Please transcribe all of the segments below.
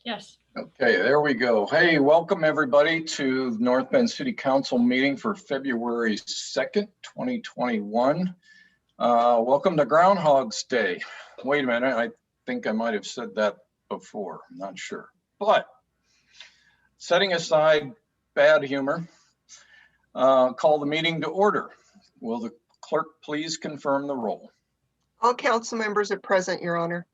Yes. Okay, there we go. Hey, welcome everybody to the North Bend City Council meeting for February 2nd, 2021. Welcome to Groundhog's Day. Wait a minute, I think I might have said that before, I'm not sure. But setting aside bad humor, call the meeting to order. Will the clerk please confirm the roll? All council members are present, Your Honor.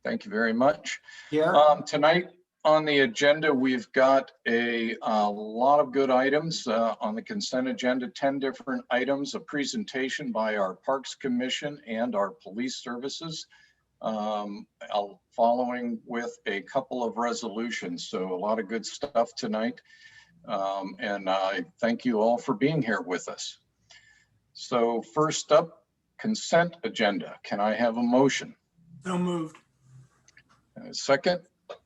Thank you very much. Here. Tonight on the agenda, we've got a lot of good items on the consent agenda, 10 different items, a presentation by our Parks Commission and our police services, following with a couple of resolutions. So a lot of good stuff tonight. And I thank you all for being here with us. So first up, consent agenda. Can I have a motion? So moved. A second?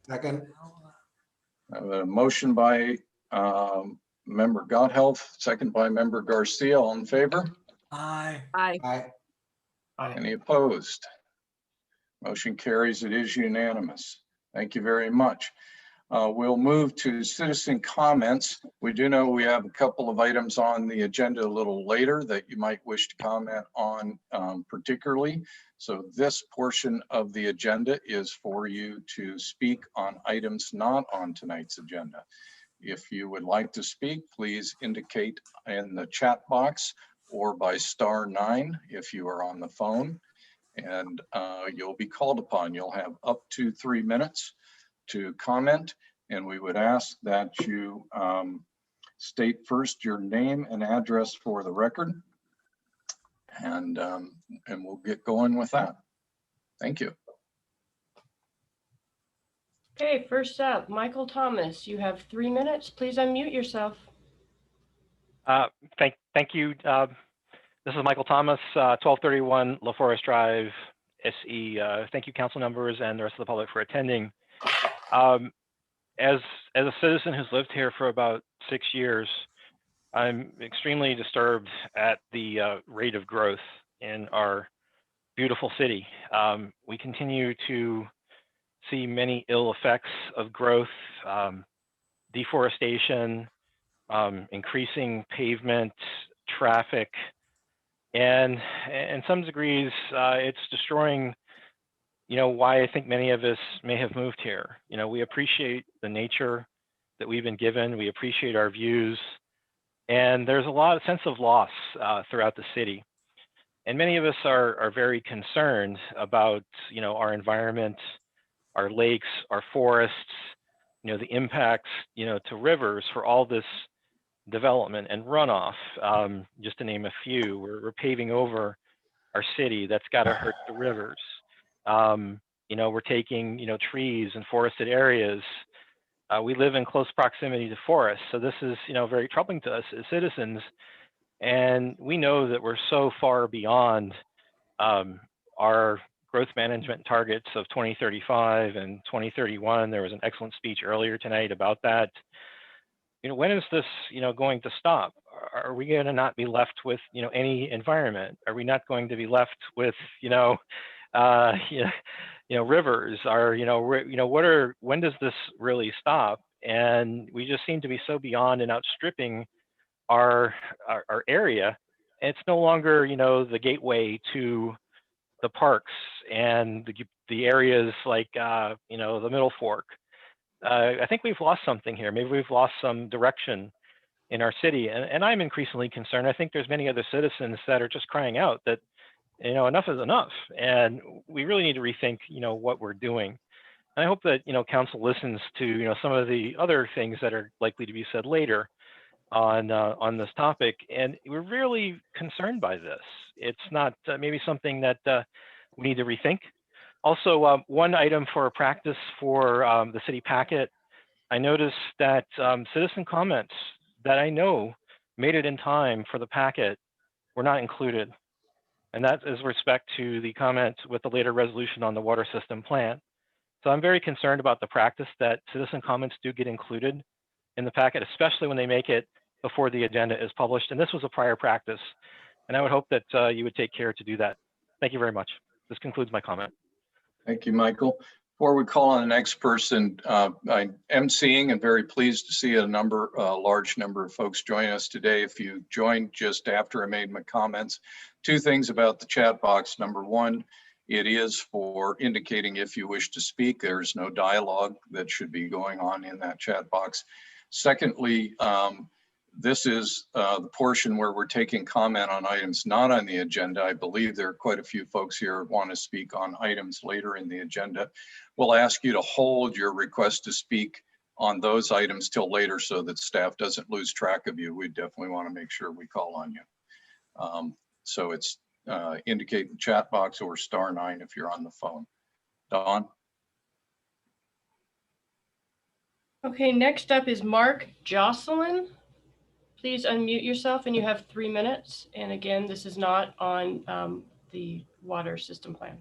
Second. I have a motion by member Gotthealth, second by member Garcia. All in favor? Aye. Aye. Aye. Any opposed? Motion carries. It is unanimous. Thank you very much. We'll move to citizen comments. We do know we have a couple of items on the agenda a little later that you might wish to comment on particularly. So this portion of the agenda is for you to speak on items not on tonight's agenda. If you would like to speak, please indicate in the chat box or by *9 if you are on the phone, and you'll be called upon. You'll have up to 3 minutes to comment, and we would ask that you state first your name and address for the record, and we'll get going with that. Thank you. Okay, first up, Michael Thomas, you have 3 minutes. Please unmute yourself. Thank you. This is Michael Thomas, 1231 La Forest Drive, SE. Thank you, council members and the rest of the public for attending. As a citizen who's lived here for about 6 years, I'm extremely disturbed at the rate of growth in our beautiful city. We continue to see many ill effects of growth, deforestation, increasing pavement, traffic, and in some degrees, it's destroying why I think many of us may have moved here. We appreciate the nature that we've been given. We appreciate our views, and there's a lot of sense of loss throughout the city. And many of us are very concerned about, our environment, our lakes, our forests, the impacts, to rivers for all this development and runoff. Just to name a few, we're paving over our city. That's got to hurt the rivers. We're taking, trees and forested areas. We live in close proximity to forests. So this is, very troubling to us as citizens. And we know that we're so far beyond our growth management targets of 2035 and 2031. There was an excellent speech earlier tonight about that. When is this, going to stop? Are we going to not be left with, any environment? Are we not going to be left with, rivers? When does this really stop? And we just seem to be so beyond and outstripping our area. It's no longer, the gateway to the parks and the areas like, the Middle Fork. I think we've lost something here. Maybe we've lost some direction in our city. And I'm increasingly concerned. I think there's many other citizens that are just crying out that, enough is enough. And we really need to rethink, what we're doing. And I hope that, council listens to, some of the other things that are likely to be said later on this topic. And we're really concerned by this. It's not maybe something that we need to rethink. Also, one item for practice for the city packet, I noticed that citizen comments that I know made it in time for the packet were not included. And that is respect to the comment with the later resolution on the water system plan. So I'm very concerned about the practice that citizen comments do get included in the packet, especially when they make it before the agenda is published. And this was a prior practice. And I would hope that you would take care to do that. Thank you very much. This concludes my comment. Thank you, Michael. Before we call on the next person, I am seeing and very pleased to see a large number of folks join us today. If you joined just after I made my comments, two things about the chat box. Number one, it is for indicating if you wish to speak. There's no dialogue that should be going on in that chat box. Secondly, this is the portion where we're taking comment on items not on the agenda. I believe there are quite a few folks here who want to speak on items later in the agenda. We'll ask you to hold your request to speak on those items till later so that staff doesn't lose track of you. We definitely want to make sure we call on you. So it's indicate the chat box or *9 if you're on the phone. Dawn? Okay, next up is Mark Jocelyn. Please unmute yourself and you have 3 minutes. And again, this is not on the water system plan.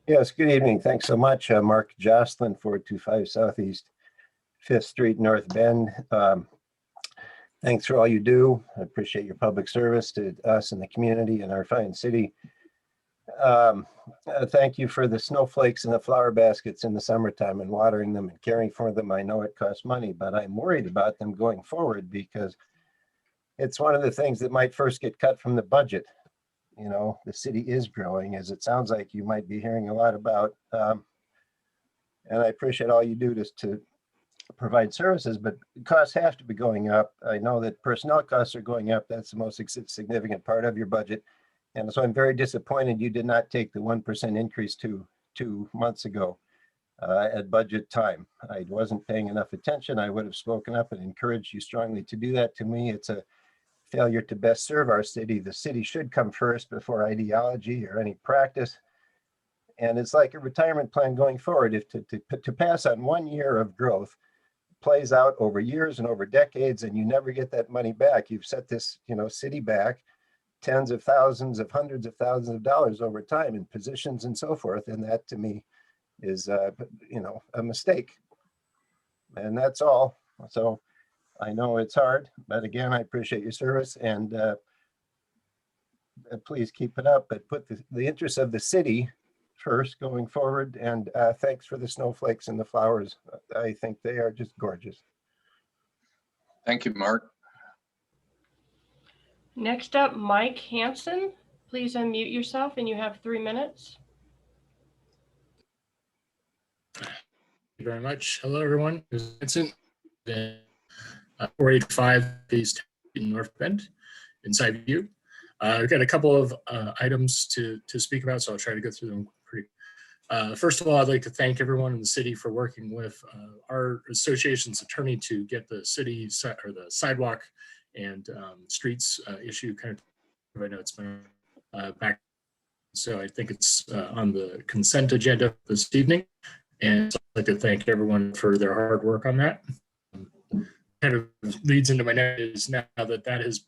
Yes, good evening. Thanks so much. Mark Jocelyn, 425 Southeast 5th Street, North Bend. Thanks for all you do. I appreciate your public service to us and the community and our fine city. Thank you for the snowflakes and the flower baskets in the summertime and watering them and caring for them. I know it costs money, but I'm worried about them going forward because it's one of the things that might first get cut from the budget. You know, the city is growing, as it sounds like you might be hearing a lot about. And I appreciate all you do to provide services, but costs have to be going up. I know that personnel costs are going up. That's the most significant part of your budget. And so I'm very disappointed you did not take the 1% increase 2 months ago at budget time. I wasn't paying enough attention. I would have spoken up and encouraged you strongly to do that. To me, it's a failure to best serve our city. The city should come first before ideology or any practice. And it's like a retirement plan going forward. If to pass on 1 year of growth plays out over years and over decades, and you never get that money back, you've set this, city back tens of thousands of hundreds of thousands of dollars over time in positions and so forth. And that to me is, a mistake. And that's all. So I know it's hard, but again, I appreciate your service and please keep it up, but put the interests of the city first going forward. And thanks for the snowflakes and the flowers. I think they are just gorgeous. Thank you, Mark. Next up, Mike Hanson. Please unmute yourself and you have 3 minutes. Thank you very much. Hello, everyone. This is Vincent. 485 East in North Bend, inside view. We've got a couple of items to speak about, so I'll try to go through them pretty. First of all, I'd like to thank everyone in the city for working with our association's attorney to get the city or the sidewalk and streets issue kind of. I know it's been back, so I think it's on the consent agenda this evening, and so I'd like to thank everyone for their hard work on that. Kind of leads into my next is now that that is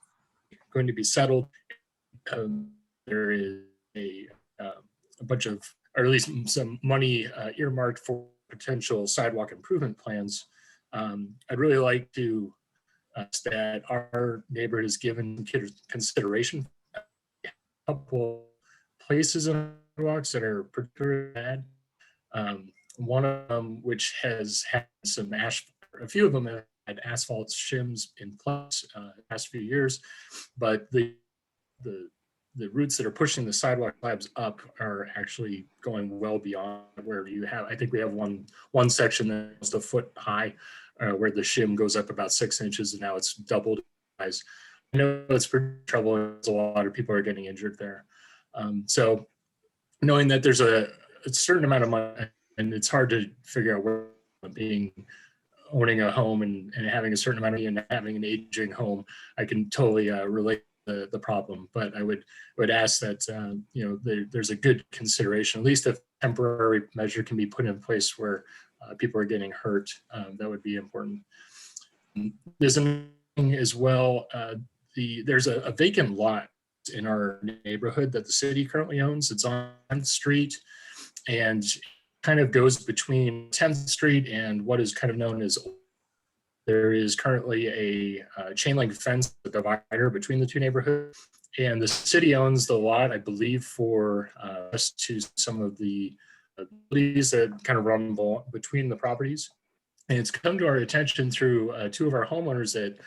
going to be settled. There is a bunch of, or at least some money earmarked for potential sidewalk improvement plans. I'd really like to that our neighborhood is given consideration. A couple places on sidewalks that are particularly bad. One of them, which has had some a few of them have had asphalt shims in place the past few years, but the roots that are pushing the sidewalk slabs up are actually going well beyond where you have. I think we have one section that's a foot high, where the shim goes up about 6 inches, and now it's doubled in size. I know it's pretty troubling. A lot of people are getting injured there. So knowing that there's a certain amount of money, and it's hard to figure out where owning a home and having a certain amount of money and having an aging home, I can totally relate the problem. But I would ask that there's a good consideration, at least if temporary measure can be put in place where people are getting hurt. That would be important. There's another thing as well. There's a vacant lot in our neighborhood that the city currently owns. It's on 10th Street and kind of goes between 10th Street and what is kind of known as, there is currently a chain link fence, a divider between the two neighborhoods. And the city owns the lot, I believe, for us to some of the utilities that kind of run between the properties. And it's come to our attention through two of our homeowners that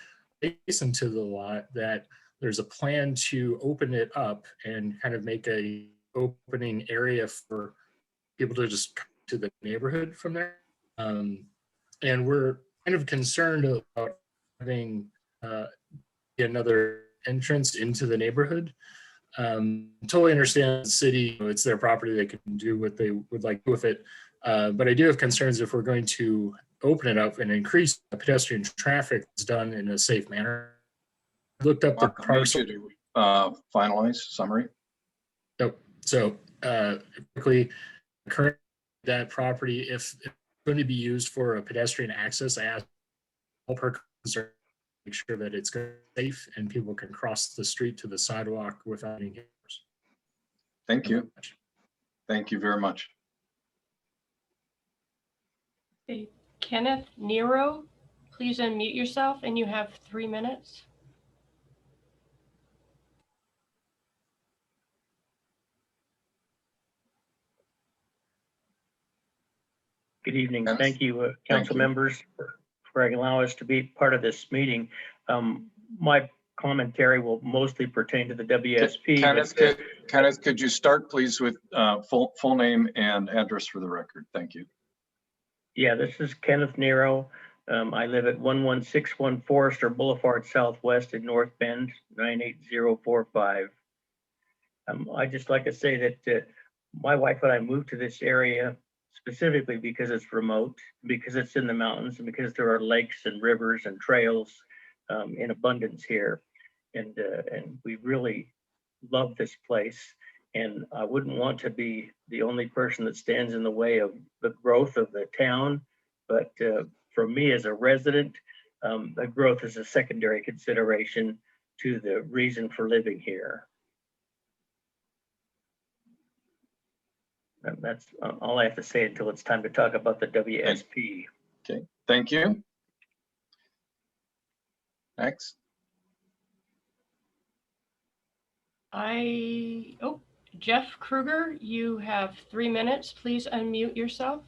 adjacent to the lot that there's a plan to open it up and kind of make a opening area for people to just come to the neighborhood from there. And we're kind of concerned about having another entrance into the neighborhood. Totally understand the city, it's their property, they can do what they would like with it. But I do have concerns if we're going to open it up and increase the pedestrian traffic that's done in a safe manner. Looked up the Mark, I need parcel. you to finalize summary. Nope. So quickly, current that property, if it's going to be used for a pedestrian access, I asked all per concern make sure that it's safe and people can cross the street to the sidewalk without any hindrance. Thank you. Thank you very much. Okay, Kenneth Nero, please unmute yourself and you have 3 minutes. Good evening. Yes. Thank you, Thank council you. members, for allowing us to be part of this meeting. My commentary will mostly pertain to the WSP. Kenneth, could you start please with full name and address for the record? Thank you. Yeah, this is Kenneth Nero. I live at 1161 Forester Boulevard Southwest in North Bend, 98045. I just like to say that my wife and I moved to this area specifically because it's remote, because it's in the mountains, and because there are lakes and rivers and trails in abundance here. And we really love this place. And I wouldn't want to be the only person that stands in the way of the growth of the town. But for me as a resident, the growth is a secondary consideration to the reason for living here. And that's all I have to say until it's time to talk about the WSP. Okay, thank you. Next. Jeff Kruger, you have 3 minutes. Please unmute yourself.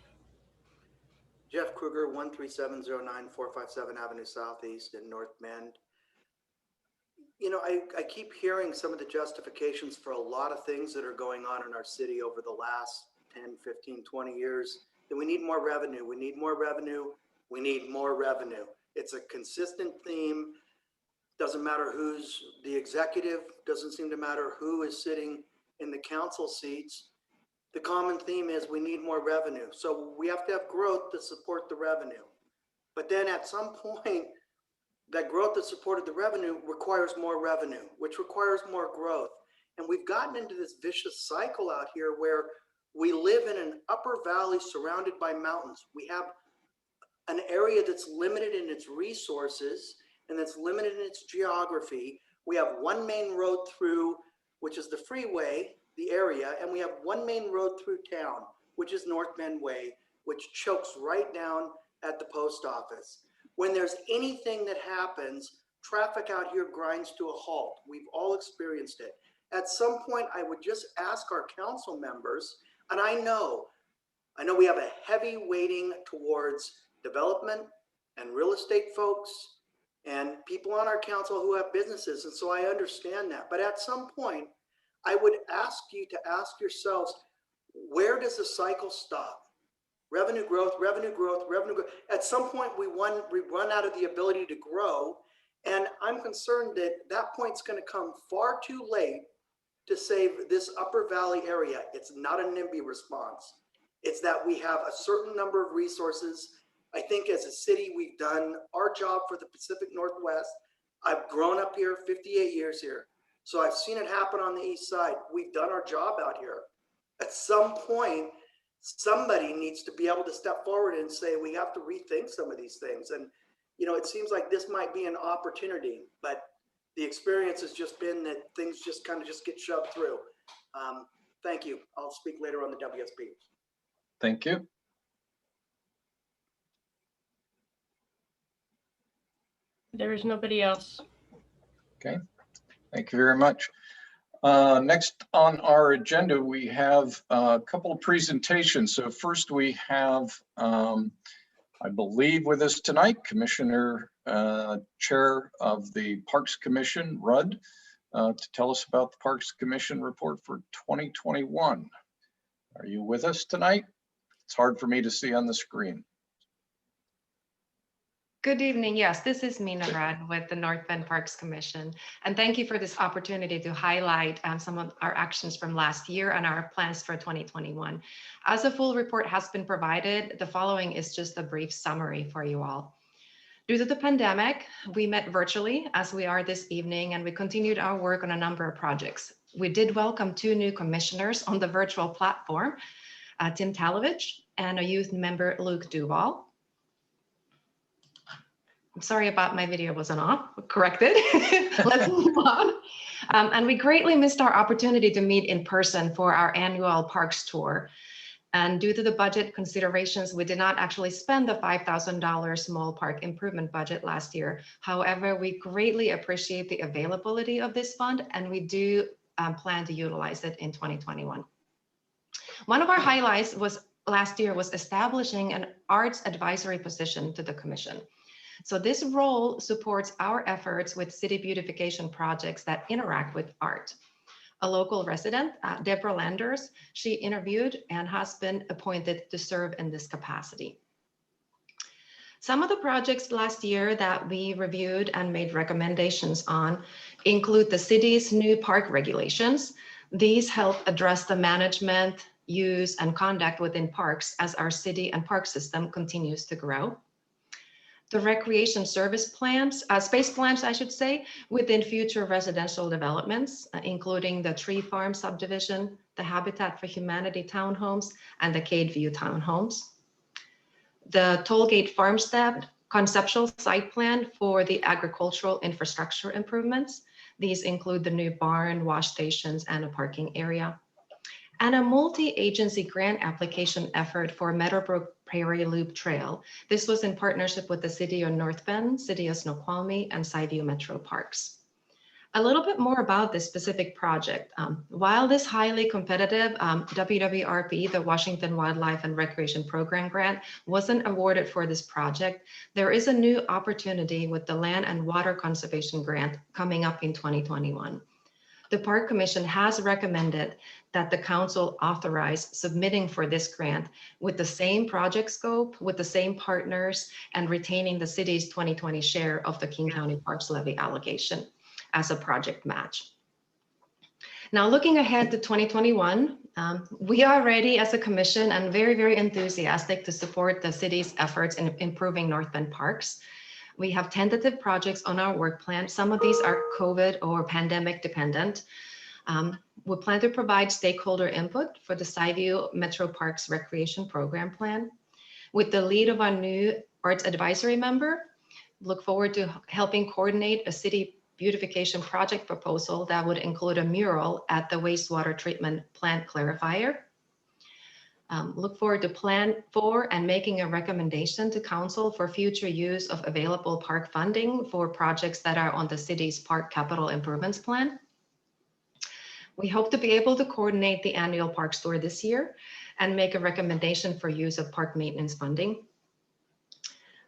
Jeff Kruger, 13709 457 Avenue Southeast in North Bend. You know, I keep hearing some of the justifications for a lot of things that are going on in our city over the last 10, 15, 20 years, that we need more revenue. We need more revenue. We need more revenue. It's a consistent theme. Doesn't matter who's the executive, doesn't seem to matter who is sitting in the council seats. The common theme is we need more revenue. So we have to have growth to support the revenue. But then at some point, that growth that supported the revenue requires more revenue, which requires more growth. And we've gotten into this vicious cycle out here where we live in an upper valley surrounded by mountains. We have an area that's limited in its resources and that's limited in its geography. We have one main road through, which is the freeway, the area, and we have one main road through town, which is North Bend Way, which chokes right down at the post office. When there's anything that happens, traffic out here grinds to a halt. We've all experienced it. At some point, I would just ask our council members, and I know we have a heavy weighting towards development and real estate folks and people on our council who have businesses, and so I understand that. But at some point, I would ask you to ask yourselves, where does the cycle stop? Revenue growth, revenue growth, revenue growth. At some point, we run out of the ability to grow, and I'm concerned that that point's going to come far too late to save this Upper Valley area. It's not a NIMBY response. It's that we have a certain number of resources. I think as a city, we've done our job for the Pacific Northwest. I've grown up here, 58 years here. So I've seen it happen on the east side. We've done our job out here. At some point, somebody needs to be able to step forward and say, we have to rethink some of these things. And, you know, it seems like this might be an opportunity, but the experience has just been that things just kind of just get shoved through. Thank you. I'll speak later on the WSP. Thank you. There is nobody else. Okay, thank you very much. Next on our agenda, we have a couple of presentations. So first we have, I believe with us tonight, Commissioner Chair of the Parks Commission, Rudd, to tell us about the Parks Commission report for 2021. Are you with us tonight? It's hard for me to see on the screen. Good evening. Yes, this is Mina Rudd with the North Bend Parks Commission. And thank you for this opportunity to highlight some of our actions from last year and our plans for 2021. As a full report has been provided, the following is just a brief summary for you all. Due to the pandemic, we met virtually as we are this evening, and we continued our work on a number of projects. We did welcome 2 new commissioners on the virtual platform, Tim Talovich and a youth member, Luke Duval. I'm sorry about my video wasn't off, corrected. Let's move on. And we greatly missed our opportunity to meet in person for our annual parks tour. And due to the budget considerations, we did not actually spend the $5,000 small park improvement budget last year. However, we greatly appreciate the availability of this fund, and we do plan to utilize it in 2021. One of our highlights last year was establishing an arts advisory position to the commission. So this role supports our efforts with city beautification projects that interact with art. A local resident, Deborah Landers, she interviewed and has been appointed to serve in this capacity. Some of the projects last year that we reviewed and made recommendations on include the city's new park regulations. These help address the management, use, and conduct within parks as our city and park system continues to grow. The recreation service plans, space plans, I should say, within future residential developments, including the Tree Farm subdivision, the Habitat for Humanity townhomes, and the Cade View townhomes. The Tollgate Farmstead conceptual site plan for the agricultural infrastructure improvements. These include the new barn, wash stations, and a parking area. And a multi-agency grant application effort for Meadowbrook Prairie Loop Trail. This was in partnership with the City of North Bend, City of Snoqualmie, and Skyview Metro Parks. A little bit more about this specific project. While this highly competitive WWRP, the Washington Wildlife and Recreation Program grant, wasn't awarded for this project, there is a new opportunity with the Land and Water Conservation Grant coming up in 2021. The Park Commission has recommended that the council authorize submitting for this grant with the same project scope, with the same partners, and retaining the city's 2020 share of the King County Parks Levy allocation as a project match. Now, looking ahead to 2021, we are ready as a commission and very, very enthusiastic to support the city's efforts in improving North Bend parks. We have tentative projects on our work plan. Some of these are COVID or pandemic dependent. We plan to provide stakeholder input for the Skyview Metro Parks Recreation Program Plan. With the lead of our new Arts Advisory member, look forward to helping coordinate a city beautification project proposal that would include a mural at the wastewater treatment plant clarifier. Look forward to plan for and making a recommendation to council for future use of available park funding for projects that are on the city's park capital improvements plan. We hope to be able to coordinate the annual park tour this year and make a recommendation for use of park maintenance funding.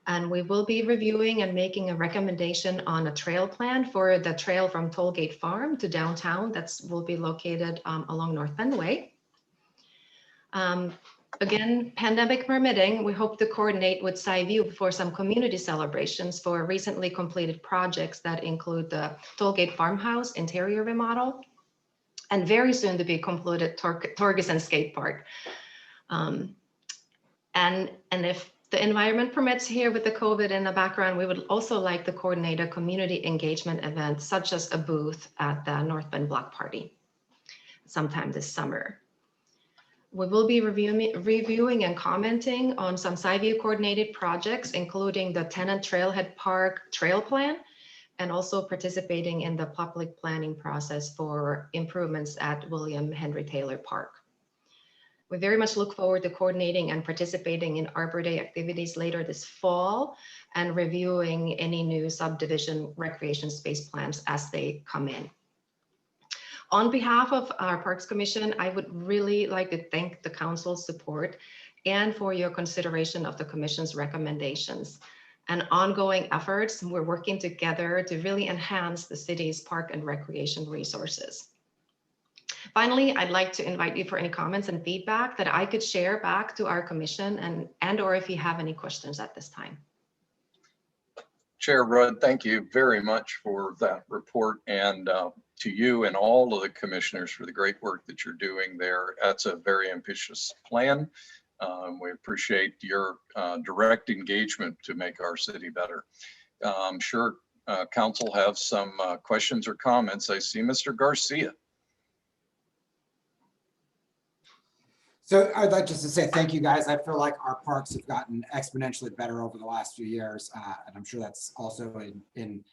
And we will be reviewing and making a recommendation on a trail plan for the trail from Tollgate Farm to downtown that will be located along North Bend Way. Again, pandemic permitting, we hope to coordinate with Skyview for some community celebrations for recently completed projects that include the Tollgate Farmhouse interior remodel and very soon to be concluded Torgerson Skate Park. And if the environment permits here with the COVID in the background, we would also like to coordinate a community engagement event such as a booth at the North Bend Block Party sometime this summer. We will be reviewing and commenting on some Skyview coordinated projects, including the Tennant Trailhead Park Trail Plan, and also participating in the public planning process for improvements at William Henry Taylor Park. We very much look forward to coordinating and participating in Arbor Day activities later this fall and reviewing any new subdivision recreation space plans as they come in. On behalf of our Parks Commission, I would really like to thank the council's support and for your consideration of the commission's recommendations and ongoing efforts. We're working together to really enhance the city's park and recreation resources. Finally, I'd like to invite you for any comments and feedback that I could share back to our commission and or if you have any questions at this time. Chair Rudd, thank you very much for that report, and to you and all of the commissioners for the great work that you're doing there. That's a very ambitious plan. We appreciate your direct engagement to make our city better. I'm sure council have some questions or comments. I see Mr. Garcia. So I'd like just to say thank you, guys. I feel like our parks have gotten exponentially better over the last few years. And I'm sure that's also in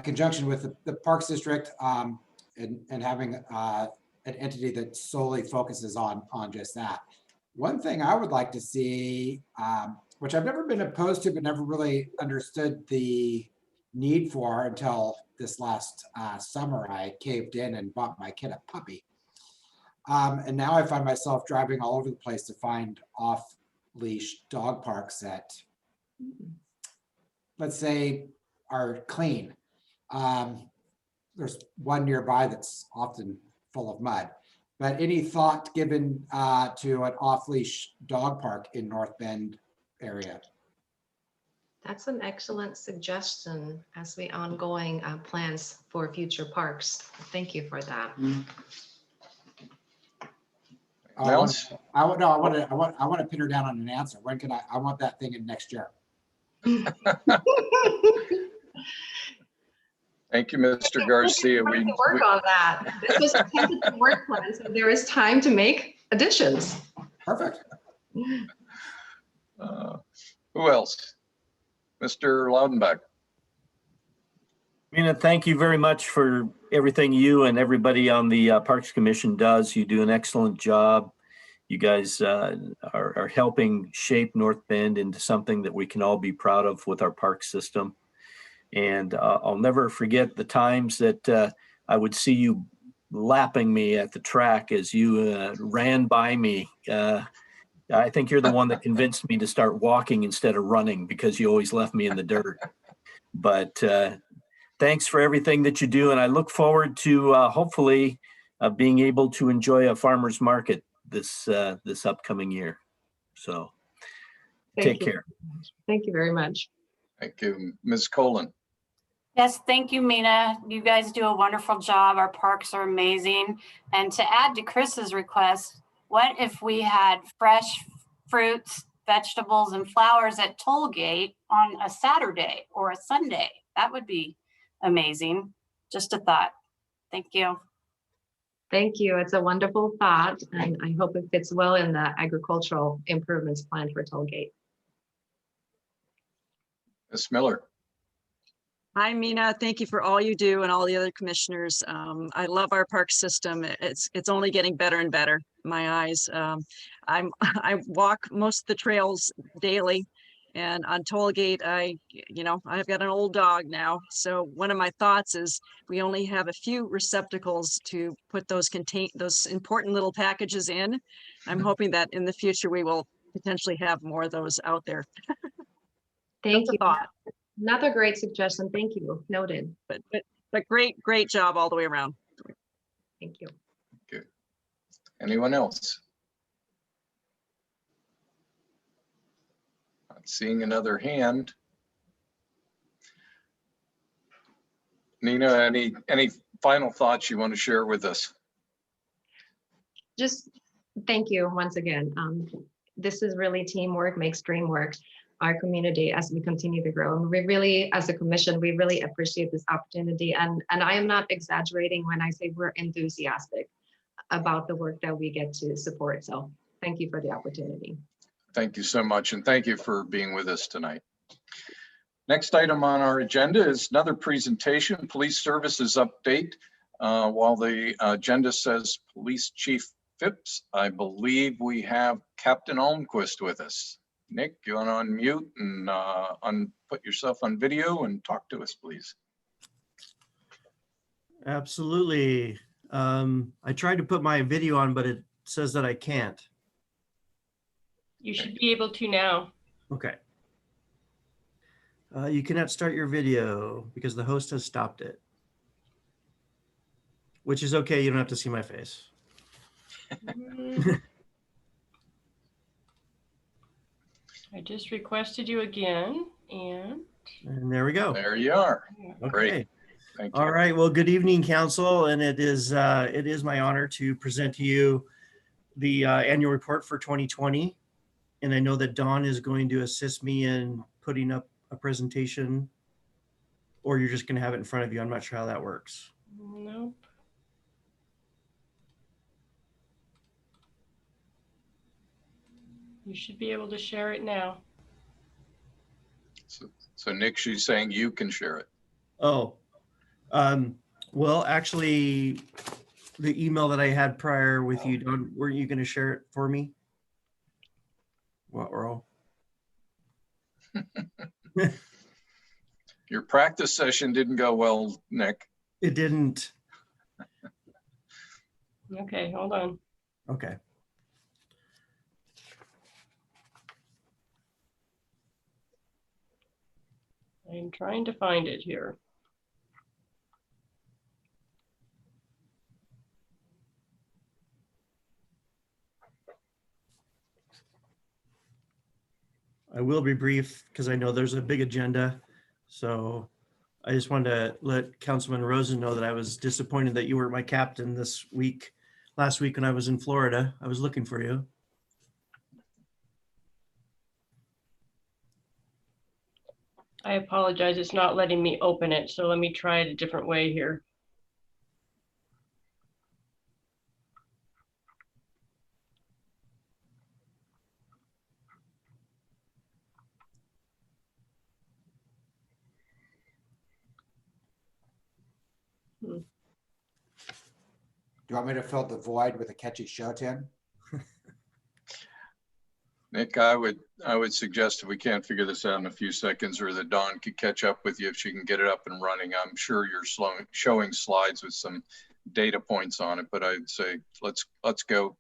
conjunction with the Parks District and having an entity that solely focuses on just that. One thing I would like to see, which I've never been opposed to, but never really understood the need for until this last summer, I caved in and bought my kid a puppy. And now I find myself driving all over the place to find off-leash dog parks that, let's say, are clean. There's one nearby that's often full of mud. But any thought given to an off-leash dog park in North Bend area? That's an excellent suggestion as we ongoing plans for future parks. Thank you for that. Anything else? I want to pin her down on an answer. When can I want that thing in next year. Thank you, Mr. Garcia. We work on that. This was a tentative work plan, so there is time to make additions. Perfect. Who else? Mr. Laudenbach. Mina, thank you very much for everything you and everybody on the Parks Commission does. You do an excellent job. You guys are helping shape North Bend into something that we can all be proud of with our park system. And I'll never forget the times that I would see you lapping me at the track as you ran by me. I think you're the one that convinced me to start walking instead of running because you always left me in the dirt. But thanks for everything that you do. And I look forward to hopefully being able to enjoy a farmer's market this upcoming year. So take care. Thank you very much. Thank you. Ms. Colon. Yes, thank you, Mina. You guys do a wonderful job. Our parks are amazing. And to add to Chris's request, what if we had fresh fruits, vegetables, and flowers at Tollgate on a Saturday or a Sunday? That would be amazing. Just a thought. Thank you. Thank you. It's a wonderful thought, and I hope it fits well in the agricultural improvements plan for Tollgate. Ms. Miller. Hi, Mina. Thank you for all you do and all the other commissioners. I love our park system. It's only getting better and better in my eyes. I walk most of the trails daily, and on Tollgate, I've got an old dog now. So one of my thoughts is we only have a few receptacles to put those important little packages in. I'm hoping that in the future we will potentially have more of those out there. Thank you. Another great suggestion. Thank you. Noted. But great job all the way around. Thank you. Good. Anyone else? Not seeing another hand. Nina, any final thoughts you want to share with us? Just thank you once again. This is really teamwork makes dream work. Our community as we continue to grow. And we really, as a commission, we really appreciate this opportunity. And I am not exaggerating when I say we're enthusiastic about the work that we get to support. So thank you for the opportunity. Thank you so much. And thank you for being with us tonight. Next item on our agenda is another presentation, police services update. While the agenda says Police Chief Phipps, I believe we have Captain Almquist with us. Nick, you want to unmute and put yourself on video and talk to us, please. Absolutely. I tried to put my video on, but it says that I can't. You should be able to now. Okay. You cannot start your video because the host has stopped it. Which is okay, you don't have to see my face. I just requested you again, and there we go. There you are. Okay. Great. Thank you. All right. Well, good evening, council, and it is my honor to present to you the annual report for 2020. And I know that Dawn is going to assist me in putting up a presentation, or you're just going to have it in front of you. I'm not sure how that works. nope. You should be able to share it now. So Nick, she's saying you can share it. Oh, well, actually, the email that I had prior with you, Dawn, weren't you going to share it for me? What, Earl? Your practice session didn't go well, Nick. It didn't. Okay, hold on. Okay. I'm trying to find it here. I will be brief because I know there's a big agenda. So I just wanted to let Councilman Rosen know that I was disappointed that you were my captain this week. Last week when I was in Florida, I was looking for you. I apologize, it's not letting me open it, so let me try it a different way here. Do you want me to fill the void with a catchy show, Tim? Nick, I would suggest if we can't figure this out in a few seconds, or that Dawn could catch up with you if she can get it up and running. I'm sure you're showing slides with some data points on it, but I'd say let's go.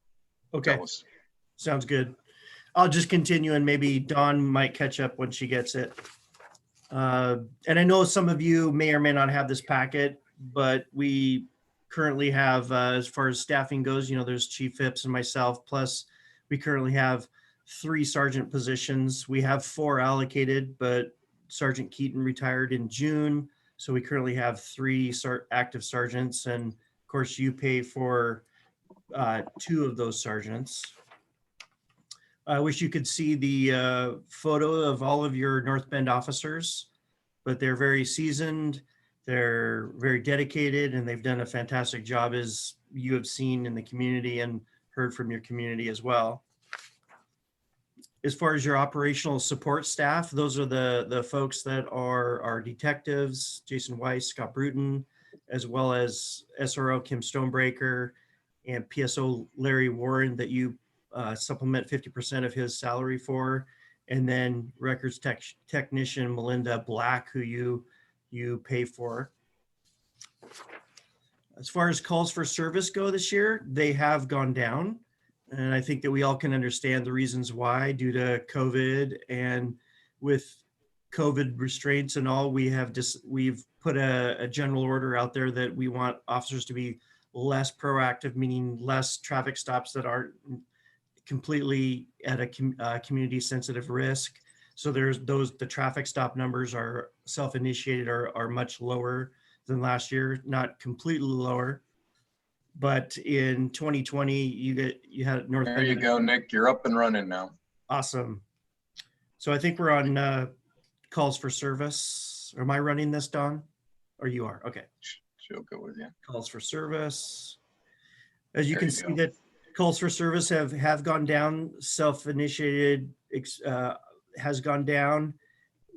Okay, Tell us. sounds good. I'll just continue and maybe Dawn might catch up when she gets it. And I know some of you may or may not have this packet, but we currently have, as far as staffing goes, there's Chief Phipps and myself, plus we currently have 3 sergeant positions. We have 4 allocated, but Sergeant Keaton retired in June. So we currently have 3 active sergeants. And of course you pay for 2 of those sergeants. I wish you could see the photo of all of your North Bend officers, but they're very seasoned. They're very dedicated, and they've done a fantastic job, as you have seen in the community and heard from your community as well. As far as your operational support staff, those are the folks that are our detectives, Jason Weiss, Scott Bruton, as well as SRO Kim Stonebreaker and PSO Larry Warren that you supplement 50% of his salary for, and then records technician Melinda Black, who you pay for. As far as calls for service go this year, they have gone down. And I think that we all can understand the reasons why, due to COVID, and with COVID restraints and all, we've put a general order out there that we want officers to be less proactive, meaning less traffic stops that aren't completely at a community sensitive risk. So the traffic stop numbers are self-initiated are much lower than last year, not completely lower. But in 2020, you had North Bend. There you go, Nick. You're up and running now. Awesome. So I think we're on calls for service. Am I running this, Dawn? Or you are? Okay. She'll go with you. Calls for service. As you There can you see, go. that calls for service have gone down. Self-initiated has gone down.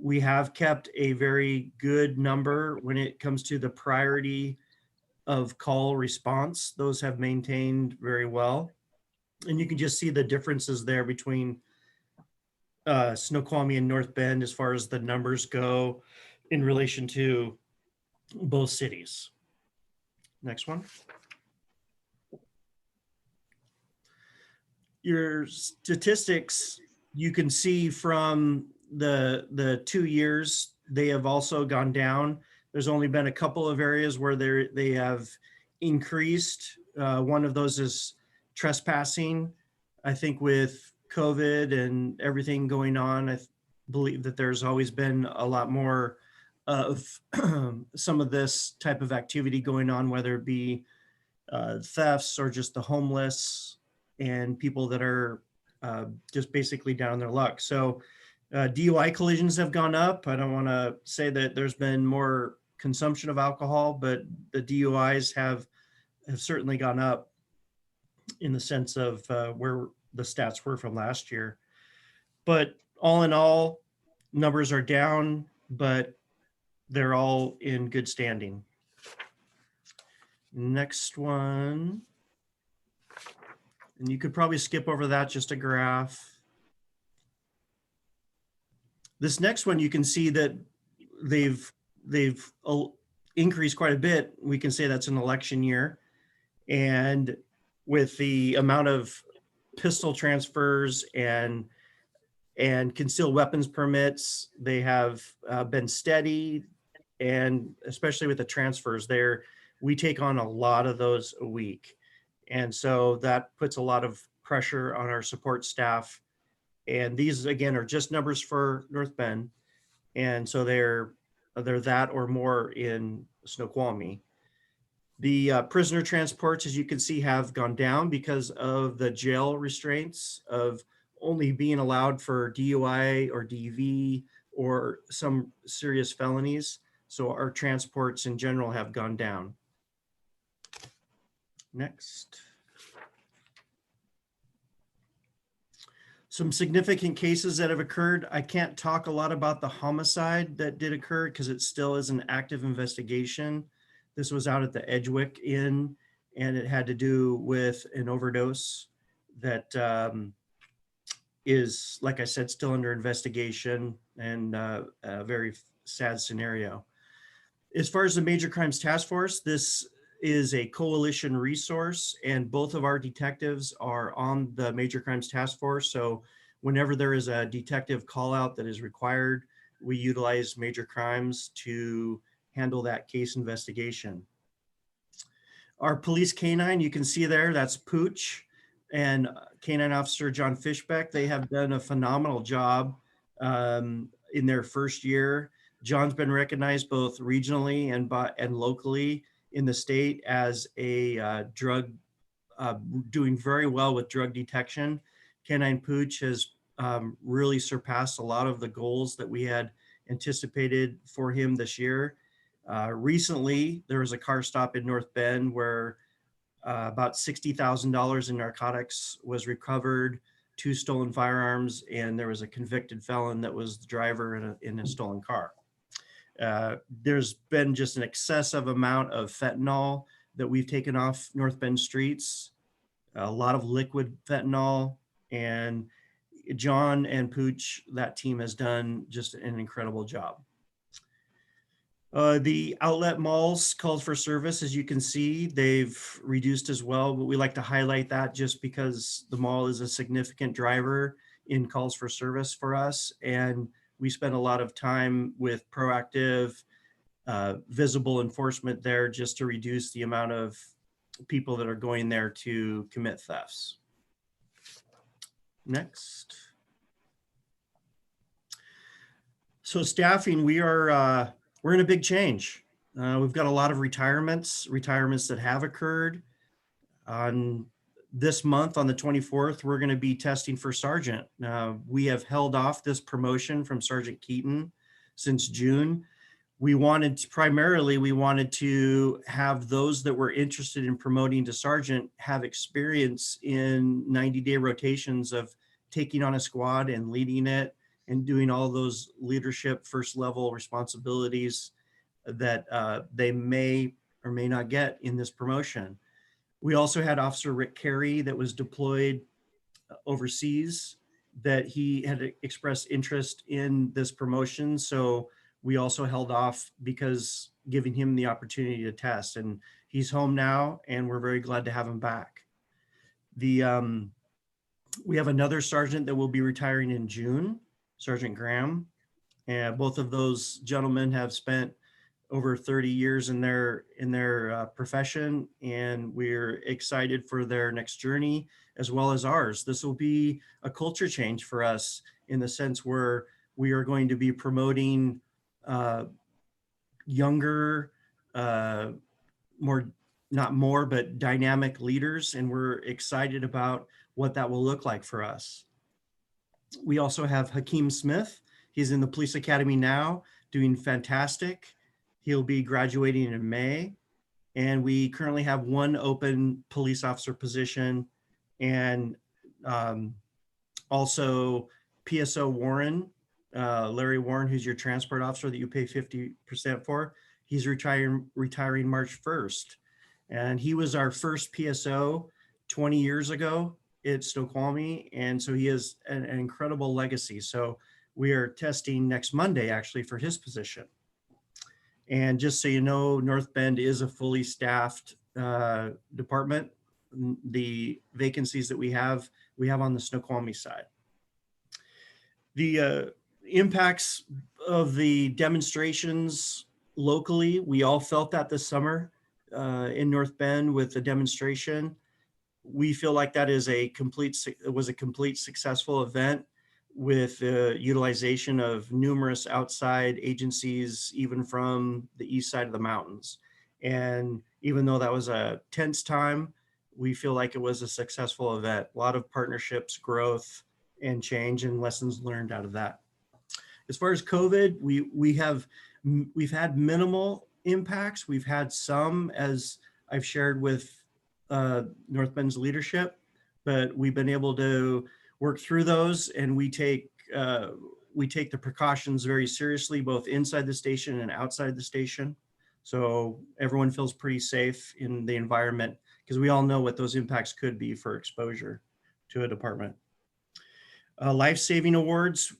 We have kept a very good number when it comes to the priority of call response. Those have maintained very well. And you can just see the differences there between Snoqualmie and North Bend as far as the numbers go in relation to both cities. Next one. your statistics, you can see from the 2 years, they have also gone down. There's only been a couple of areas where they have increased. One of those is trespassing. I think with COVID and everything going on, I believe that there's always been a lot more of some of this type of activity going on, whether it be thefts or just the homeless and people that are just basically down on their luck. So DUI collisions have gone up. I don't want to say that there's been more consumption of alcohol, but the DUIs have certainly gone up in the sense of where the stats were from last year. But all in all, numbers are down, but they're all in good standing. Next one. And you could probably skip over that, just a graph. This next one, you can see that they've increased quite a bit. We can say that's an election year. And with the amount of pistol transfers and concealed weapons permits, they have been steady. And especially with the transfers there, we take on a lot of those a week. And so that puts a lot of pressure on our support staff. And these, again, are just numbers for North Bend. And so they're that or more in Snoqualmie. The prisoner transports, as you can see, have gone down because of the jail restraints of only being allowed for DUI or DV or some serious felonies. So our transports in general have gone down. Next. Some significant cases that have occurred. I can't talk a lot about the homicide that did occur because it still is an active investigation. This was out at the Edgewick Inn, and it had to do with an overdose that is, like I said, still under investigation, and a very sad scenario. As far as the Major Crimes Task Force, this is a coalition resource, and both of our detectives are on the Major Crimes Task Force. So whenever there is a detective call out that is required, we utilize Major Crimes to handle that case investigation. Our police canine, you can see there, that's Pooch and Canine Officer John Fishbeck. They have done a phenomenal job in their first year. John's been recognized both regionally and locally in the state as a doing very well with drug detection. Canine Pooch has really surpassed a lot of the goals that we had anticipated for him this year. Recently, there was a car stop in North Bend where about $60,000 in narcotics was recovered, 2 stolen firearms, and there was a convicted felon that was the driver in a stolen car. There's been just an excessive amount of fentanyl that we've taken off North Bend streets, a lot of liquid fentanyl, and John and Pooch, that team has done just an incredible job. The outlet malls calls for service, as you can see, they've reduced as well, but we like to highlight that just because the mall is a significant driver in calls for service for us. And we spend a lot of time with proactive, visible enforcement there just to reduce the amount of people that are going there to commit thefts. Next. So staffing, we're in a big change. We've got a lot of retirements that have occurred. On this month, on the 24th, we're going to be testing for sergeant. We have held off this promotion from Sergeant Keaton since June. We wanted to have those that were interested in promoting to sergeant have experience in 90-day rotations of taking on a squad and leading it and doing all those leadership first level responsibilities that they may or may not get in this promotion. We also had Officer Rick Carey that was deployed overseas, that he had expressed interest in this promotion. So we also held off because giving him the opportunity to test, and he's home now and we're very glad to have him back. The We have another sergeant that will be retiring in June, Sergeant Graham. And both of those gentlemen have spent over 30 years in their profession, and we're excited for their next journey as well as ours. This will be a culture change for us in the sense where we are going to be promoting younger, but dynamic leaders, and we're excited about what that will look like for us. We also have Hakeem Smith. He's in the police academy now, doing fantastic. He'll be graduating in May. And we currently have one open police officer position. And also PSO Warren, Larry Warren, who's your transport officer that you pay 50% for. He's retiring March 1st. And he was our first PSO 20 years ago at Snoqualmie. And so he has an incredible legacy. So we are testing next Monday actually for his position. And just so you know, North Bend is a fully staffed department. The vacancies that we have on the Snoqualmie side. The impacts of the demonstrations locally, we all felt that this summer in North Bend with the demonstration. We feel like that was a complete successful event with utilization of numerous outside agencies, even from the east side of the mountains. And even though that was a tense time, we feel like it was a successful event. A lot of partnerships, growth, and change, and lessons learned out of that. As far as COVID, we've had minimal impacts. We've had some, as I've shared with North Bend's leadership, but we've been able to work through those, and we take the precautions very seriously, both inside the station and outside the station. So everyone feels pretty safe in the environment, because we all know what those impacts could be for exposure to a department. Life-saving awards.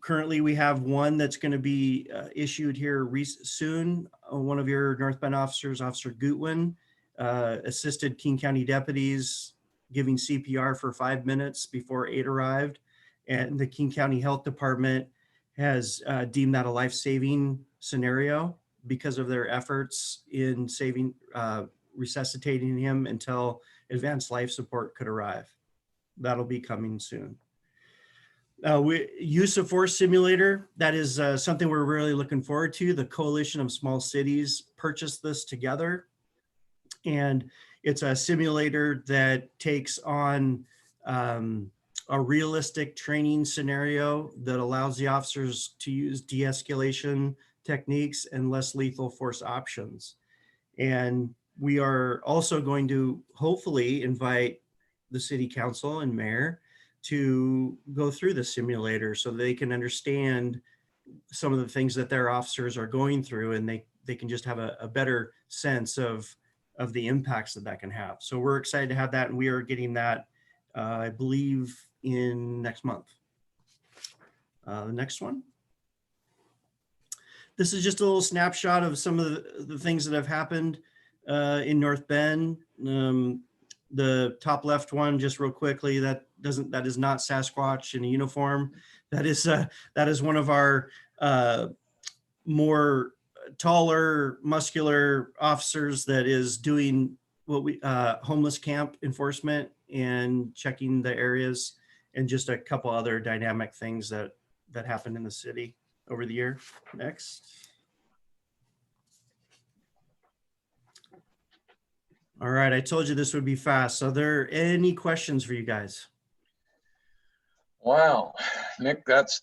Currently, we have one that's going to be issued here soon. One of your North Bend officers, Officer Gutwin, assisted King County deputies giving CPR for 5 minutes before aid arrived. And the King County Health Department has deemed that a life-saving scenario because of their efforts in resuscitating him until advanced life support could arrive. That'll be coming soon. Use of force simulator, that is something we're really looking forward to. The Coalition of Small Cities purchased this together, and it's a simulator that takes on a realistic training scenario that allows the officers to use de-escalation techniques and less lethal force options. And we are also going to hopefully invite the city council and mayor to go through the simulator so they can understand some of the things that their officers are going through, and they can just have a better sense of the impacts that can have. So we're excited to have that, and we are getting that, I believe, in next month. The next one. This is just a little snapshot of some of the things that have happened in North Bend. The top left one, just real quickly, that is not Sasquatch in a uniform. That is one of our more taller, muscular officers that is doing what we homeless camp enforcement and checking the areas, and just a couple other dynamic things that happened in the city over the year. Next. All right, I told you this would be fast. So are there any questions for you guys? Wow, Nick, that's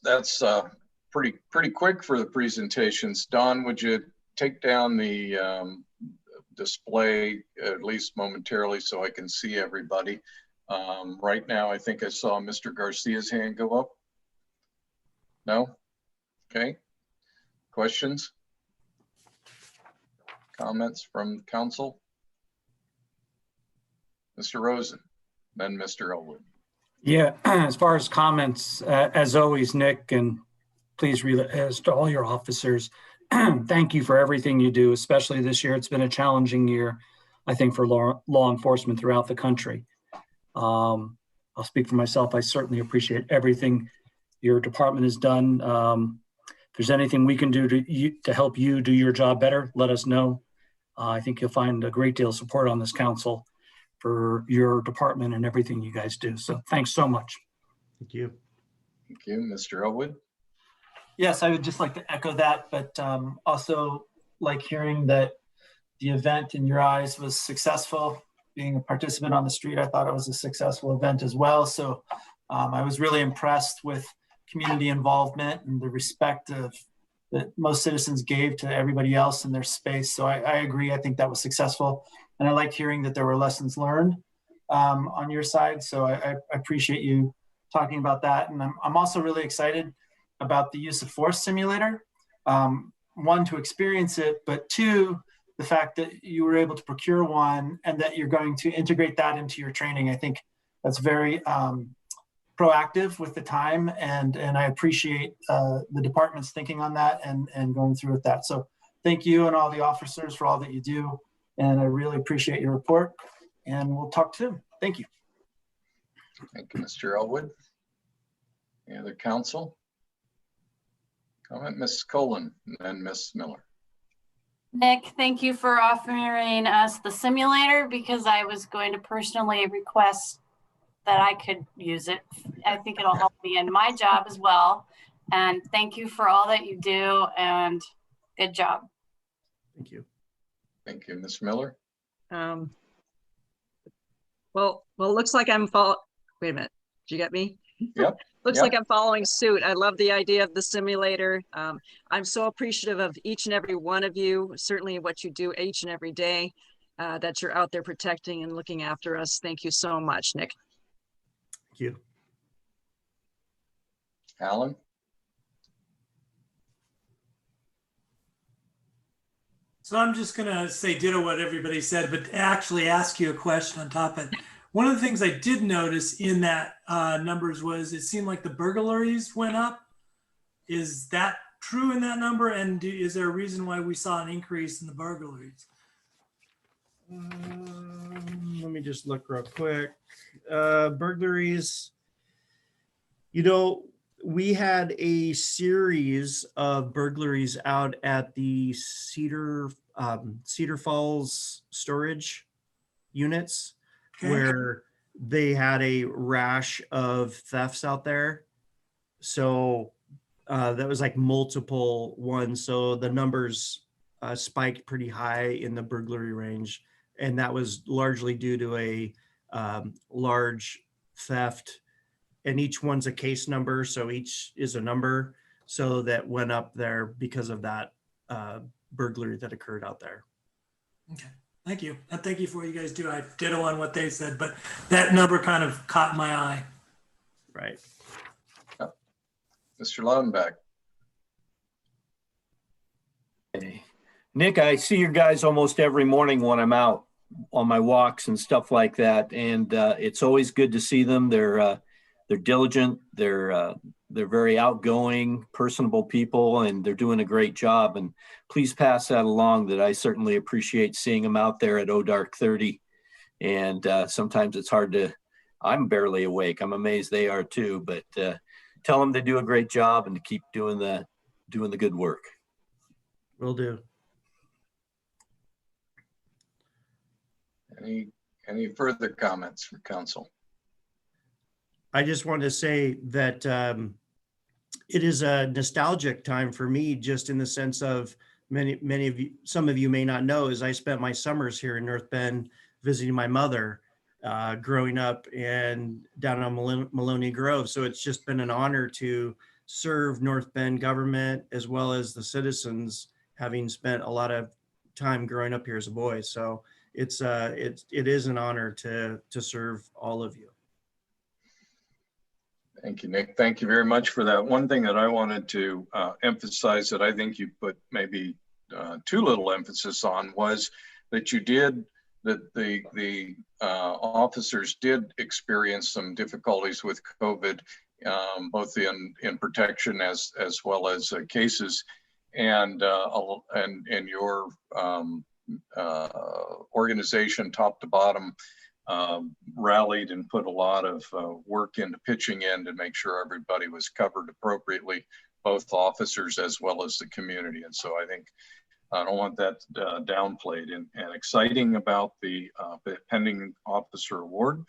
pretty quick for the presentations. Don, would you take down the display at least momentarily so I can see everybody? Right now, I think I saw Mr. Garcia's hand go up. No? Okay. Questions? Comments from council? Mr. Rosen, then Mr. Elwood. Yeah, as far as comments, as always, Nick, and please as to all your officers, thank you for everything you do, especially this year. It's been a challenging year, I think, for law enforcement throughout the country. I'll speak for myself. I certainly appreciate everything your department has done. If there's anything we can do to help you do your job better, let us know. I think you'll find a great deal of support on this council for your department and everything you guys do. So thanks so much. Thank you. Thank you, Mr. Elwood. Yes, I would just like to echo that, but also like hearing that the event in your eyes was successful. Being a participant on the street, I thought it was a successful event as well. So I was really impressed with community involvement and the respect that most citizens gave to everybody else in their space. So I agree. I think that was successful. And I liked hearing that there were lessons learned on your side. So I appreciate you talking about that. And I'm also really excited about the use of force simulator. One, to experience it, but two, the fact that you were able to procure one and that you're going to integrate that into your training. I think that's very proactive with the time, and I appreciate the department's thinking on that and going through with that. So thank you and all the officers for all that you do, and I really appreciate your report, and we'll talk soon. Thank you. Thank you, Mr. Elwood. Any other council comment? Ms. Colon and then Ms. Miller. Nick, thank you for offering us the simulator, because I was going to personally request that I could use it. I think it'll help me in my job as well. And thank you for all that you do, and good job. Thank you. Thank you, Ms. Miller. Well, looks like wait a minute. Did you get me? Yep. Looks Yep. like I'm following suit. I love the idea of the simulator. I'm so appreciative of each and every one of you, certainly what you do each and every day, that you're out there protecting and looking after us. Thank you so much, Nick. Thank you. Alan. So I'm just gonna say ditto what everybody said, but actually ask you a question on top of it. One of the things I did notice in that numbers was it seemed like the burglaries went up. Is that true in that number? And is there a reason why we saw an increase in the burglaries? Let me just look real quick. Burglaries. You know, we had a series of burglaries out at the Cedar Falls storage units, where they had a rash of thefts out there. So that was like multiple ones. So the numbers spiked pretty high in the burglary range. And that was largely due to a large theft. And each one's a case number. So each is a number. So that went up there because of that burglary that occurred out there. Okay, thank you. And thank you for what you guys do. I ditto on what they said, but that number kind of caught my eye. Right. Mr. Lodenbeck. Hey. Nick, I see your guys almost every morning when I'm out on my walks and stuff like that. And it's always good to see them. They're diligent. They're very outgoing, personable people, and they're doing a great job. And please pass that along, that I certainly appreciate seeing them out there at O'Dark 30. And sometimes it's hard I'm barely awake. I'm amazed they are too, but tell them they do a great job and to keep doing the good work. Will do. Any further comments from council? I just want to say that it is a nostalgic time for me, just in the sense of many of you, some of you may not know, is I spent my summers here in North Bend visiting my mother growing up and down on Maloney Grove. So it's just been an honor to serve North Bend government as well as the citizens, having spent a lot of time growing up here as a boy. So it is an honor to serve all of you. Thank you, Nick. Thank you very much for that. One thing that I wanted to emphasize that I think you put maybe too little emphasis on was that the officers did experience some difficulties with COVID, both in protection as well as cases, and your organization, top to bottom, rallied and put a lot of work into pitching in to make sure everybody was covered appropriately, both officers as well as the community. And so I think I don't want that downplayed. And exciting about the pending officer award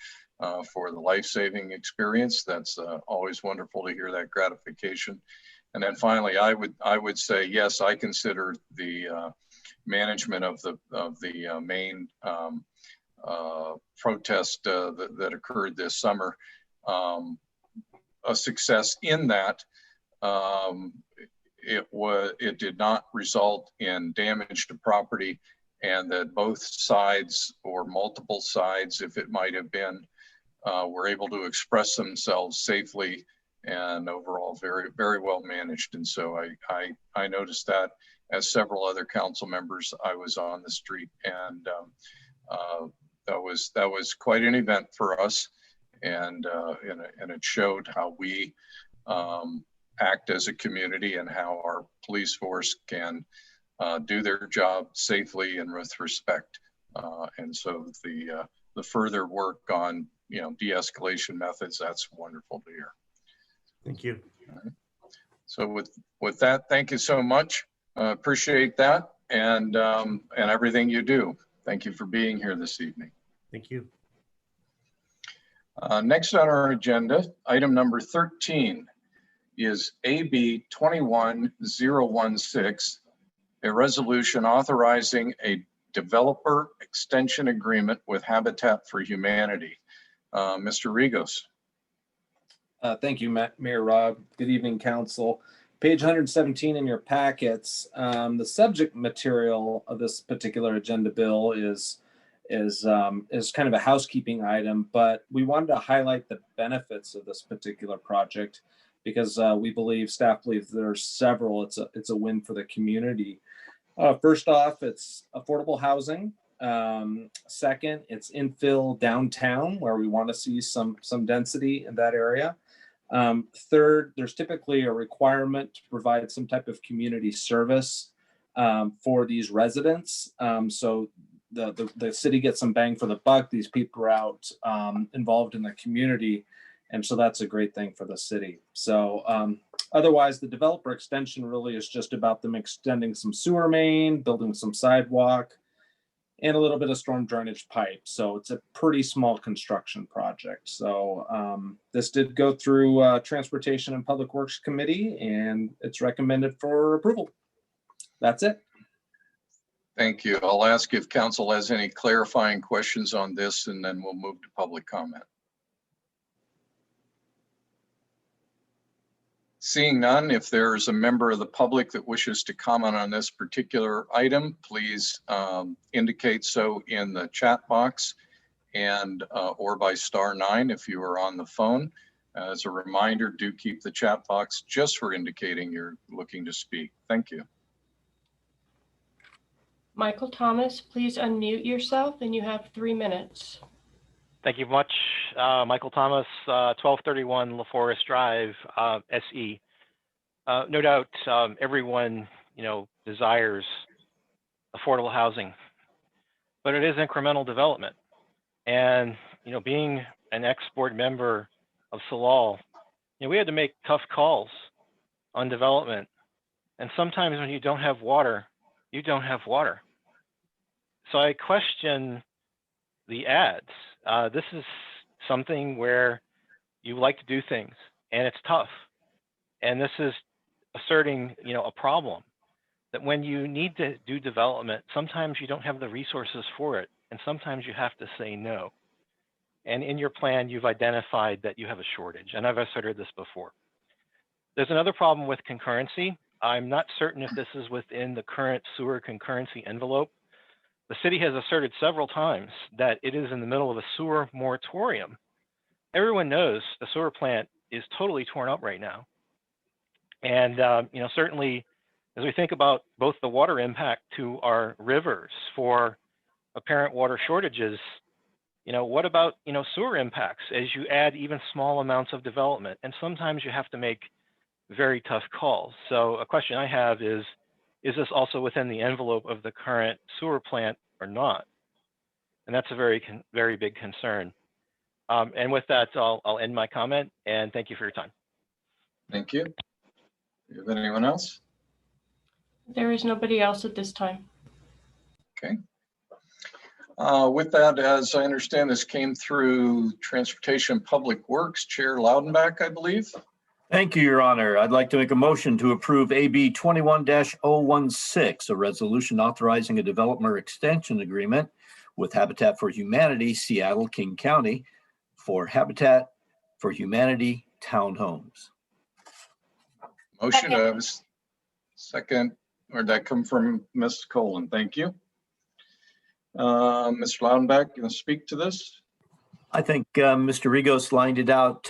for the life-saving experience. That's always wonderful to hear that gratification. And then finally, I would say, yes, I consider the management of the main protest that occurred this summer a success in that it did not result in damage to property, and that both sides or multiple sides, if it might have been, were able to express themselves safely and overall very, very well managed. And so I noticed that, as several other council members. I was on the street, and that was quite an event for us, and it showed how we act as a community and how our police force can do their job safely and with respect. And so the further work on de-escalation methods, that's wonderful to hear. Thank you. So with that, thank you so much. Appreciate that and everything you do. Thank you for being here this evening. Thank you. Next on our agenda, item number 13 is AB 21016, a resolution authorizing a developer extension agreement with Habitat for Humanity. Mr. Rigos. Thank you, Mayor Rob. Good evening, Council. Page 117 in your packets. The subject material of this particular agenda bill is kind of a housekeeping item, but we wanted to highlight the benefits of this particular project because staff believes there are several. It's a win for the community. First off, it's affordable housing. Second, it's infill downtown where we want to see some density in that area. Third, there's typically a requirement to provide some type of community service for these residents. So the city gets some bang for the buck. These people are out involved in the community. And so that's a great thing for the city. So otherwise, the developer extension really is just about them extending some sewer main, building some sidewalk, and a little bit of storm drainage pipe. So it's a pretty small construction project. So this did go through Transportation and Public Works Committee, and it's recommended for approval. That's it. Thank you. I'll ask if council has any clarifying questions on this, and then we'll move to public comment. Seeing none, if there's a member of the public that wishes to comment on this particular item, please indicate so in the chat box and or by *9 if you are on the phone. As a reminder, do keep the chat box just for indicating you're looking to speak. Thank you. Michael Thomas, please unmute yourself and you have 3 minutes. Thank you much. Michael Thomas, 1231 LaForest Drive, SE. No doubt everyone, desires affordable housing, but it is incremental development. And, being an ex-board member of Salal, we had to make tough calls on development. And sometimes when you don't have water, you don't have water. So I question the ads. This is something where you like to do things and it's tough. And this is asserting, a problem that when you need to do development, sometimes you don't have the resources for it. And sometimes you have to say no. And in your plan, you've identified that you have a shortage. And I've asserted this before. There's another problem with concurrency. I'm not certain if this is within the current sewer concurrency envelope. The city has asserted several times that it is in the middle of a sewer moratorium. Everyone knows the sewer plant is totally torn up right now. And, certainly as we think about both the water impact to our rivers for apparent water shortages, what about, sewer impacts as you add even small amounts of development? And sometimes you have to make very tough calls. So a question I have is this also within the envelope of the current sewer plant or not? And that's a very big concern. And with that, I'll end my comment and thank you for your time. Thank you. Do you have anyone else? There is nobody else at this time. Okay. With that, as I understand, this came through Transportation Public Works, Chair Loudenback, I believe. Thank you, Your Honor. I'd like to make a motion to approve AB 21-016, a resolution authorizing a development extension agreement with Habitat for Humanity, Seattle, King County, for Habitat for Humanity townhomes. Motion, I have a second, or did that come from Ms. Colon? Thank you. Mr. Loudenback, going to speak to this? I think Mr. Rigos lined it out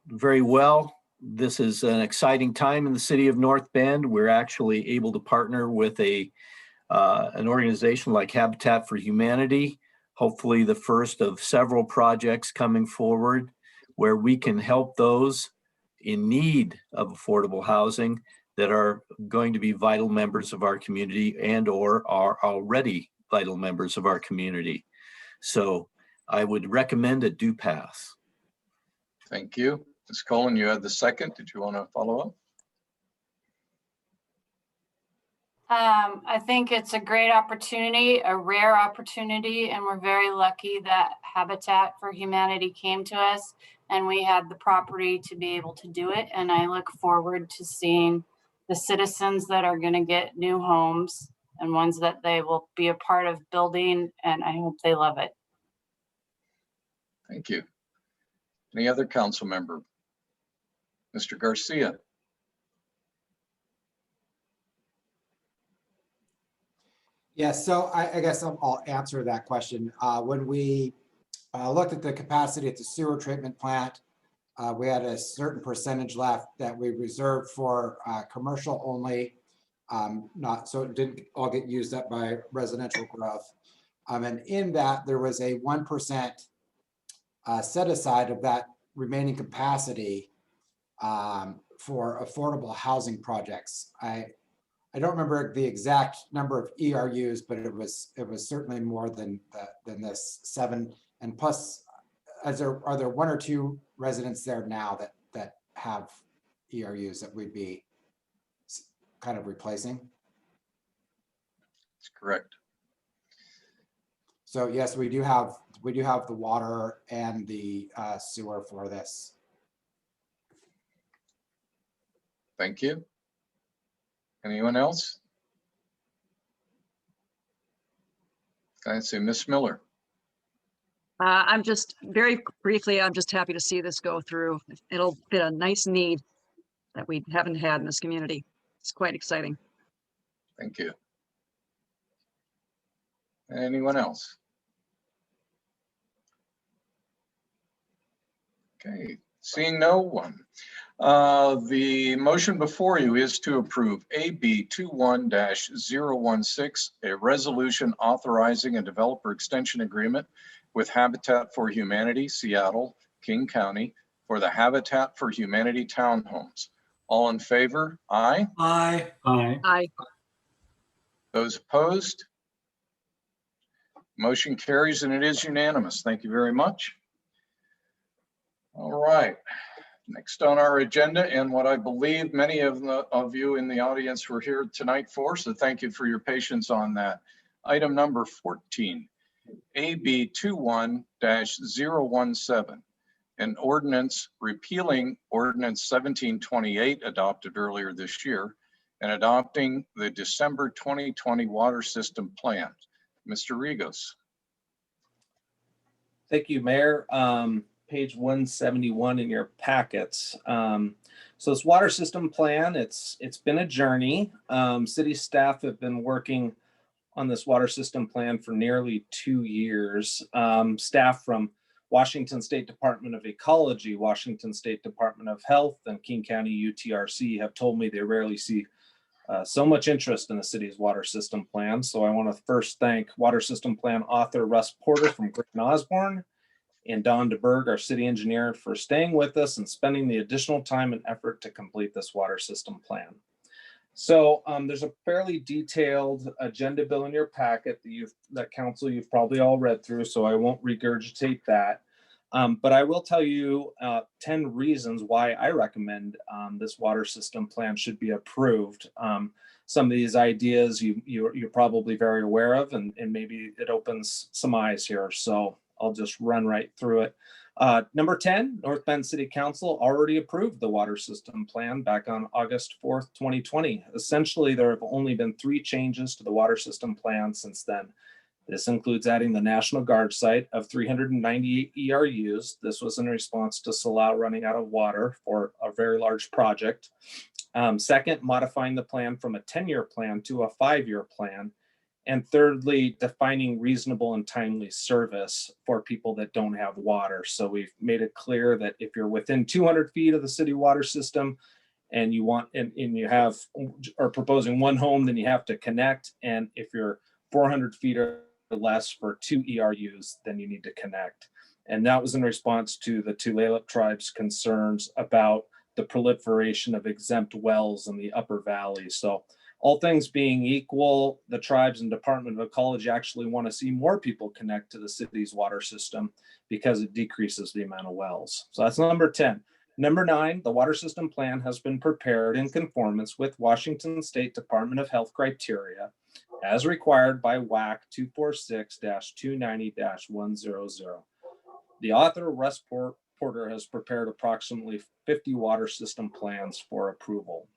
very well. This is an exciting time in the city of North Bend. We're actually able to partner with an organization like Habitat for Humanity, hopefully the first of several projects coming forward where we can help those in need of affordable housing that are going to be vital members of our community and or are already vital members of our community. So I would recommend it do pass. Thank you. Ms. Colon, you had the second. Did you want to follow up? I think it's a great opportunity, a rare opportunity, and we're very lucky that Habitat for Humanity came to us and we had the property to be able to do it. And I look forward to seeing the citizens that are going to get new homes and ones that they will be a part of building, and I hope they love it. Thank you. Any other council member? Mr. Garcia. Yeah, so I guess I'll answer that question. When we looked at the capacity at the sewer treatment plant, we had a certain percentage left that we reserved for commercial only, not so it didn't all get used up by residential growth. And in that, there was a 1% set aside of that remaining capacity for affordable housing projects. I don't remember the exact number of ERUs, but it was certainly more than this 7. And plus, are there 1 or 2 residents there now that have ERUs that we'd be kind of replacing? That's correct. So yes, we do have the water and the sewer for this. Thank you. Anyone else? I see Ms. Miller. I'm just very briefly, I'm just happy to see this go through. It'll fit a nice need that we haven't had in this community. It's quite exciting. Thank you. Anyone else? Okay, seeing no one. The motion before you is to approve AB 21-016, a resolution authorizing a developer extension agreement with Habitat for Humanity, Seattle, King County, for the Habitat for Humanity townhomes. All in favor? Aye. Aye. Aye. Aye. Those opposed? Motion carries and it is unanimous. Thank you very much. All right. Next on our agenda, and what I believe many of you in the audience were here tonight for, so thank you for your patience on that. Item number 14, AB 21-017, an ordinance repealing Ordinance 1728 adopted earlier this year and adopting the December 2020 water system plan. Mr. Rigos. Thank you, Mayor. Page 171 in your packets. So this water system plan, it's been a journey. City staff have been working on this water system plan for nearly 2 years. Staff from Washington State Department of Ecology, Washington State Department of Health, and King County UTRC have told me they rarely see so much interest in the city's water system plan. So I want to first thank water system plan author Russ Porter from Green Osborne and Don DeBerg, our city engineer, for staying with us and spending the additional time and effort to complete this water system plan. So there's a fairly detailed agenda bill in your packet that council you've probably all read through, so I won't regurgitate that. But I will tell you 10 reasons why I recommend this water system plan should be approved. Some of these ideas you're probably very aware of, and maybe it opens some eyes here. So I'll just run right through it. Number 10, North Bend City Council already approved the water system plan back on August 4th, 2020. Essentially, there have only been 3 changes to the water system plan since then. This includes adding the National Guard site of 398 ERUs. This was in response to Salau running out of water for a very large project. Second, modifying the plan from a 10-year plan to a 5-year plan. And thirdly, defining reasonable and timely service for people that don't have water. So we've made it clear that if you're within 200 feet of the city water system and you want, and you have, or proposing 1 home, then you have to connect. And if you're 400 feet or less for 2 ERUs, then you need to connect. And that was in response to the Tulalip tribe's concerns about the proliferation of exempt wells in the upper valley. So all things being equal, the tribes and Department of Ecology actually want to see more people connect to the city's water system because it decreases the amount of wells. So that's number 10. Number 9, the water system plan has been prepared in conformance with Washington State Department of Health criteria as required by WAC 246-290-100. The author, Russ Porter, has prepared approximately 50 water system plans for approval.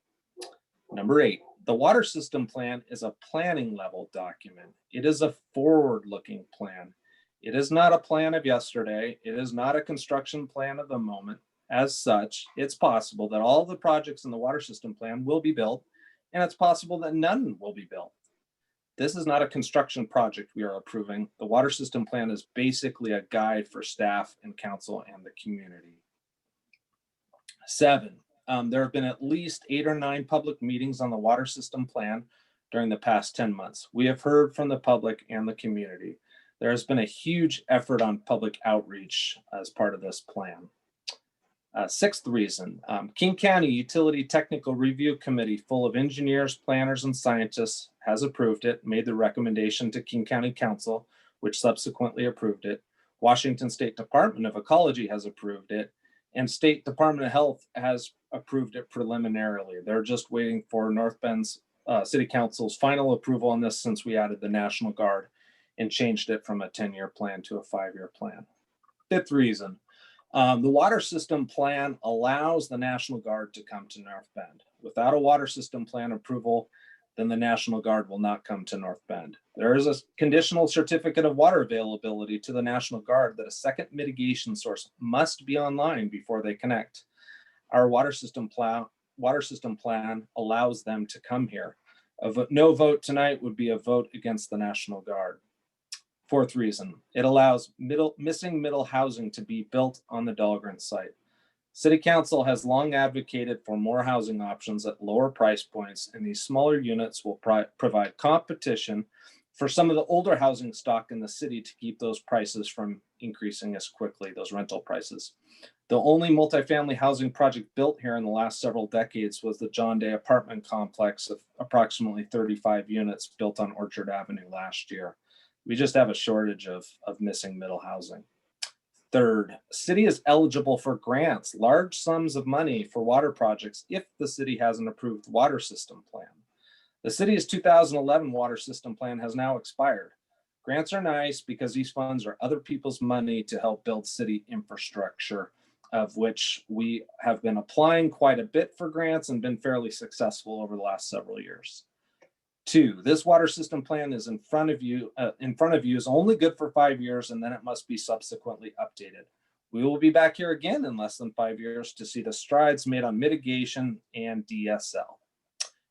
Number 8, the water system plan is a planning level document. It is a forward-looking plan. It is not a plan of yesterday. It is not a construction plan of the moment. As such, it's possible that all the projects in the water system plan will be built, and it's possible that none will be built. This is not a construction project we are approving. The water system plan is basically a guide for staff and council and the community. 7, there have been at least 8 or 9 public meetings on the water system plan during the past 10 months. We have heard from the public and the community. There has been a huge effort on public outreach as part of this plan. 6th reason, King County Utility Technical Review Committee, full of engineers, planners, and scientists, has approved it, made the recommendation to King County Council, which subsequently approved it. Washington State Department of Ecology has approved it, and State Department of Health has approved it preliminarily. They're just waiting for North Bend's City Council's final approval on this, since we added the National Guard and changed it from a 10-year plan to a 5-year plan. 5th reason, the water system plan allows the National Guard to come to North Bend. Without a water system plan approval, then the National Guard will not come to North Bend. There is a conditional certificate of water availability to the National Guard that a second mitigation source must be online before they connect. Our water system plan allows them to come here. No vote tonight would be a vote against the National Guard. 4th reason, it allows missing middle housing to be built on the Dahlgren site. City Council has long advocated for more housing options at lower price points, and these smaller units will provide competition for some of the older housing stock in the city to keep those prices from increasing as quickly, those rental prices. The only multifamily housing project built here in the last several decades was the John Day apartment complex of approximately 35 units built on Orchard Avenue last year. We just have a shortage of missing middle housing. 3rd, city is eligible for grants, large sums of money for water projects if the city has an approved water system plan. The city's 2011 water system plan has now expired. Grants are nice because these funds are other people's money to help build city infrastructure, of which we have been applying quite a bit for grants and been fairly successful over the last several years. 2, this water system plan is in front of you is only good for 5 years, and then it must be subsequently updated. We will be back here again in less than 5 years to see the strides made on mitigation and DSL.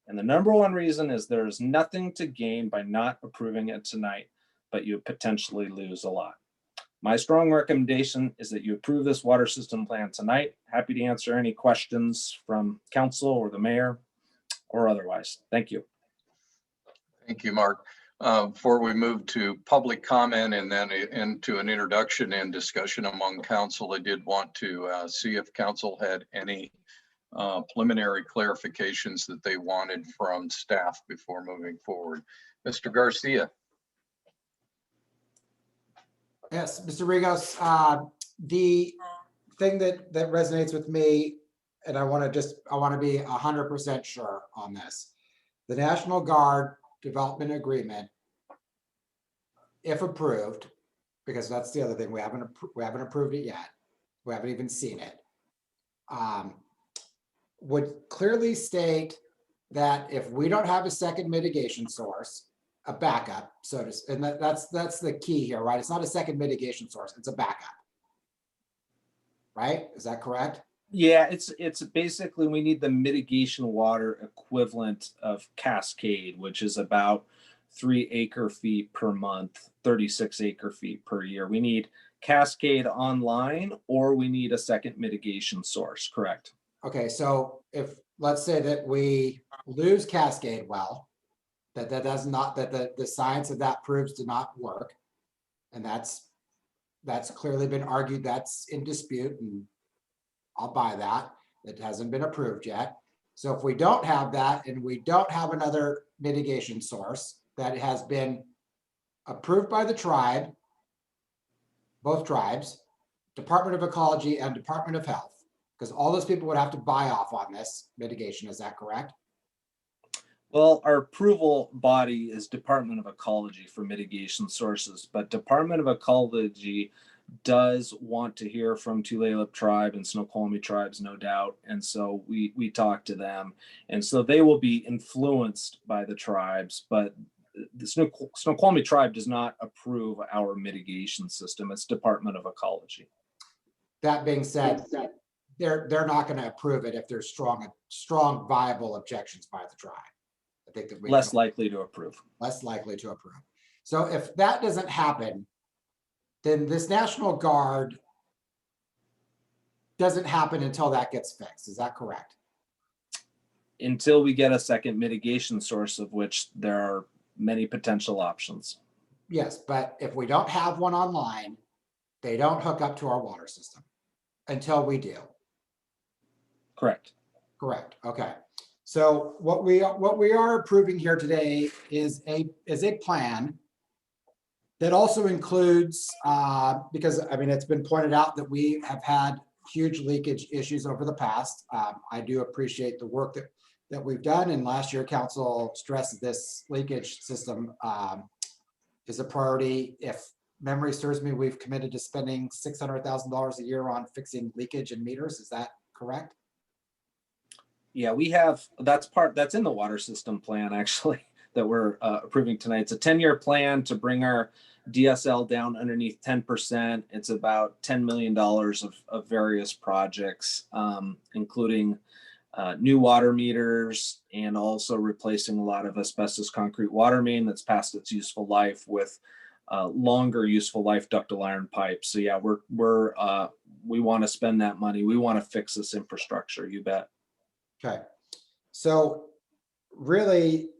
And the number 1 reason is there is nothing to gain by not approving it tonight, but you potentially lose a lot. My strong recommendation is that you approve this water system plan tonight. Happy to answer any questions from council or the mayor or otherwise. Thank you. Thank you, Mark. Before we move to public comment and then into an introduction and discussion among council, I did want to see if council had any preliminary clarifications that they wanted from staff before moving forward. Mr. Garcia. Yes, Mr. Rigos, the thing that resonates with me, and I want to be 100% sure on this. The National Guard Development Agreement, if approved, because that's the other thing, we haven't approved it yet. We haven't even seen it. Would clearly state that if we don't have a second mitigation source, a backup, and that's the key here, right? It's not a second mitigation source, it's a backup. Right? Is that correct? Yeah, it's basically we need the mitigation water equivalent of Cascade, which is about 3 acre-feet per month, 36 acre-feet per year. We need Cascade online, or we need a second mitigation source, correct? Okay, so if, let's say that we lose Cascade well, that the science of that proves to not work, and that's clearly been argued, that's in dispute, and I'll buy that. It hasn't been approved yet. So if we don't have that, and we don't have another mitigation source that has been approved by the tribe, both tribes, Department of Ecology and Department of Health, because all those people would have to buy off on this mitigation, is that correct? Well, our approval body is Department of Ecology for mitigation sources, but Department of Ecology does want to hear from Tulalip tribe and Snoqualmie tribes, no doubt. And so we talk to them. And so they will be influenced by the tribes, but the Snoqualmie tribe does not approve our mitigation system. It's Department of Ecology. That being said, they're not going to approve it if there's strong viable objections by the tribe. I think that less likely to approve. Less likely to approve. So if that doesn't happen, then this National Guard doesn't happen until that gets fixed. Is that correct? Until we get a second mitigation source, of which there are many potential options. Yes, but if we don't have one online, they don't hook up to our water system until we do. Correct. Correct. Okay. So what we are approving here today is a plan that also includes, because I mean, it's been pointed out that we have had huge leakage issues over the past. I do appreciate the work that we've done, and last year council stressed this leakage system is a priority. If memory serves me, we've committed to spending $600,000 a year on fixing leakage and meters. Is that correct? Yeah, we have, that's in the water system plan actually that we're approving tonight. It's a 10-year plan to bring our DSL down underneath 10%. It's about $10 million of various projects, including new water meters and also replacing a lot of asbestos concrete water main that's past its useful life with longer useful life ductile iron pipes. So yeah, we want to spend that money. We want to fix this infrastructure, you bet. Okay, so really,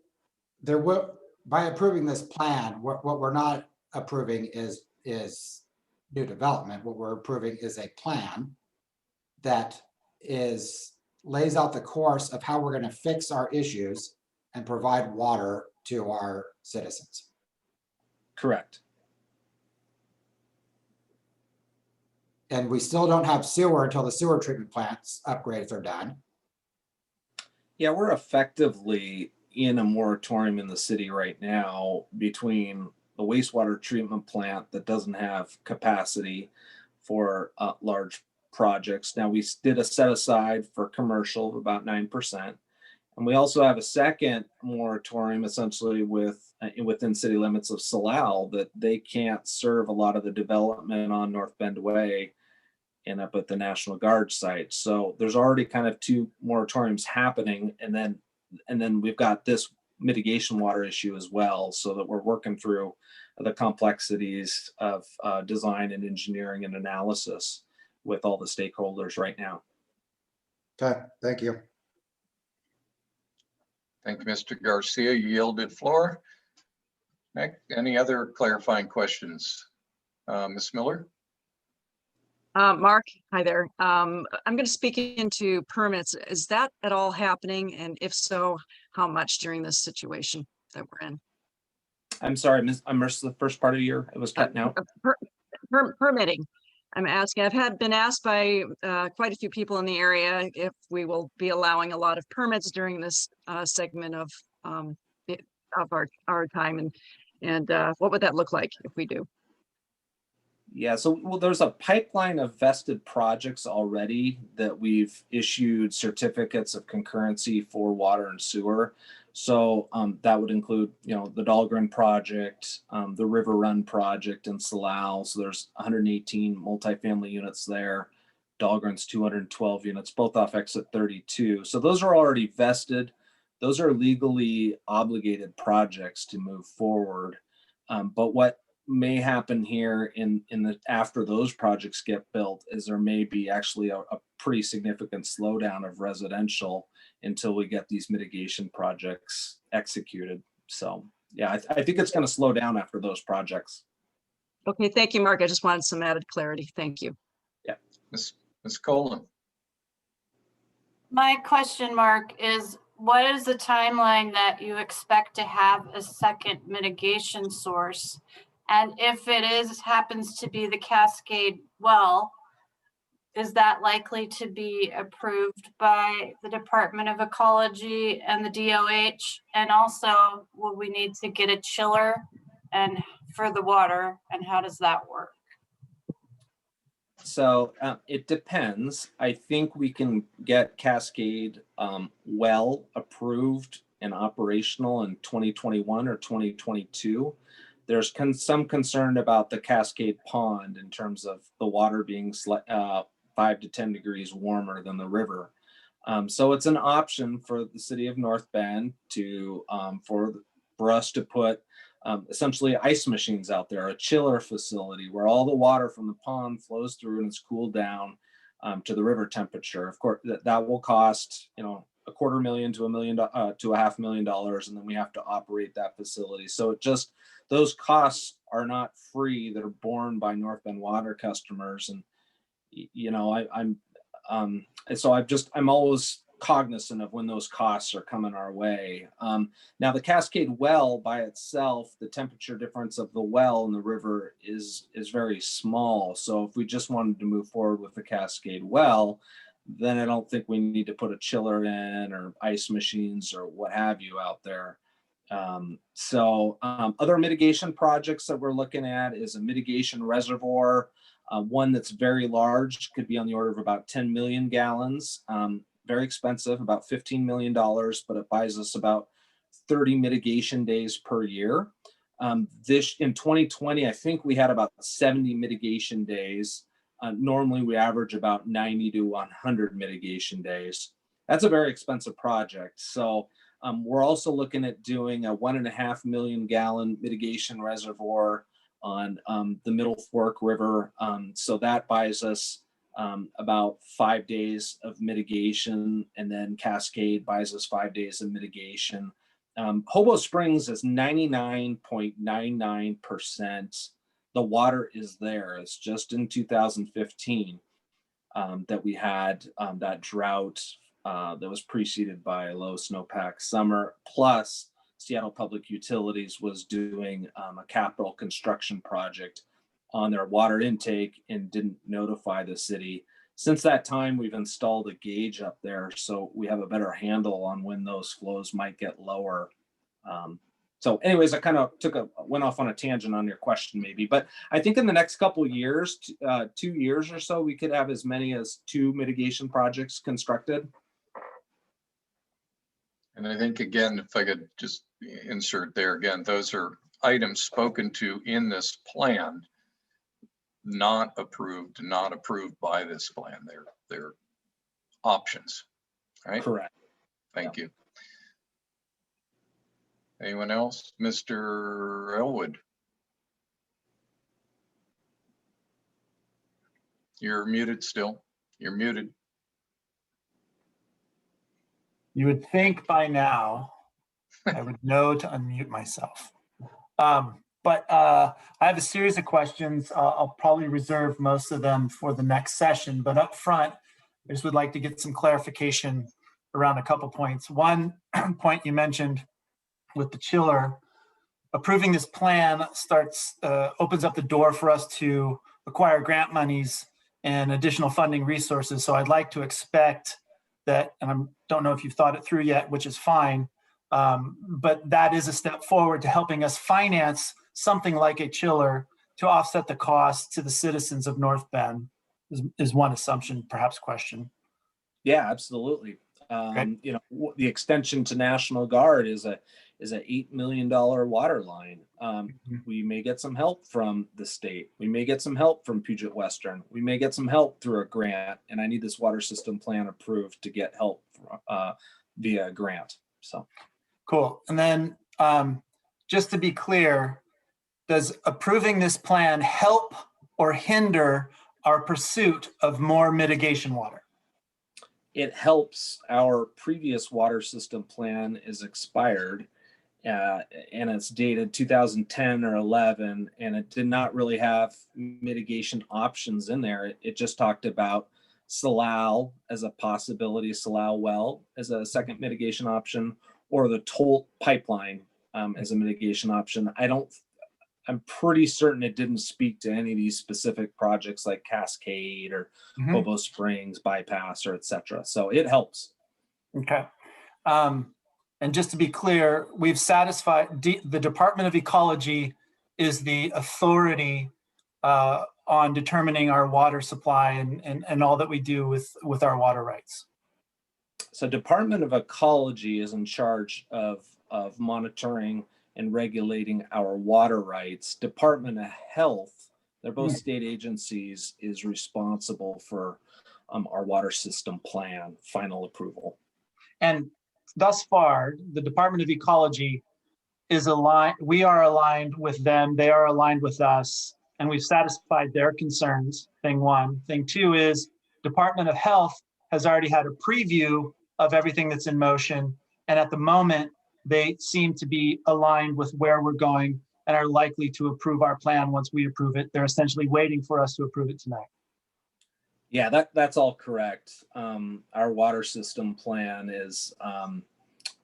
by approving this plan, what we're not approving is new development. What we're approving is a plan that lays out the course of how we're going to fix our issues and provide water to our citizens. Correct. And we still don't have sewer until the sewer treatment plants upgrades are done. Yeah, we're effectively in a moratorium in the city right now between the wastewater treatment plant that doesn't have capacity for large projects. Now, we did a set aside for commercial of about 9%. And we also have a second moratorium essentially within city limits of Salal that they can't serve a lot of the development on North Bend Way and up at the National Guard site. So there's already kind of two moratoriums happening. And then we've got this mitigation water issue as well, so that we're working through the complexities of design and engineering and analysis with all the stakeholders right now. Okay, thank you. Thank you, Mr. Garcia. You yielded floor. Nick, any other clarifying questions? Ms. Miller? Mark, hi there. I'm going to speak into permits. Is that at all happening? And if so, how much during this situation that we're in? I'm sorry, I missed the first part of it was cutting out. Permitting. I'm asking, I've been asked by quite a few people in the area if we will be allowing a lot of permits during this segment of our time, and what would that look like if we do? Yeah, so well, there's a pipeline of vested projects already that we've issued certificates of concurrency for water and sewer. So that would include, the Dahlgren project, the River Run project in Salal. So there's 118 multifamily units there. Dahlgren's 212 units, both off exit 32. So those are already vested. Those are legally obligated projects to move forward. But what may happen here after those projects get built is there may be actually a pretty significant slowdown of residential until we get these mitigation projects executed. So yeah, I think it's going to slow down after those projects. Okay, thank you, Mark. I just wanted some added clarity. Thank you. Yeah. Ms. Colon. My question, Mark, is what is the timeline that you expect to have a second mitigation source? And if it happens to be the Cascade well, is that likely to be approved by the Department of Ecology and the DOH? And also, will we need to get a chiller and for the water? And how does that work? So it depends. I think we can get Cascade well approved and operational in 2021 or 2022. There's some concern about the Cascade Pond in terms of the water being 5 to 10 degrees warmer than the river. So it's an option for the city of North Bend to for us to put essentially ice machines out there, a chiller facility where all the water from the pond flows through and it's cooled down to the river temperature. Of course, that will cost $250,000 to $1 million to $500,000, and then we have to operate that facility. So those costs are not free; that are borne by North Bend Water customers. And I'm always cognizant of when those costs are coming our way. Now the Cascade well by itself, the temperature difference of the well and the river is very small. So if we just wanted to move forward with the Cascade well, then I don't think we need to put a chiller in or ice machines or what have you out there. Other mitigation projects that we're looking at is a mitigation reservoir, one that's very large, could be on the order of about 10 million gallons. Very expensive, about $15 million, but it buys us about 30 mitigation days per year. In 2020, I think we had about 70 mitigation days. Normally we average about 90 to 100 mitigation days. That's a very expensive project. So we're also looking at doing a 1.5 million gallon mitigation reservoir on the Middle Fork River. So that buys us about 5 days of mitigation, and then Cascade buys us 5 days of mitigation. Hobo Springs is 99.99%. The water is there. It's just in 2015 that we had that drought that was preceded by a low snowpack summer. Plus, Seattle Public Utilities was doing a capital construction project on their water intake and didn't notify the city. Since that time, we've installed a gauge up there, so we have a better handle on when those flows might get lower. So anyways, I kind of went off on a tangent on your question maybe, but I think in the next couple of years, 2 years or so, we could have as many as 2 mitigation projects constructed. And I think, again, if I could just insert there again, those are items spoken to in this plan, not approved by this plan. They're options, right? Correct. Thank you. Anyone else? Mr. Elwood. You're muted still. You're muted. You would think by now I would know to unmute myself. But But I have a series of questions. I'll probably reserve most of them for the next session, but up front, I just would like to get some clarification around a couple points. One point you mentioned with the chiller, approving this plan opens up the door for us to acquire grant monies and additional funding resources. So I'd like to expect that, and I don't know if you've thought it through yet, which is fine, but that is a step forward to helping us finance something like a chiller to offset the cost to the citizens of North Bend is one assumption, perhaps question. Yeah, absolutely. You know, the extension to National Guard is a $8 million water line. We may get some help from the state. We may get some help from Puget Western. We may get some help through a grant, and I need this water system plan approved to get help via grant. So cool. And then just to be clear, does approving this plan help or hinder our pursuit of more mitigation water? it helps. Our previous water system plan is expired and it's dated 2010 or 11, and it did not really have mitigation options in there. It just talked about Salal as a possibility, Salal well as a second mitigation option, or the toll pipeline as a mitigation option. I'm pretty certain it didn't speak to any of these specific projects like Cascade or Hobo Springs bypass or et cetera. So it helps. Okay. And just to be clear, we've satisfied the Department of Ecology is the authority on determining our water supply and all that we do with our water rights. So Department of Ecology is in charge of monitoring and regulating our water rights. Department of Health, they're both state agencies, is responsible for our water system plan, final approval. And thus far, the Department of Ecology is aligned. We are aligned with them. They are aligned with us, and we've satisfied their concerns. Thing one. Thing two is Department of Health has already had a preview of everything that's in motion, and at the moment, they seem to be aligned with where we're going and are likely to approve our plan once we approve it. They're essentially waiting for us to approve it tonight. Yeah, that's all correct. Our water system plan is,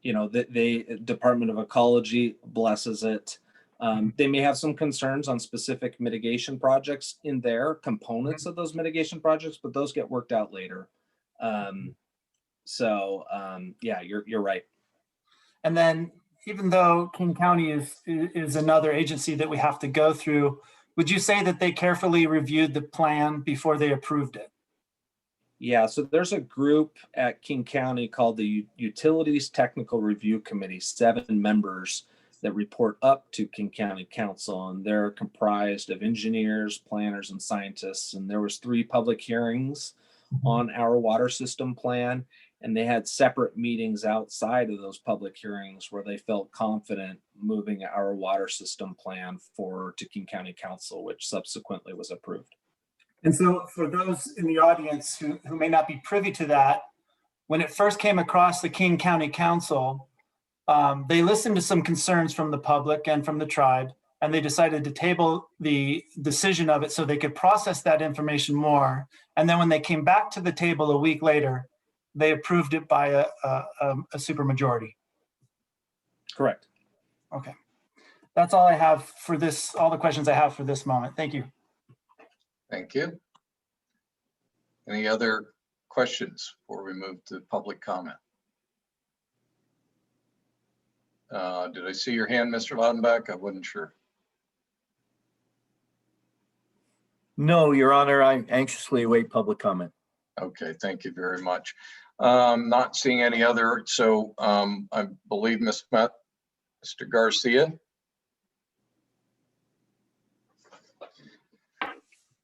the Department of Ecology blesses it. They may have some concerns on specific mitigation projects in their components of those mitigation projects, but those get worked out later. Yeah, you're right. And then, even though King County is another agency that we have to go through, would you say that they carefully reviewed the plan before they approved it? Yeah, so there's a group at King County called the Utilities Technical Review Committee, 7 members that report up to King County Council, and they're comprised of engineers, planners, and scientists. And there was 3 public hearings on our water system plan, and they had separate meetings outside of those public hearings where they felt confident moving our water system plan forward to King County Council, which subsequently was approved. And so for those in the audience who may not be privy to that, when it first came across the King County Council, they listened to some concerns from the public and from the tribe, and they decided to table the decision of it so they could process that information more. And then when they came back to the table a week later, they approved it by a supermajority. Correct. Okay. That's all I have for this, all the questions I have for this moment. Thank you. Thank you. Any other questions before we move to public comment? Did I see your hand, Mr. Laudenbach? I wasn't sure. No, Your Honor, I anxiously await public comment. Okay, thank you very much. Not seeing any other, so I believe Mr. Garcia.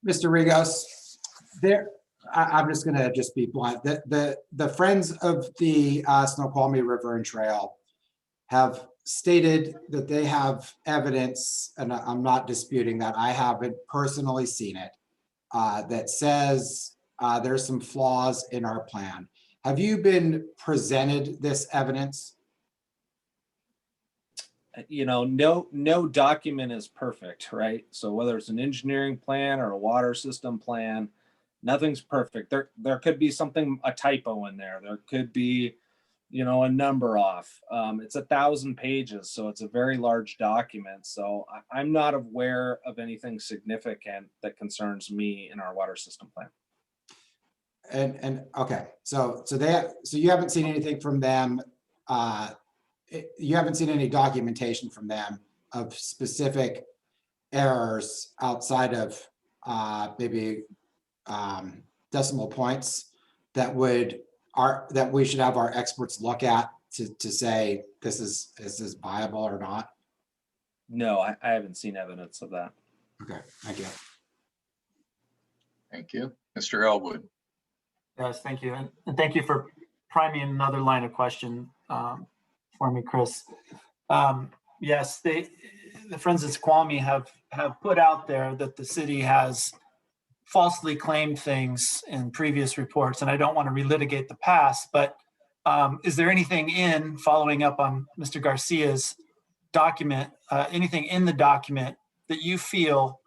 Mr. Rigos, I'm just going to be blunt. The Friends of the Snoqualmie River and Trail have stated that they have evidence, and I'm not disputing that. I haven't personally seen it, that says there's some flaws in our plan. Have you been presented this evidence? you know, no document is perfect, right? So whether it's an engineering plan or a water system plan, nothing's perfect. There could be something, a typo in there. There could be, you know, a number off. It's 1,000 pages, so it's a very large document. So I'm not aware of anything significant that concerns me in our water system plan. And okay, so you haven't seen anything from them. You haven't seen any documentation from them of specific errors outside of maybe decimal points that we should have our experts look at to say this is viable or not. No, I haven't seen evidence of that. Okay, thank you. Thank you. Mr. Elwood. Yes, thank you. And thank you for priming another line of question for me, Chris. Yes, the Friends of Squamish have put out there that the city has falsely claimed things in previous reports, and I don't want to relitigate the past, but is there anything following up on Mr. Garcia's document, anything in the document that you feel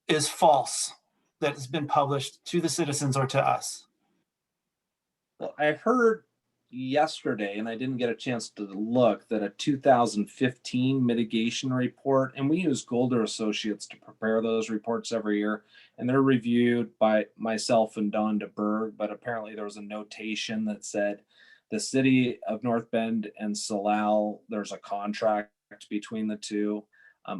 is false that has been published to the citizens or to us? Well, I heard yesterday, and I didn't get a chance to look, that a 2015 mitigation report, and we use Golder Associates to prepare those reports every year, and they're reviewed by myself and Don DeBerg, but apparently there was a notation that said the city of North Bend and Salal, there's a contract between the two.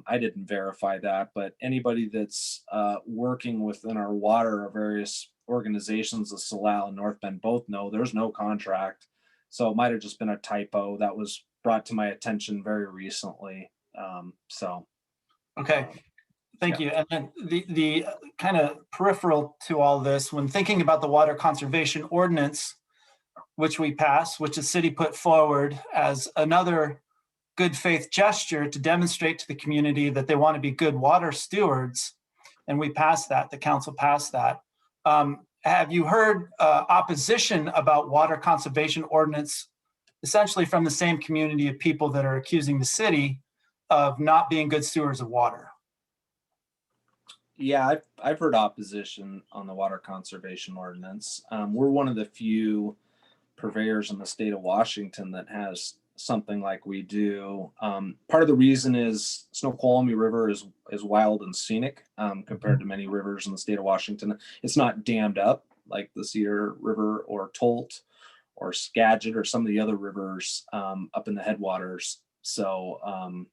I didn't verify that, but anybody that's working within our water or various organizations of Salal and North Bend both know there's no contract. So it might have just been a typo that was brought to my attention very recently. Okay, thank you. And then the kind of peripheral to all this, when thinking about the water conservation ordinance, which we passed, which the city put forward as another good faith gesture to demonstrate to the community that they want to be good water stewards. And we passed that, the council passed that. Have you heard opposition about water conservation ordinance, essentially from the same community of people that are accusing the city of not being good stewards of water? Yeah, I've heard opposition on the water conservation ordinance. We're one of the few purveyors in the state of Washington that has something like we do. Part of the reason is Snoqualmie River is wild and scenic compared to many rivers in the state of Washington. It's not dammed up like the Cedar River or Tolt or Skagit or some of the other rivers up in the headwaters. So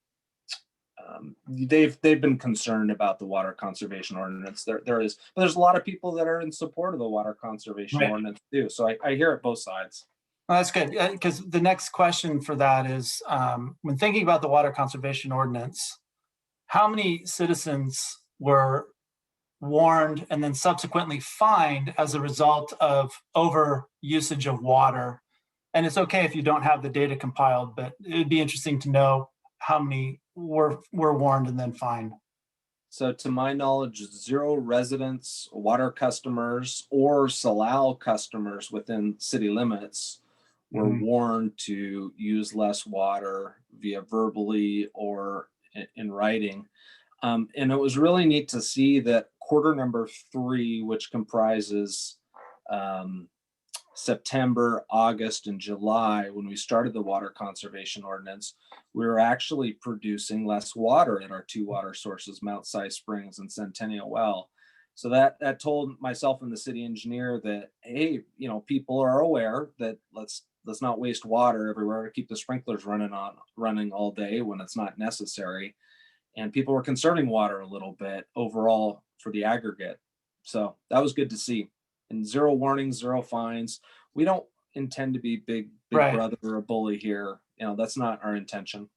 they've been concerned about the water conservation ordinance. But there's a lot of people that are in support of the water conservation ordinance too. So I hear it both sides. Well, that's good, because the next question for that is, when thinking about the water conservation ordinance, how many citizens were warned and then subsequently fined as a result of over usage of water? And it's okay if you don't have the data compiled, but it'd be interesting to know how many were warned and then fined. So to my knowledge, 0 residents, water customers, or Salal customers within city limits were warned to use less water via verbally or in writing. And it was really neat to see that quarter number 3, which comprises September, August, and July, when we started the water conservation ordinance, we were actually producing less water at our 2 water sources, Mount Si Springs and Centennial Well. So that told myself and the city engineer that, hey, you know, people are aware that let's not waste water everywhere, keep the sprinklers running all day when it's not necessary. And people were conserving water a little bit overall for the aggregate. So that was good to see. And 0 warnings, 0 fines. We don't intend to be big brother or a bully here. You know, that's not our intention.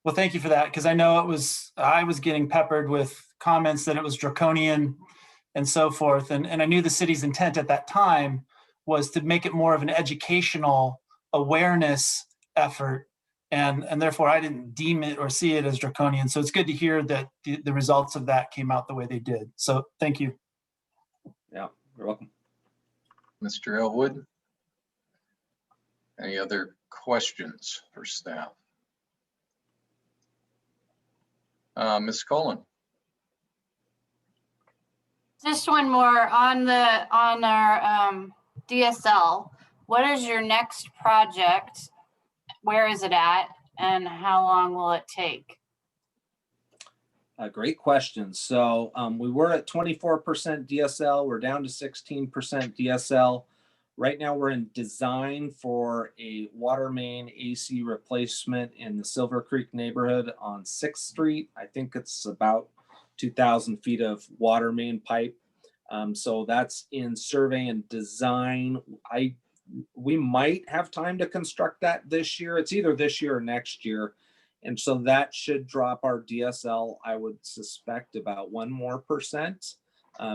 Well, thank you for that, because I know I was getting peppered with comments that it was draconian and so forth. And I knew the city's intent at that time was to make it more of an educational awareness effort. And therefore I didn't deem it or see it as draconian. So it's good to hear that the results of that came out the way they did. So thank you. Yeah, you're welcome. Mr. Elwood. Any other questions for staff? Ms. Cullen. Just one more on our DSL. What is your next project? Where is it at? And how long will it take? Great question. So we were at 24% DSL. We're down to 16% DSL. Right now we're in design for a water main AC replacement in the Silver Creek neighborhood on 6th Street. I think it's about 2,000 feet of water main pipe. So that's in survey and design. We might have time to construct that this year. It's either this year or next year. And so that should drop our DSL, I would suspect, about 1% more,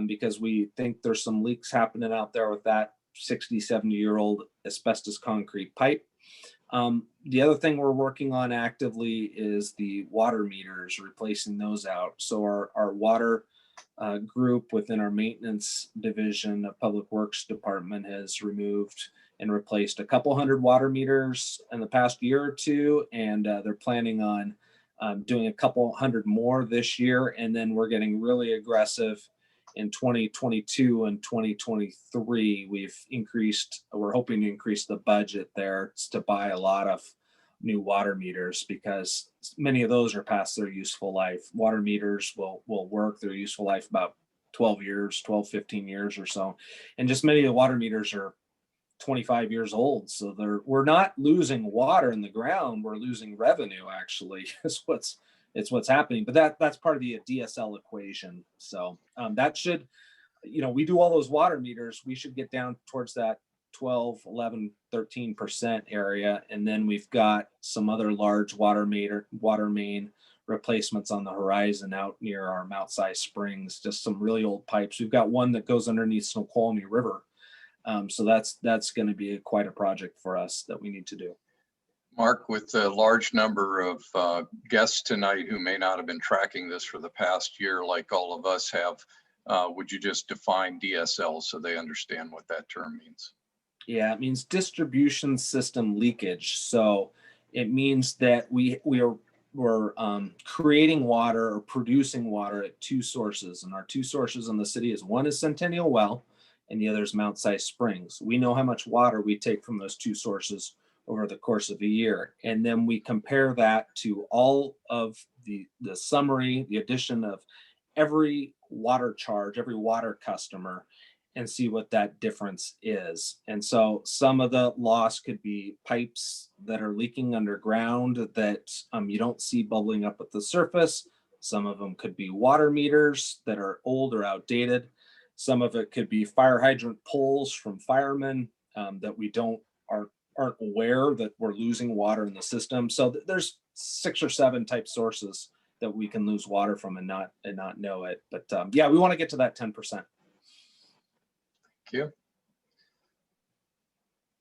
because we think there's some leaks happening out there with that 60, 70-year-old asbestos concrete pipe. The other thing we're working on actively is the water meters, replacing those out. So our water group within our maintenance division of Public Works Department has removed and replaced a couple hundred water meters in the past year or two, and they're planning on doing a couple hundred more this year. And then we're getting really aggressive in 2022 and 2023. We're hoping to increase the budget there to buy a lot of new water meters, because many of those are past their useful life. Water meters will work their useful life about 12 years, 12, 15 years or so. And just many of the water meters are 25 years old. So we're not losing water in the ground. We're losing revenue, actually, is what's happening. But that's part of the DSL equation. So that should, we do all those water meters. We should get down towards that 12, 11, 13% area. And then we've got some other large water main replacements on the horizon out near our Mount Si Springs, just some really old pipes. We've got one that goes underneath Snoqualmie River. So that's going to be quite a project for us that we need to do. Mark, with the large number of guests tonight who may not have been tracking this for the past year, like all of us have, would you just define DSL so they understand what that term means? Yeah, it means distribution system leakage. So it means that we're creating water or producing water at two sources. And our two sources in the city one is Centennial Well, and the other is Mount Si Springs. We know how much water we take from those two sources over the course of a year. And then we compare that to all of the summary, the addition of every water charge, every water customer, and see what that difference is. And so some of the loss could be pipes that are leaking underground that you don't see bubbling up at the surface. Some of them could be water meters that are old or outdated. Some of it could be fire hydrant pulls from firemen that we aren't aware that we're losing water in the system. So there's 6 or 7 type sources that we can lose water from and not know it. But yeah, we want to get to that 10%. Thank you.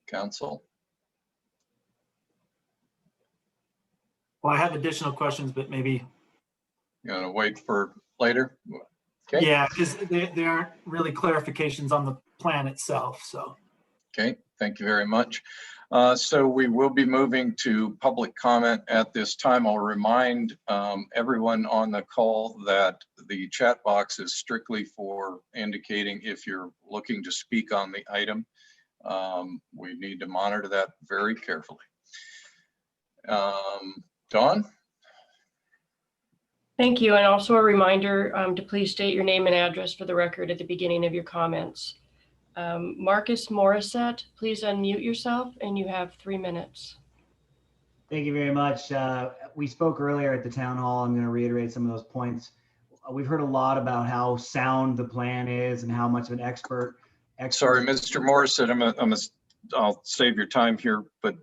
Council. Well, I have additional questions, but maybe. You want to wait for later? Okay. Yeah, because they aren't really clarifications on the plan itself, so. Okay, thank you very much. So we will be moving to public comment at this time. I'll remind everyone on the call that the chat box is strictly for indicating if you're looking to speak on the item. We need to monitor that very carefully. Dawn? Thank you. And also a reminder to please state your name and address for the record at the beginning of your comments. Marcus Morissette, please unmute yourself and you have 3 minutes. Thank you very much. We spoke earlier at the town hall. I'm going to reiterate some of those points. We've heard a lot about how sound the plan is and how much of an expert. Sorry, Mr. Morissette, I'll save your time here, but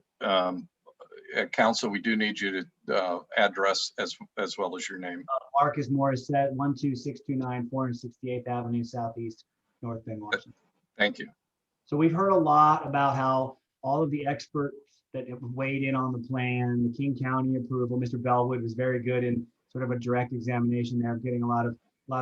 at council, we do need you to address as well as your name. Marcus Morissette, 12629 468th Avenue Southeast, North Bend, Washington. Thank you. So we've heard a lot about how all of the experts that have weighed in on the plan, the King County approval. Mr. Bellwood was very good in sort of a direct examination there, getting a lot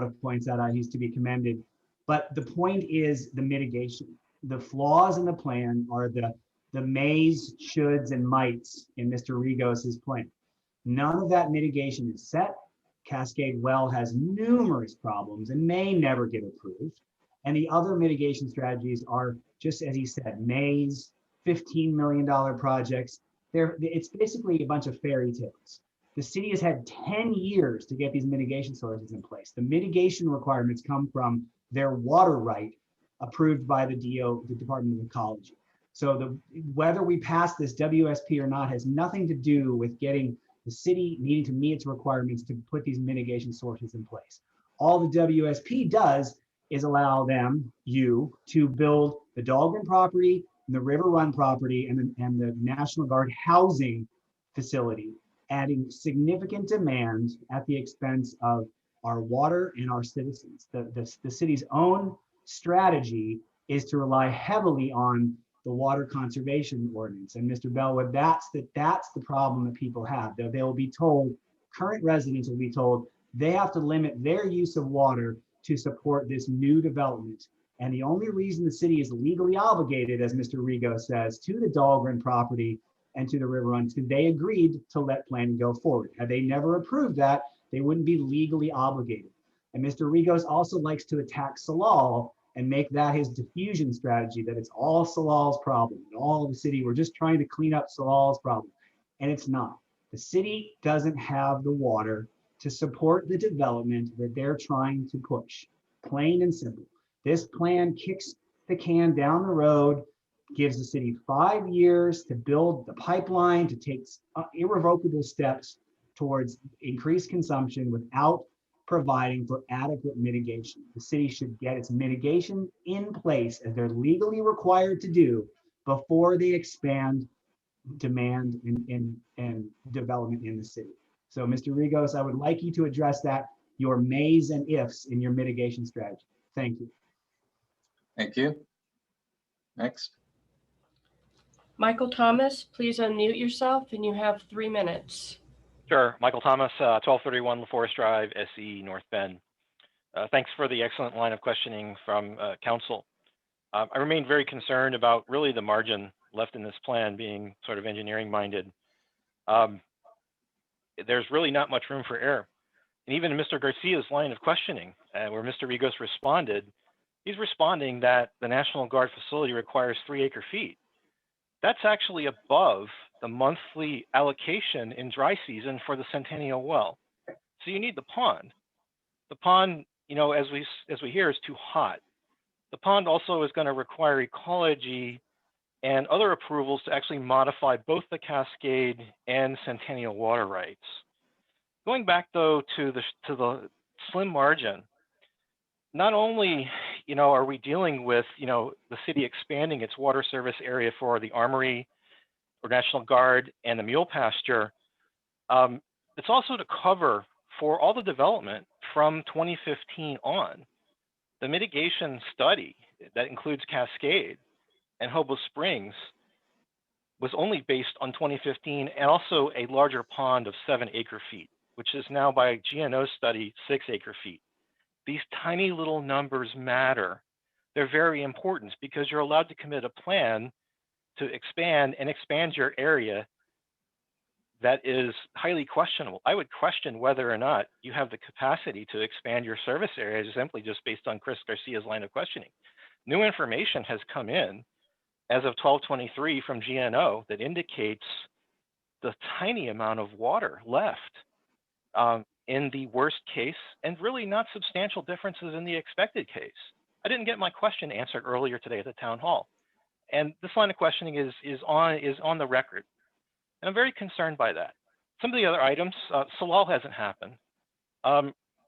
of points out. He's to be commended. But the point is the mitigation. The flaws in the plan are the mays, shoulds, and mights in Mr. Rigos's plan. None of that mitigation is set. Cascade Well has numerous problems and may never get approved. And the other mitigation strategies are, just as he said, maze, $15 million projects. It's basically a bunch of fairy tales. The city has had 10 years to get these mitigation sources in place. The mitigation requirements come from their water right approved by the Department of Ecology. So whether we pass this WSP or not has nothing to do with getting the city needing to meet its requirements to put these mitigation sources in place. All the WSP does is allow you to build the Dahlgren property, and the River Run property, and the National Guard housing facility, adding significant demand at the expense of our water and our citizens. The city's own strategy is to rely heavily on the water conservation ordinance. And Mr. Bellwood, that's the problem that people have. They will be told, current residents will be told, they have to limit their use of water to support this new development. And the only reason the city is legally obligated, as Mr. Rigo says, to the Dahlgren property and to the River Run, because they agreed to let planning go forward. Had they never approved that, they wouldn't be legally obligated. And Mr. Rigos also likes to attack Salal and make that his diffusion strategy, that it's all Salal's problem, and all of the city, we're just trying to clean up Salal's problem. And it's not. The city doesn't have the water to support the development that they're trying to push, plain and simple. This plan kicks the can down the road, gives the city 5 years to build the pipeline, to take irrevocable steps towards increased consumption without providing for adequate mitigation. The city should get its mitigation in place as they're legally required to do before they expand demand and development in the city. So Mr. Rigos, I would like you to address that, your mays and ifs in your mitigation strategy. Thank you. Thank you. Next. Michael Thomas, please unmute yourself and you have 3 minutes. Sure. Michael Thomas, 1231 LaForest Drive, SE, North Bend. Thanks for the excellent line of questioning from council. I remain very concerned about really the margin left in this plan being sort of engineering minded. There's really not much room for error. And even in Mr. Garcia's line of questioning, where Mr. Rigos responded, he's responding that the National Guard facility requires 3 acre-feet. That's actually above the monthly allocation in dry season for the Centennial Well. So you need the pond. The pond, you know, as we hear, is too hot. The pond also is going to require ecology and other approvals to actually modify both the Cascade and Centennial water rights. Going back though to the slim margin, not only, you know, are we dealing with, you know, the city expanding its water service area for the Armory or National Guard and the mule pasture, it's also to cover for all the development from 2015 on. The mitigation study that includes Cascade and Hobo Springs was only based on 2015 and also a larger pond of 7 acre-feet, which is now by GNO study 6 acre-feet. These tiny little numbers matter. They're very important because you're allowed to commit a plan to expand your area that is highly questionable. I would question whether or not you have the capacity to expand your service area simply just based on Chris Garcia's line of questioning. New information has come in as of 12/23 from GNO that indicates the tiny amount of water left in the worst case, and really not substantial differences in the expected case. I didn't get my question answered earlier today at the town hall. And this line of questioning is on the record. And I'm very concerned by that. Some of the other items, Salal hasn't happened.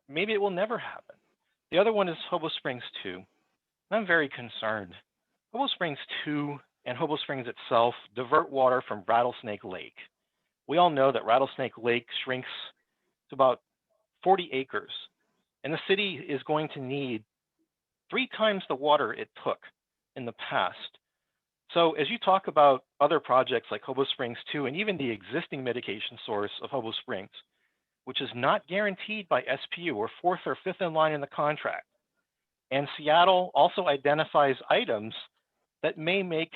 Maybe it will never happen. The other one is Hobo Springs 2. And I'm very concerned. Hobo Springs 2 and Hobo Springs itself divert water from Rattlesnake Lake. We all know that Rattlesnake Lake shrinks to about 40 acres. And the city is going to need 3 times the water it took in the past. So as you talk about other projects like Hobo Springs 2 and even the existing mitigation source of Hobo Springs, which is not guaranteed by SPU or 4th or 5th in line in the contract. And Seattle also identifies items that may make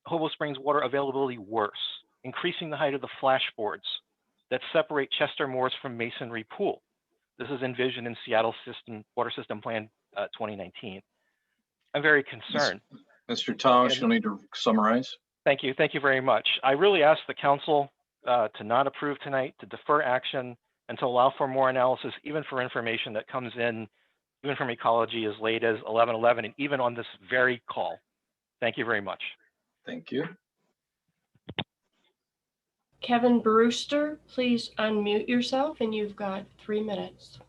Hobo Springs water availability worse, increasing the height of the flashboards that separate Chester Moors from Masonry Pool. This is envisioned in Seattle Water System Plan 2019. I'm very concerned. Mr. Tausch, you'll need to summarize. Thank you. Thank you very much. I really ask the council to not approve tonight, to defer action, and to allow for more analysis, even for information that comes in, even from ecology as late as 11/11, and even on this very call. Thank you very much. Thank you. Kevin Brewster, please unmute yourself and you've got 3 minutes.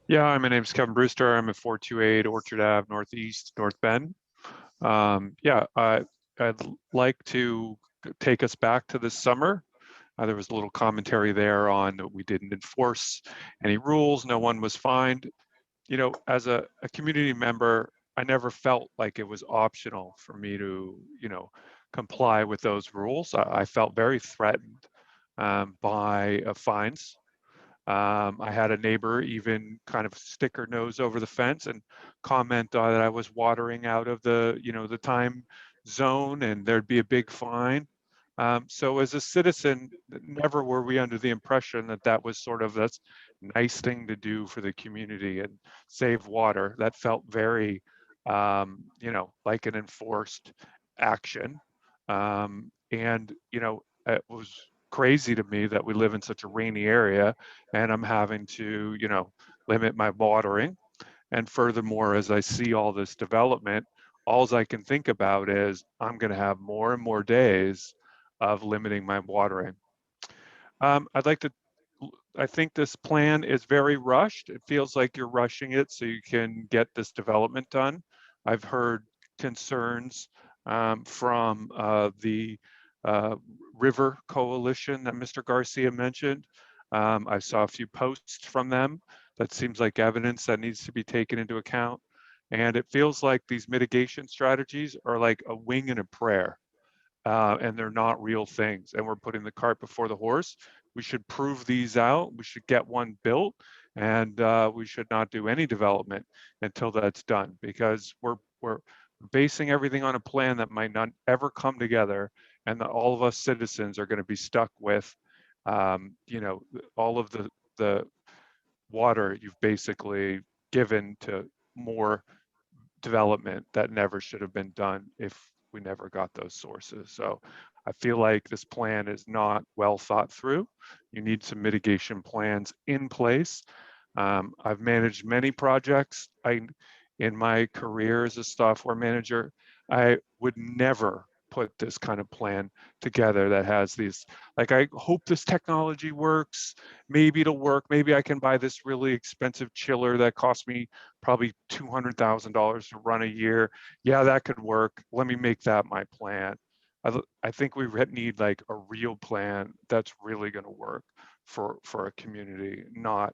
Yeah, my name is Kevin Brewster. I'm at 428 Orchard Ave Northeast, North Bend. I'd like to take us back to this summer. There was a little commentary there on that we didn't enforce any rules. No one was fined. You know, as a community member, I never felt like it was optional for me to, you know, comply with those rules. I felt very threatened by fines. I had a neighbor even kind of stick her nose over the fence and comment that I was watering out of the, you know, the time zone and there'd be a big fine. So as a citizen, never were we under the impression that that was sort of this nice thing to do for the community and save water. That felt very, you know, like an enforced action. And, you know, it was crazy to me that we live in such a rainy area and I'm having to, you know, limit my watering. And furthermore, as I see all this development, all I can think about is I'm going to have more and more days of limiting my watering. I think this plan is very rushed. It feels like you're rushing it so you can get this development done. I've heard concerns from the River Coalition that Mr. Garcia mentioned. I saw a few posts from them. That seems like evidence that needs to be taken into account. And it feels like these mitigation strategies are like a wing and a prayer, and they're not real things. And we're putting the cart before the horse. We should prove these out. We should get one built, and we should not do any development until that's done, because we're basing everything on a plan that might not ever come together, and that all of us citizens are going to be stuck with, you know, all of the water you've basically given to more development that never should have been done if we never got those sources. So I feel like this plan is not well thought through. You need some mitigation plans in place. I've managed many projects. In my career as a software manager, I would never put this kind of plan together that has these, like, I hope this technology works. Maybe it'll work. Maybe I can buy this really expensive chiller that cost me probably $200,000 to run a year. Yeah, that could work. Let me make that my plan. I think we need like a real plan that's really going to work for a community, not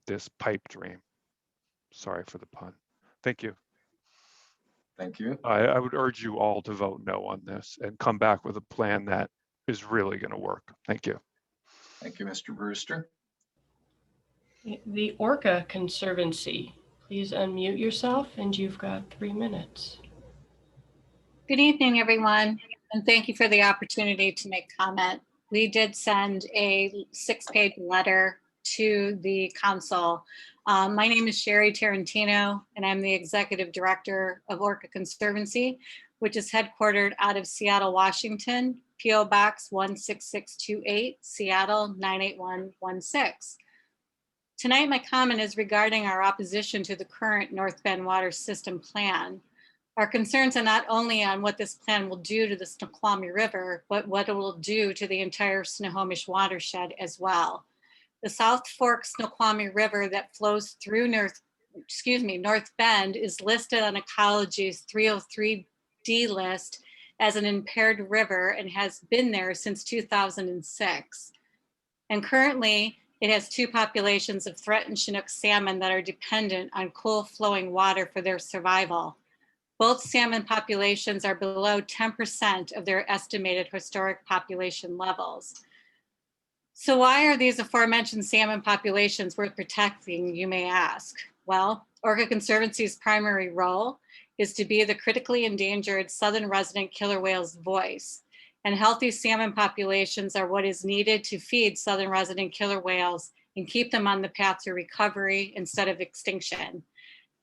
this pipe dream. Sorry for the pun. Thank you. Thank you. I would urge you all to vote no on this and come back with a plan that is really going to work. Thank you. Thank you, Mr. Brewster. The Orca Conservancy, please unmute yourself and you've got 3 minutes. Good evening, everyone, and thank you for the opportunity to make comment. We did send a 6-page letter to the council. My name is Sherry Tarantino, and I'm the executive director of Orca Conservancy, which is headquartered out of Seattle, Washington, PO Box 16628, Seattle 98116. Tonight, my comment is regarding our opposition to the current North Bend Water System Plan. Our concerns are not only on what this plan will do to the Snoqualmie River, but what it will do to the entire Snohomish watershed as well. The South Fork Snoqualmie River that flows through North Bend is listed on Ecology's 303D list as an impaired river and has been there since 2006. And currently, it has 2 populations of threatened Chinook salmon that are dependent on cool flowing water for their survival. Both salmon populations are below 10% of their estimated historic population levels. So why are these aforementioned salmon populations worth protecting, you may ask? Well, Orca Conservancy's primary role is to be the critically endangered southern resident killer whale's voice. And healthy salmon populations are what is needed to feed southern resident killer whales and keep them on the path to recovery instead of extinction.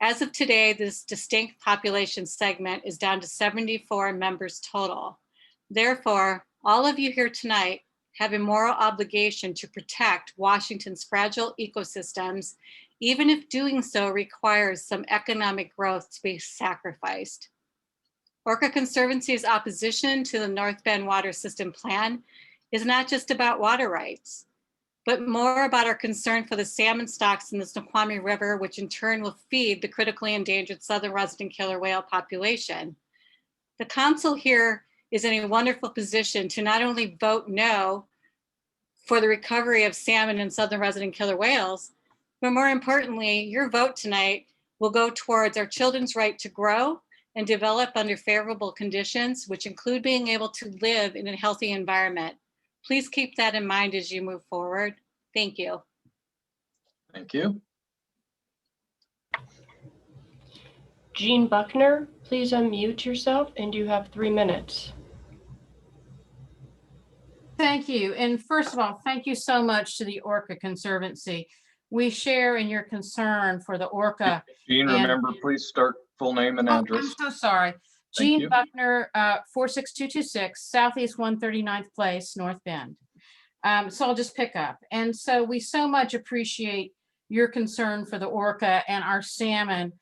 As of today, this distinct population segment is down to 74 members total. Therefore, all of you here tonight have a moral obligation to protect Washington's fragile ecosystems, even if doing so requires some economic growth to be sacrificed. Orca Conservancy's opposition to the North Bend Water System Plan is not just about water rights, but more about our concern for the salmon stocks in the Snoqualmie River, which in turn will feed the critically endangered southern resident killer whale population. The council here is in a wonderful position to not only vote no for the recovery of salmon and southern resident killer whales, but more importantly, your vote tonight will go towards our children's right to grow and develop under favorable conditions, which include being able to live in a healthy environment. Please keep that in mind as you move forward. Thank you. Thank you. Jean Buckner, please unmute yourself and you have 3 minutes. Thank you. And first of all, thank you so much to the Orca Conservancy. We share in your concern for the orca. Jean, remember, please start full name and address. I'm so sorry. Jean Buckner, 46226 Southeast 139th Place, North Bend. So I'll just pick up. And so we so much appreciate your concern for the orca and our salmon,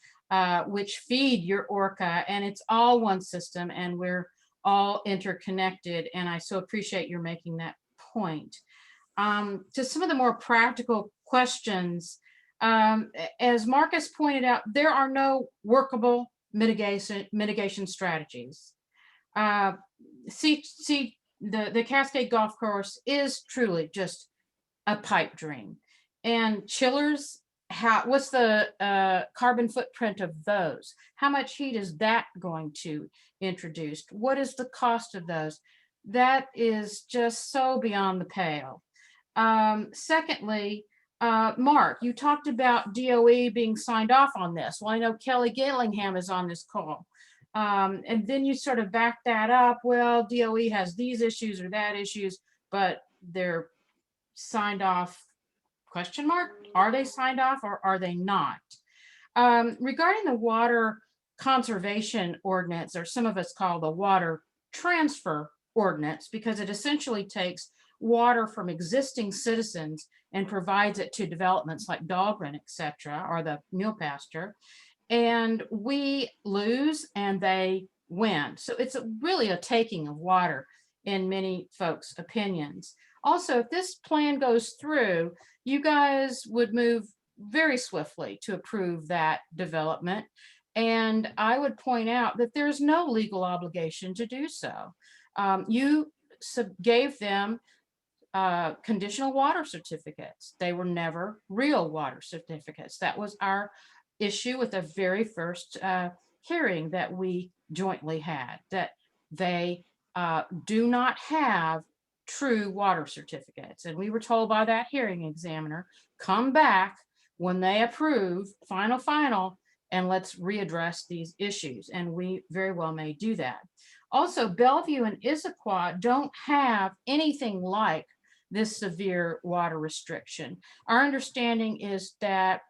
which feed your orca, and it's all one system and we're all interconnected. And I so appreciate your making that point. To some of the more practical questions, as Marcus pointed out, there are no workable mitigation strategies. The Cascade Golf Course is truly just a pipe dream. And chillers, what's the carbon footprint of those? How much heat is that going to introduce? What is the cost of those? That is just so beyond the pale. Secondly, Mark, you talked about DOE being signed off on this. Well, I know Kelly Gillingham is on this call. And then you sort of back that up. Well, DOE has these issues or that issues, but they're signed off, question mark? Are they signed off or are they not? Regarding the water conservation ordinance, or some of us call the water transfer ordinance, because it essentially takes water from existing citizens and provides it to developments like Dahlgren, et cetera, or the mule pasture. And we lose and they win. So it's really a taking of water in many folks' opinions. Also, if this plan goes through, you guys would move very swiftly to approve that development. And I would point out that there's no legal obligation to do so. You gave them conditional water certificates. They were never real water certificates. That was our issue with the very first hearing that we jointly had, that they do not have true water certificates. And we were told by that hearing examiner, come back when they approve final, and let's readdress these issues. And we very well may do that. Also, Bellevue and Issaquah don't have anything like this severe water restriction. Our understanding is that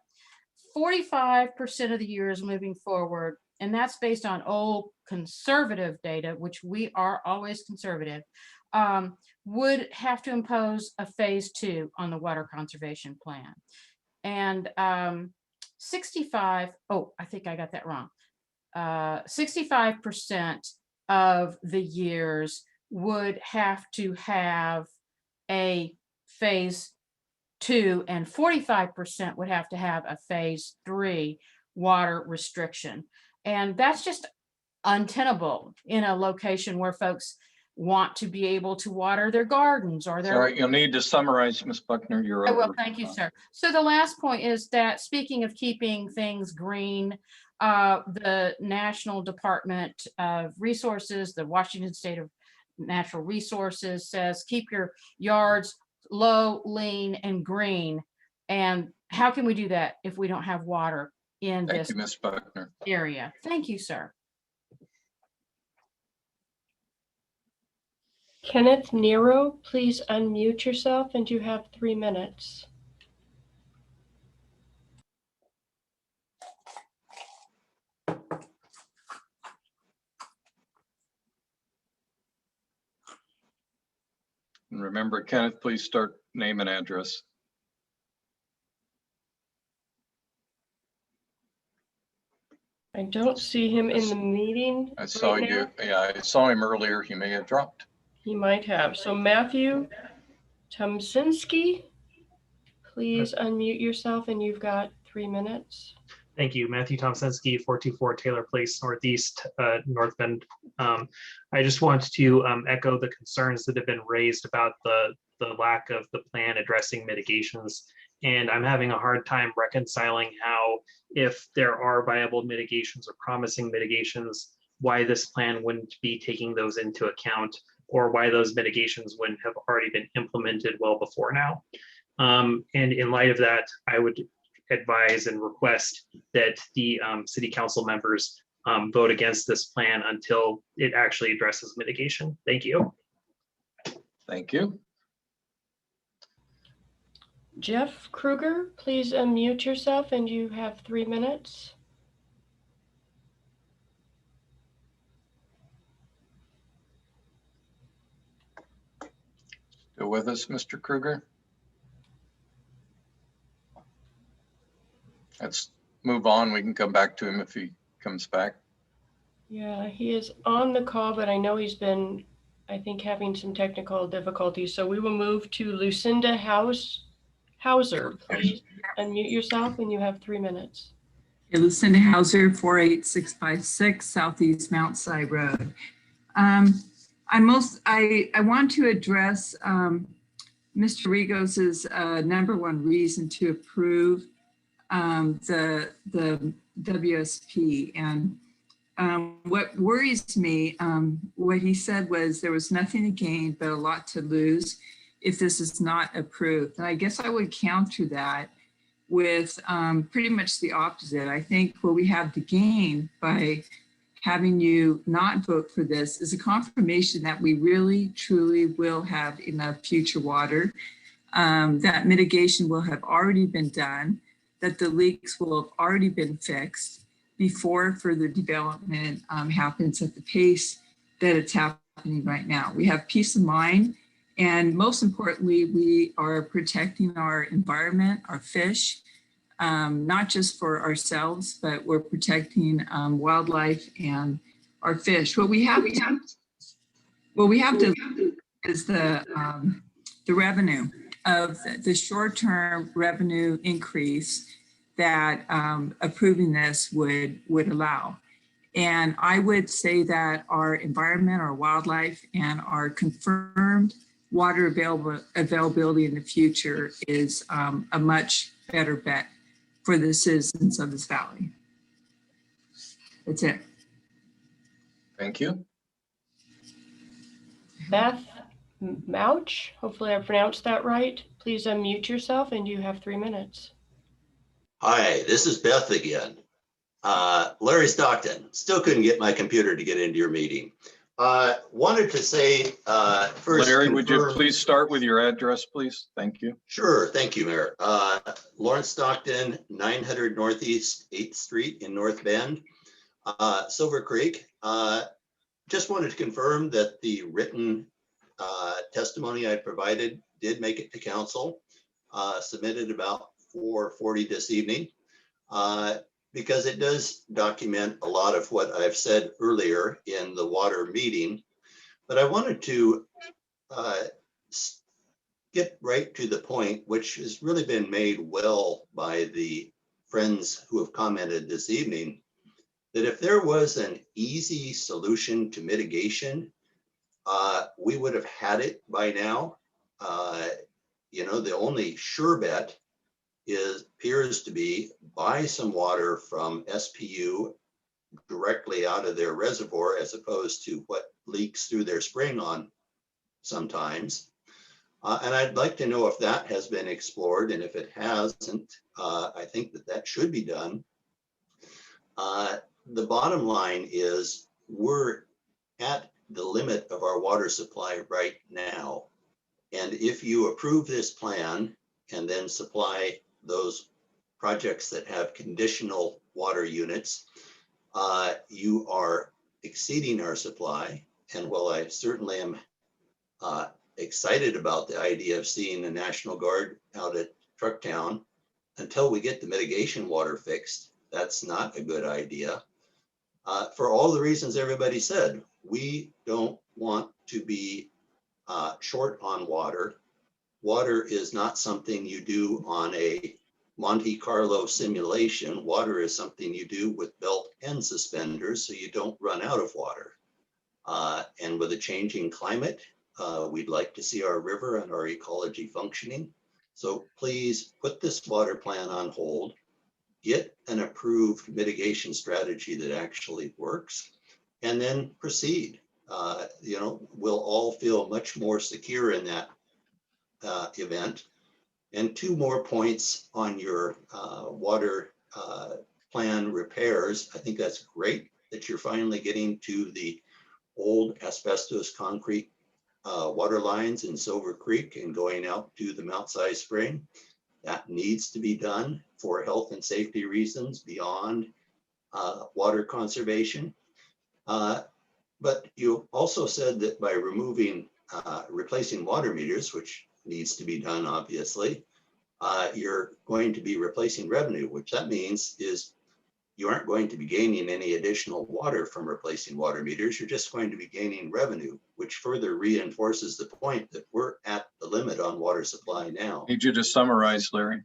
45% of the years moving forward, and that's based on old conservative data, which we are always conservative, would have to impose a phase 2 on the water conservation plan. And 65, oh, I think I got that wrong. 65% of the years would have to have a phase 2 and 45% would have to have a phase 3 water restriction. And that's just untenable in a location where folks want to be able to water their gardens or their— Sorry, you'll need to summarize, Ms. Buckner. You're over. Well, thank you, sir. So the last point is that, speaking of keeping things green, the National Department of Resources, the Washington State of Natural Resources says, keep your yards low, lean, and green. And how can we do that if we don't have water in this Ms. Buckner. area? Thank you, sir. Kenneth Nero, please unmute yourself and you have 3 minutes. Remember, Kenneth, please start name and address. I don't see him in the meeting. I saw right you. now. Yeah, I saw him earlier. He may have dropped. He might have. So Matthew Tomsinski, please unmute yourself and you've got 3 minutes. Thank you. Matthew Tomsinski, 424 Taylor Place, Northeast, North Bend. I just want to echo the concerns that have been raised about the lack of the plan addressing mitigations. And I'm having a hard time reconciling how, if there are viable mitigations or promising mitigations, why this plan wouldn't be taking those into account, or why those mitigations wouldn't have already been implemented well before now. And in light of that, I would advise and request that the city council members vote against this plan until it actually addresses mitigation. Thank you. Thank you. Jeff Kruger, please unmute yourself and you have 3 minutes. Still with us, Mr. Kruger? Let's move on. We can come back to him if he comes back. Yeah, he is on the call, but I know he's been, I think, having some technical difficulties. So we will move to Lucinda Hauser. Please unmute yourself and you have 3 minutes. Okay, Lucinda Hauser, 48656 Southeast Mount Si Road. I want to address Mr. Rigos's #1 reason to approve the WSP. And what worries me, what he said was there was nothing to gain but a lot to lose if this is not approved. And I guess I would counter that with pretty much the opposite. I think what we have to gain by having you not vote for this is a confirmation that we really, truly will have enough future water, that mitigation will have already been done, that the leaks will have already been fixed before further development happens at the pace that it's happening right now. We have peace of mind, and most importantly, we are protecting our environment, our fish, not just for ourselves, but we're protecting wildlife and our fish. What we have to is the revenue of the short-term revenue increase that approving this would allow. And I would say that our environment, our wildlife, and our confirmed water availability in the future is a much better bet for the citizens of this valley. That's it. Thank you. Beth Mouch, hopefully I pronounced that right. Please unmute yourself and you have 3 minutes. Hi, this is Beth again. Larry Stockton. Still couldn't get my computer to get into your meeting. Wanted to say first. Larry, would you please start with your address, please? Thank you. Sure, thank you, Mayor. Lawrence Stockton, 900 Northeast 8th Street in North Bend, Silver Creek. Just wanted to confirm that the written testimony I provided did make it to council, submitted about 4:40 this evening, because it does document a lot of what I've said earlier in the water meeting. But I wanted to get right to the point, which has really been made well by the friends who have commented this evening, that if there was an easy solution to mitigation, we would have had it by now. You know, the only sure bet appears to be buy some water from SPU directly out of their reservoir, as opposed to what leaks through their spring on sometimes. And I'd like to know if that has been explored, and if it hasn't, I think that should be done. The bottom line is we're at the limit of our water supply right now. And if you approve this plan and then supply those projects that have conditional water units, you are exceeding our supply. And while I certainly am excited about the idea of seeing the National Guard out at Trucktown until we get the mitigation water fixed. That's not a good idea. For all the reasons everybody said, we don't want to be short on water. Water is not something you do on a Monte Carlo simulation. Water is something you do with belt and suspenders so you don't run out of water. And with a changing climate, we'd like to see our river and our ecology functioning. So please put this water plan on hold, get an approved mitigation strategy that actually works, and then proceed. We'll all feel much more secure in that event. And 2 more points on your water plan repairs. I think that's great that you're finally getting to the old asbestos concrete water lines in Silver Creek and going out to the Mount Si Spring. That needs to be done for health and safety reasons beyond water conservation. But you also said that by replacing water meters, which needs to be done, obviously, you're going to be replacing revenue, which that means is you aren't going to be gaining any additional water from replacing water meters. You're just going to be gaining revenue, which further reinforces the point that we're at the limit on water supply now. Need you to summarize, Larry.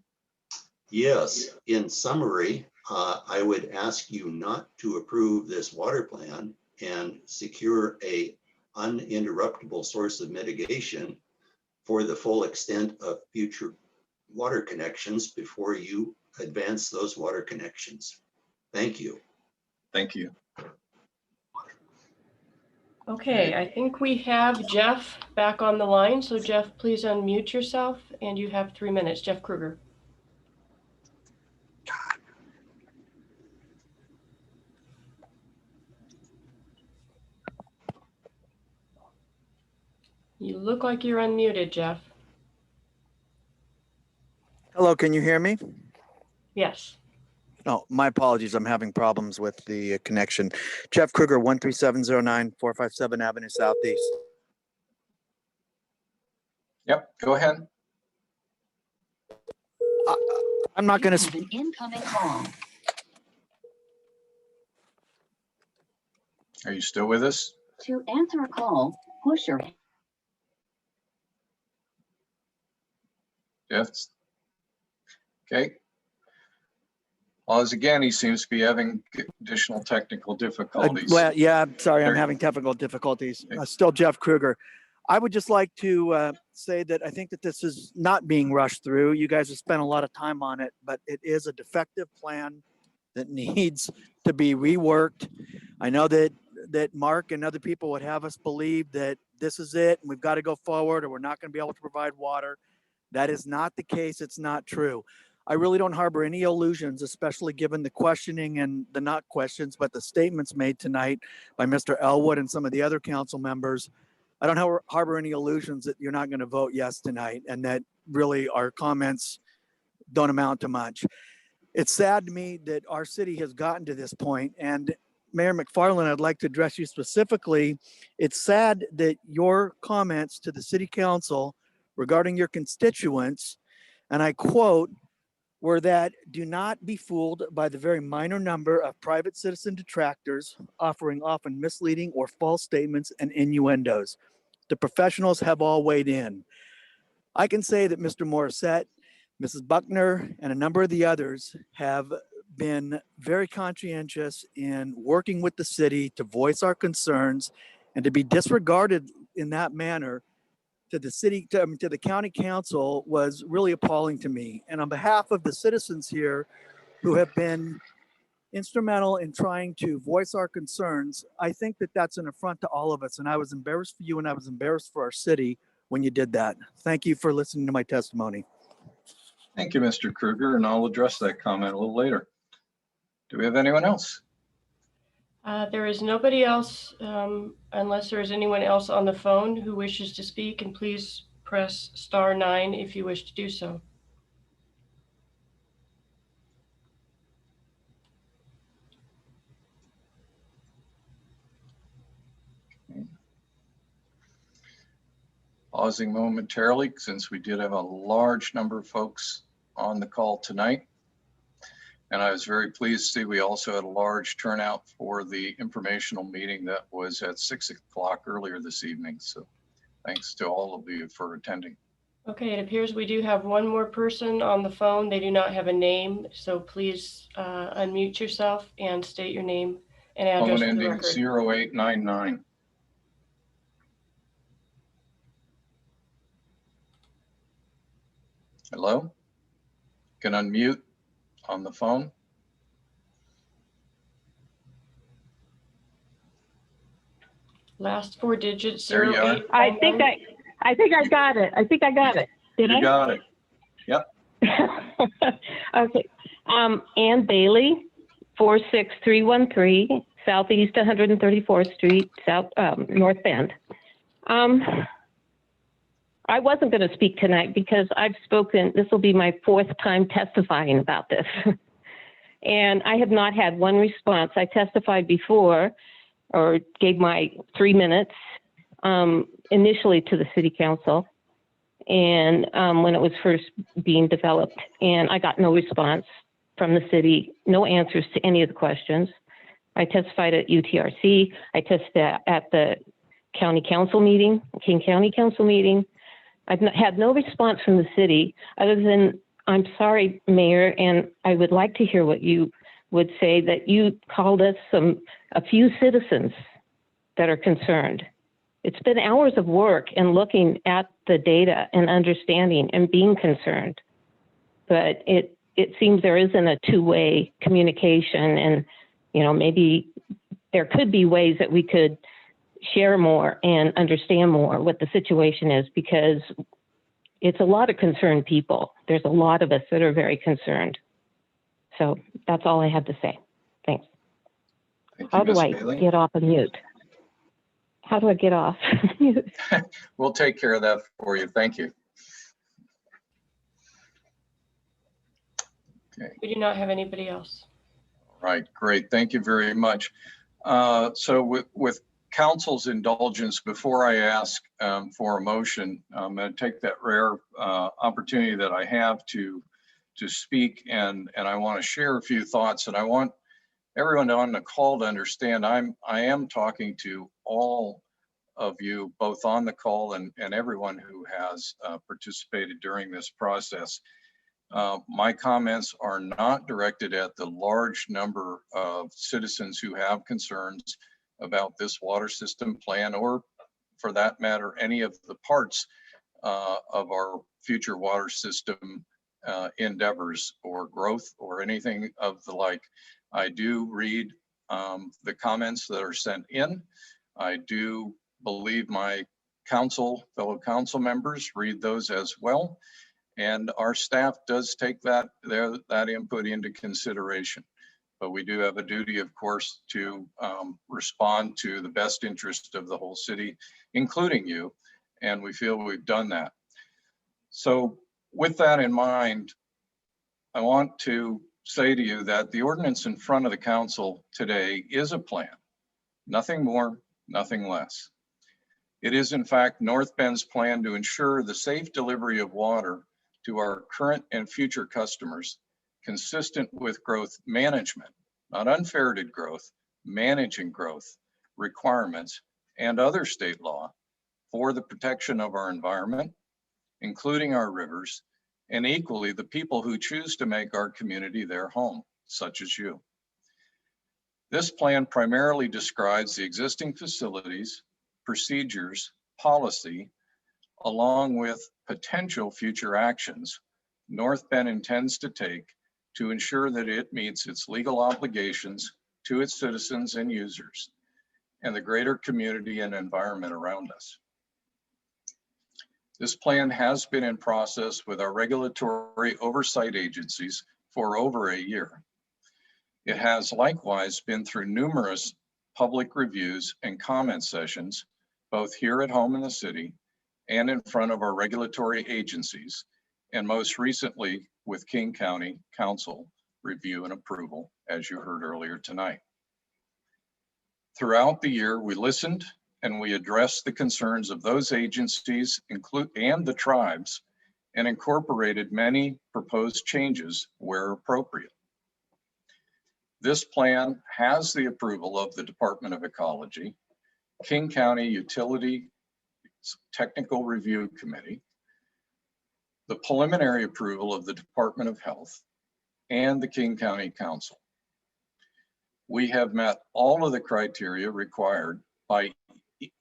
Yes, in summary, I would ask you not to approve this water plan and secure a uninterruptible source of mitigation for the full extent of future water connections before you advance those water connections. Thank you. Thank you. Okay, I think we have Jeff back on the line. So Jeff, please unmute yourself and you have 3 minutes. Jeff Kruger. You look like you're unmuted, Jeff. Hello, can you hear me? Yes. Oh, my apologies. I'm having problems with the connection. Jeff Kruger, 13709 457 Avenue Southeast. Yep, go ahead. I'm not going to. Incoming call. Are you still with us? To answer a call, push your. Jeff? Okay. As again, he seems to be having additional technical difficulties. Well, yeah, sorry, I'm There- having technical difficulties. Still Jeff Kruger. I would just like to say that I think that this is not being rushed through. You guys have spent a lot of time on it, but it is a defective plan that needs to be reworked. I know that Mark and other people would have us believe that this is it and we've got to go forward or we're not going to be able to provide water. That is not the case. It's not true. I really don't harbor any illusions, especially given the questioning and the not questions, but the statements made tonight by Mr. Elwood and some of the other council members. I don't harbor any illusions that you're not going to vote yes tonight and that really our comments don't amount to much. It's sad to me that our city has gotten to this point, and Mayor McFarland, I'd like to address you specifically. It's sad that your comments to the city council regarding your constituents, and I quote, were that do not be fooled by the very minor number of private citizen detractors offering often misleading or false statements and innuendos. The professionals have all weighed in. I can say that Mr. Morissette, Mrs. Buckner, and a number of the others have been very conscientious in working with the city to voice our concerns, and to be disregarded in that manner to the city, to the county council was really appalling to me. And on behalf of the citizens here who have been instrumental in trying to voice our concerns, I think that that's an affront to all of us. And I was embarrassed for you and I was embarrassed for our city when you did that. Thank you for listening to my testimony. Thank you, Mr. Kruger, and I'll address that comment a little later. Do we have anyone else? There is nobody else, unless there is anyone else on the phone who wishes to speak, and please press *9 if you wish to do so. Pausing momentarily since we did have a large number of folks on the call tonight. And I was very pleased to see we also had a large turnout for the informational meeting that was at 6 o'clock earlier this evening. So thanks to all of you for attending. Okay, it appears we do have one more person on the phone. They do not have a name, so please unmute yourself and state your name and address Phone for the ending record. 0899. Hello? Can unmute on the phone. Last four digits, There you are. 0899. I think I got it. I think I got it. Did I? You got it. Yep. Okay. Ann Bailey, 46313 Southeast 134th Street, North Bend. I wasn't going to speak tonight because I've spoken, this will be my fourth time testifying about this. And I have not had one response. I testified before or gave my 3 minutes initially to the city council and when it was first being developed, and I got no response from the city, no answers to any of the questions. I testified at UTRC. I testified at the county council meeting, King County Council meeting. I've had no response from the city other than, I'm sorry, Mayor, and I would like to hear what you would say, that you called us a few citizens that are concerned. It's been hours of work and looking at the data and understanding and being concerned. But it seems there isn't a two-way communication, and maybe there could be ways that we could share more and understand more what the situation is, because it's a lot of concerned people. There's a lot of us that are very concerned. So that's all I had to say. Thanks. How do I get off of mute? How do I get off mute? We'll take care of that for you. Thank you. Okay. We do not have anybody else. Right, great. Thank you very much. So with council's indulgence, before I ask for a motion, I'm going to take that rare opportunity that I have to speak, and I want to share a few thoughts, and I want everyone on the call to understand I am talking to all of you, both on the call and everyone who has participated during this process. My comments are not directed at the large number of citizens who have concerns about this water system plan, or for that matter, any of the parts of our future water system endeavors or growth or anything of the like. I do read the comments that are sent in. I do believe my fellow council members read those as well. And our staff does take that input into consideration. But we do have a duty, of course, to respond to the best interest of the whole city, including you. And we feel we've done that. So with that in mind, I want to say to you that the ordinance in front of the council today is a plan, nothing more, nothing less. It is in fact North Bend's plan to ensure the safe delivery of water to our current and future customers, consistent with growth management, not unferreted growth, managing growth requirements and other state law for the protection of our environment, including our rivers, and equally the people who choose to make our community their home, such as you. This plan primarily describes the existing facilities, procedures, policy, along with potential future actions North Bend intends to take to ensure that it meets its legal obligations to its citizens and users and the greater community and environment around us. This plan has been in process with our regulatory oversight agencies for over a year. It has likewise been through numerous public reviews and comment sessions, both here at home in the city and in front of our regulatory agencies, and most recently with King County Council review and approval, as you heard earlier tonight. Throughout the year, we listened and we addressed the concerns of those agencies and the tribes, and incorporated many proposed changes where appropriate. This plan has the approval of the Department of Ecology, King County Utility Technical Review Committee, the preliminary approval of the Department of Health, and the King County Council. We have met all of the criteria required by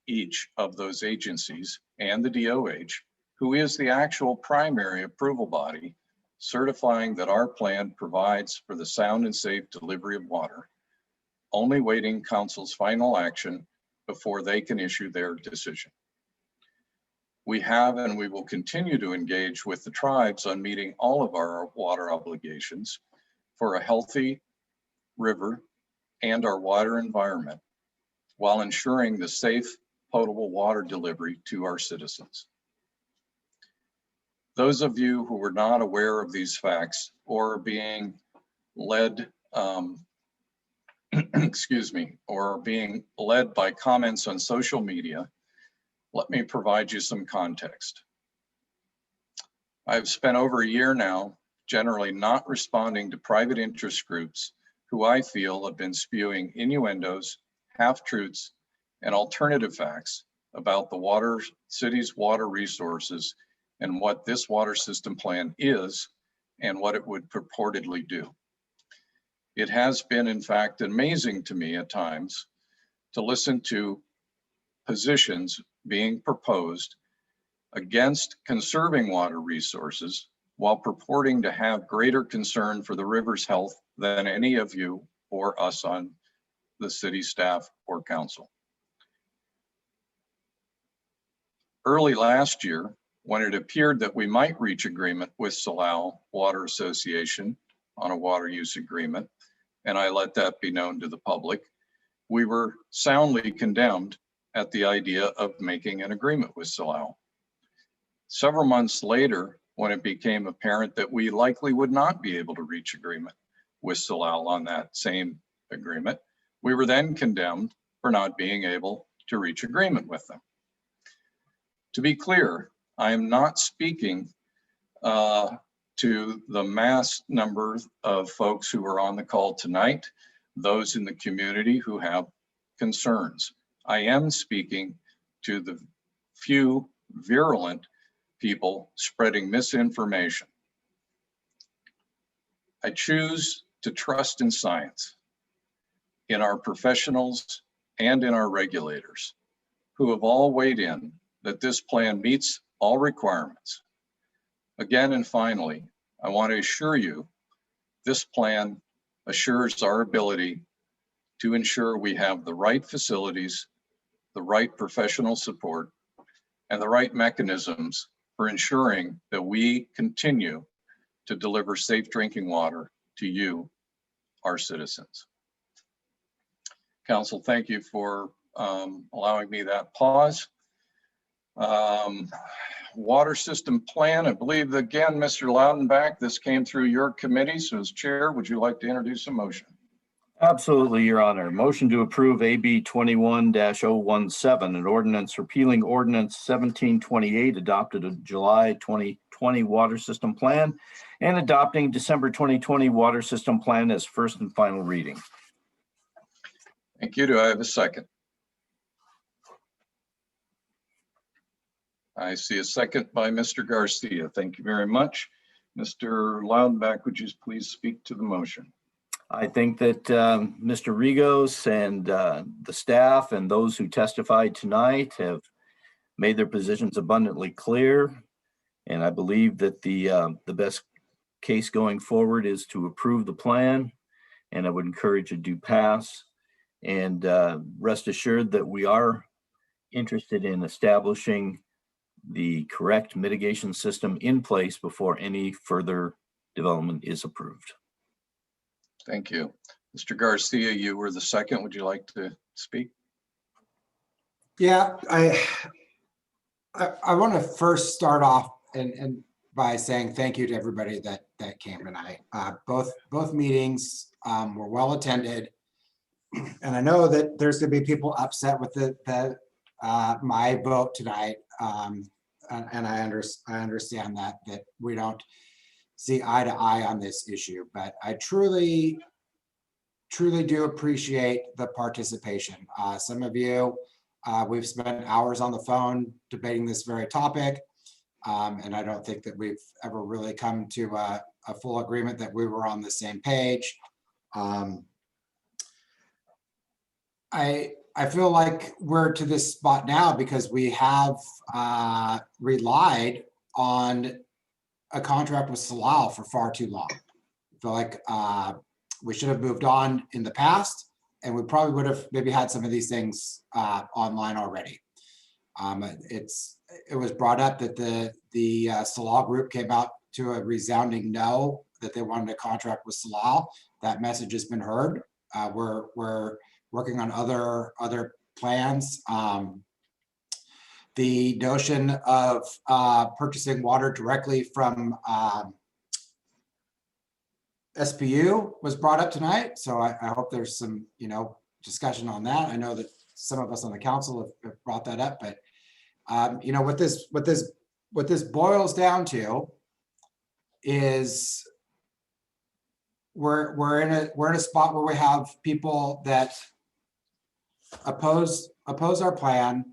each of those agencies and the DOH, who is the actual primary approval body, certifying that our plan provides for the sound and safe delivery of water, only waiting council's final action before they can issue their decision. We have and we will continue to engage with the tribes on meeting all of our water obligations for a healthy river and our water environment, while ensuring the safe, potable water delivery to our citizens. Those of you who were not aware of these facts or being led, or being led by comments on social media, let me provide you some context. I've spent over a year now generally not responding to private interest groups who I feel have been spewing innuendos, half-truths, and alternative facts about the city's water resources and what this water system plan is and what it would purportedly do. It has been, in fact, amazing to me at times to listen to positions being proposed against conserving water resources while purporting to have greater concern for the river's health than any of you or us on the city staff or council. Early last year, when it appeared that we might reach agreement with Salal Water Association on a water use agreement, and I let that be known to the public, we were soundly condemned at the idea of making an agreement with Salal. Several months later, when it became apparent that we likely would not be able to reach agreement with Salal on that same agreement, we were then condemned for not being able to reach agreement with them. To be clear, I am not speaking to the mass number of folks who are on the call tonight, those in the community who have concerns. I am speaking to the few virulent people spreading misinformation. I choose to trust in science, in our professionals, and in our regulators, who have all weighed in that this plan meets all requirements. Again and finally, I want to assure you, this plan assures our ability to ensure we have the right facilities, the right professional support, and the right mechanisms for ensuring that we continue to deliver safe drinking water to you, our citizens. Council, thank you for allowing me that pause. Water system plan, I believe again, Mr. Loudenbach, this came through your committee. So as chair, would you like to introduce a motion? Absolutely, Your Honor. Motion to approve AB 21-017, an ordinance repealing ordinance 1728 adopted a July 2020 water system plan and adopting December 2020 water system plan as first and final reading. Thank you. Do I have a second? I see a second by Mr. Garcia. Thank you very much. Mr. Loudenbach, would you please speak to the motion? I think that Mr. Rigos and the staff and those who testified tonight have made their positions abundantly clear. And I believe that the best case going forward is to approve the plan. And I would encourage a due pass. And rest assured that we are interested in establishing the correct mitigation system in place before any further development is approved. Thank you. Mr. Garcia, you were the second. Would you like to speak? Yeah, I want to first start off and by saying thank you to everybody that came tonight. Both meetings were well attended, and I know that there's going to be people upset with the my vote tonight. And I understand that we don't see eye to eye on this issue, but I truly do appreciate the participation. Some of you, we've spent hours on the phone debating this very topic. And I don't think that we've ever really come to a full agreement that we were on the same page. I feel like we're to this spot now because we have relied on a contract with Salal for far too long. I feel like we should have moved on in the past, and we probably would have maybe had some of these things online already. It was brought up that the Salal group came out to a resounding no, that they wanted a contract with Salal. That message has been heard. We're working on other plans. The notion of purchasing water directly from SPU was brought up tonight. So I hope there's some, discussion on that. I know that some of us on the council have brought that up, but what this boils down to is we're in a spot where we have people that oppose our plan,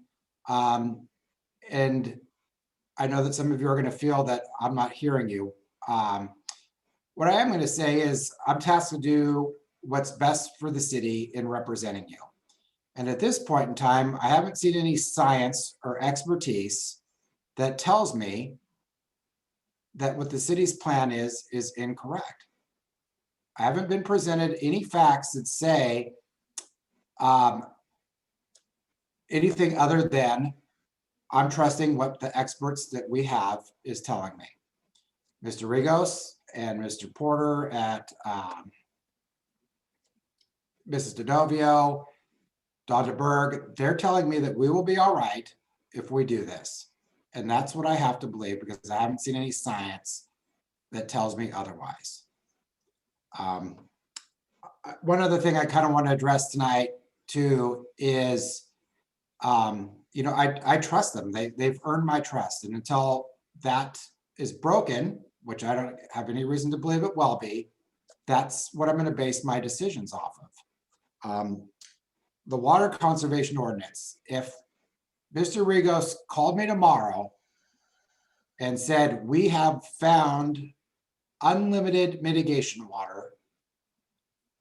and I know that some of you are going to feel that I'm not hearing you. What I am going to say is I'm tasked to do what's best for the city in representing you. And at this point in time, I haven't seen any science or expertise that tells me that what the city's plan is incorrect. I haven't been presented any facts that say anything other than I'm trusting what the experts that we have is telling me. Mr. Rigos and Mr. Porter at Mrs. Dodovio, Dr. Berg, they're telling me that we will be all right if we do this. And that's what I have to believe because I haven't seen any science that tells me otherwise. One other thing I kind of want to address tonight too is, I trust them. They've earned my trust. And until that is broken, which I don't have any reason to believe it will be, that's what I'm going to base my decisions off of. The water conservation ordinance, if Mr. Rigos called me tomorrow and said, we have found unlimited mitigation water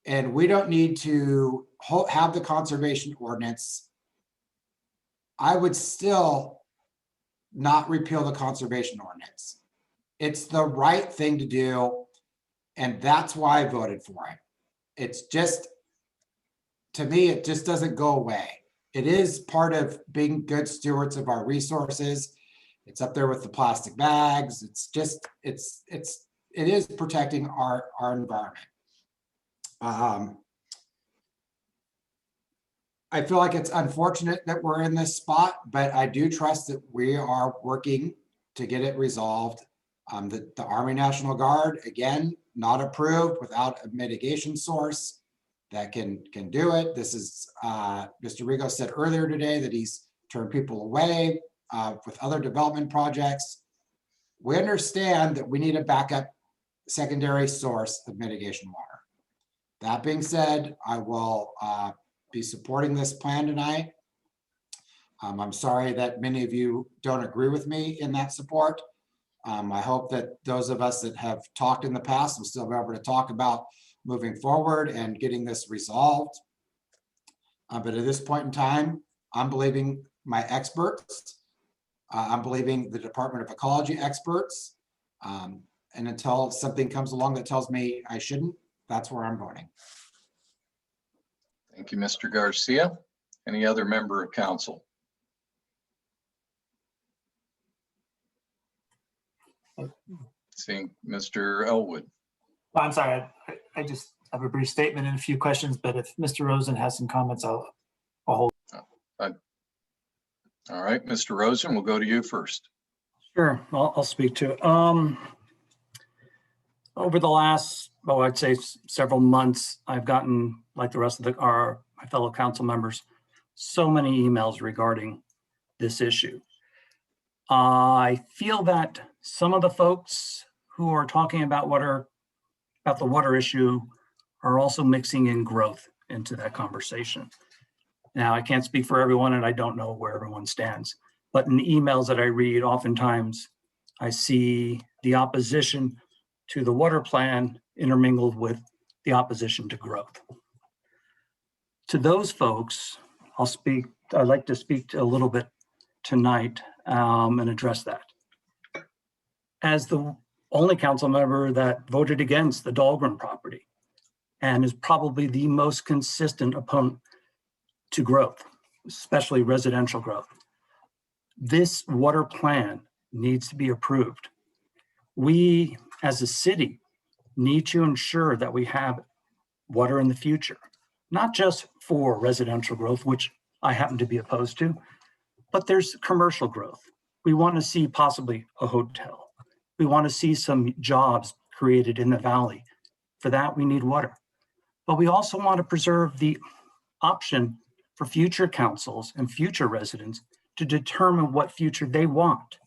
and we don't need to have the conservation ordinance, I would still not repeal the conservation ordinance. It's the right thing to do, and that's why I voted for it. It's just, to me, it just doesn't go away. It is part of being good stewards of our resources. It's up there with the plastic bags. It's just, it is protecting our environment. I feel like it's unfortunate that we're in this spot, but I do trust that we are working to get it resolved. The Army National Guard, again, not approved without a mitigation source that can do it. This is, Mr. Rigo said earlier today that he's turned people away with other development projects. We understand that we need a backup secondary source of mitigation water. That being said, I will be supporting this plan tonight. I'm sorry that many of you don't agree with me in that support. I hope that those of us that have talked in the past will still be able to talk about moving forward and getting this resolved. But at this point in time, I'm believing my experts. I'm believing the Department of Ecology experts. And until something comes along that tells me I shouldn't, that's where I'm voting. Thank you, Mr. Garcia. Any other member of council? Seeing Mr. Elwood. Well, I'm sorry, I just have a brief statement and a few questions, but if Mr. Rosen has some comments, I'll hold. All right, Mr. Rosen, we'll go to you first. Sure, I'll speak to it. Over the last, I'd say several months, I've gotten, like the rest of my fellow council members, so many emails regarding this issue. I feel that some of the folks who are talking about the water issue are also mixing in growth into that conversation. Now, I can't speak for everyone and I don't know where everyone stands, but in emails that I read, oftentimes I see the opposition to the water plan intermingled with the opposition to growth. To those folks, I'd like to speak a little bit tonight and address that. As the only council member that voted against the Dahlgren property and is probably the most consistent opponent to growth, especially residential growth, this water plan needs to be approved. We, as a city, need to ensure that we have water in the future, not just for residential growth, which I happen to be opposed to, but there's commercial growth. We want to see possibly a hotel. We want to see some jobs created in the valley. For that, we need water. But we also want to preserve the option for future councils and future residents to determine what future they want.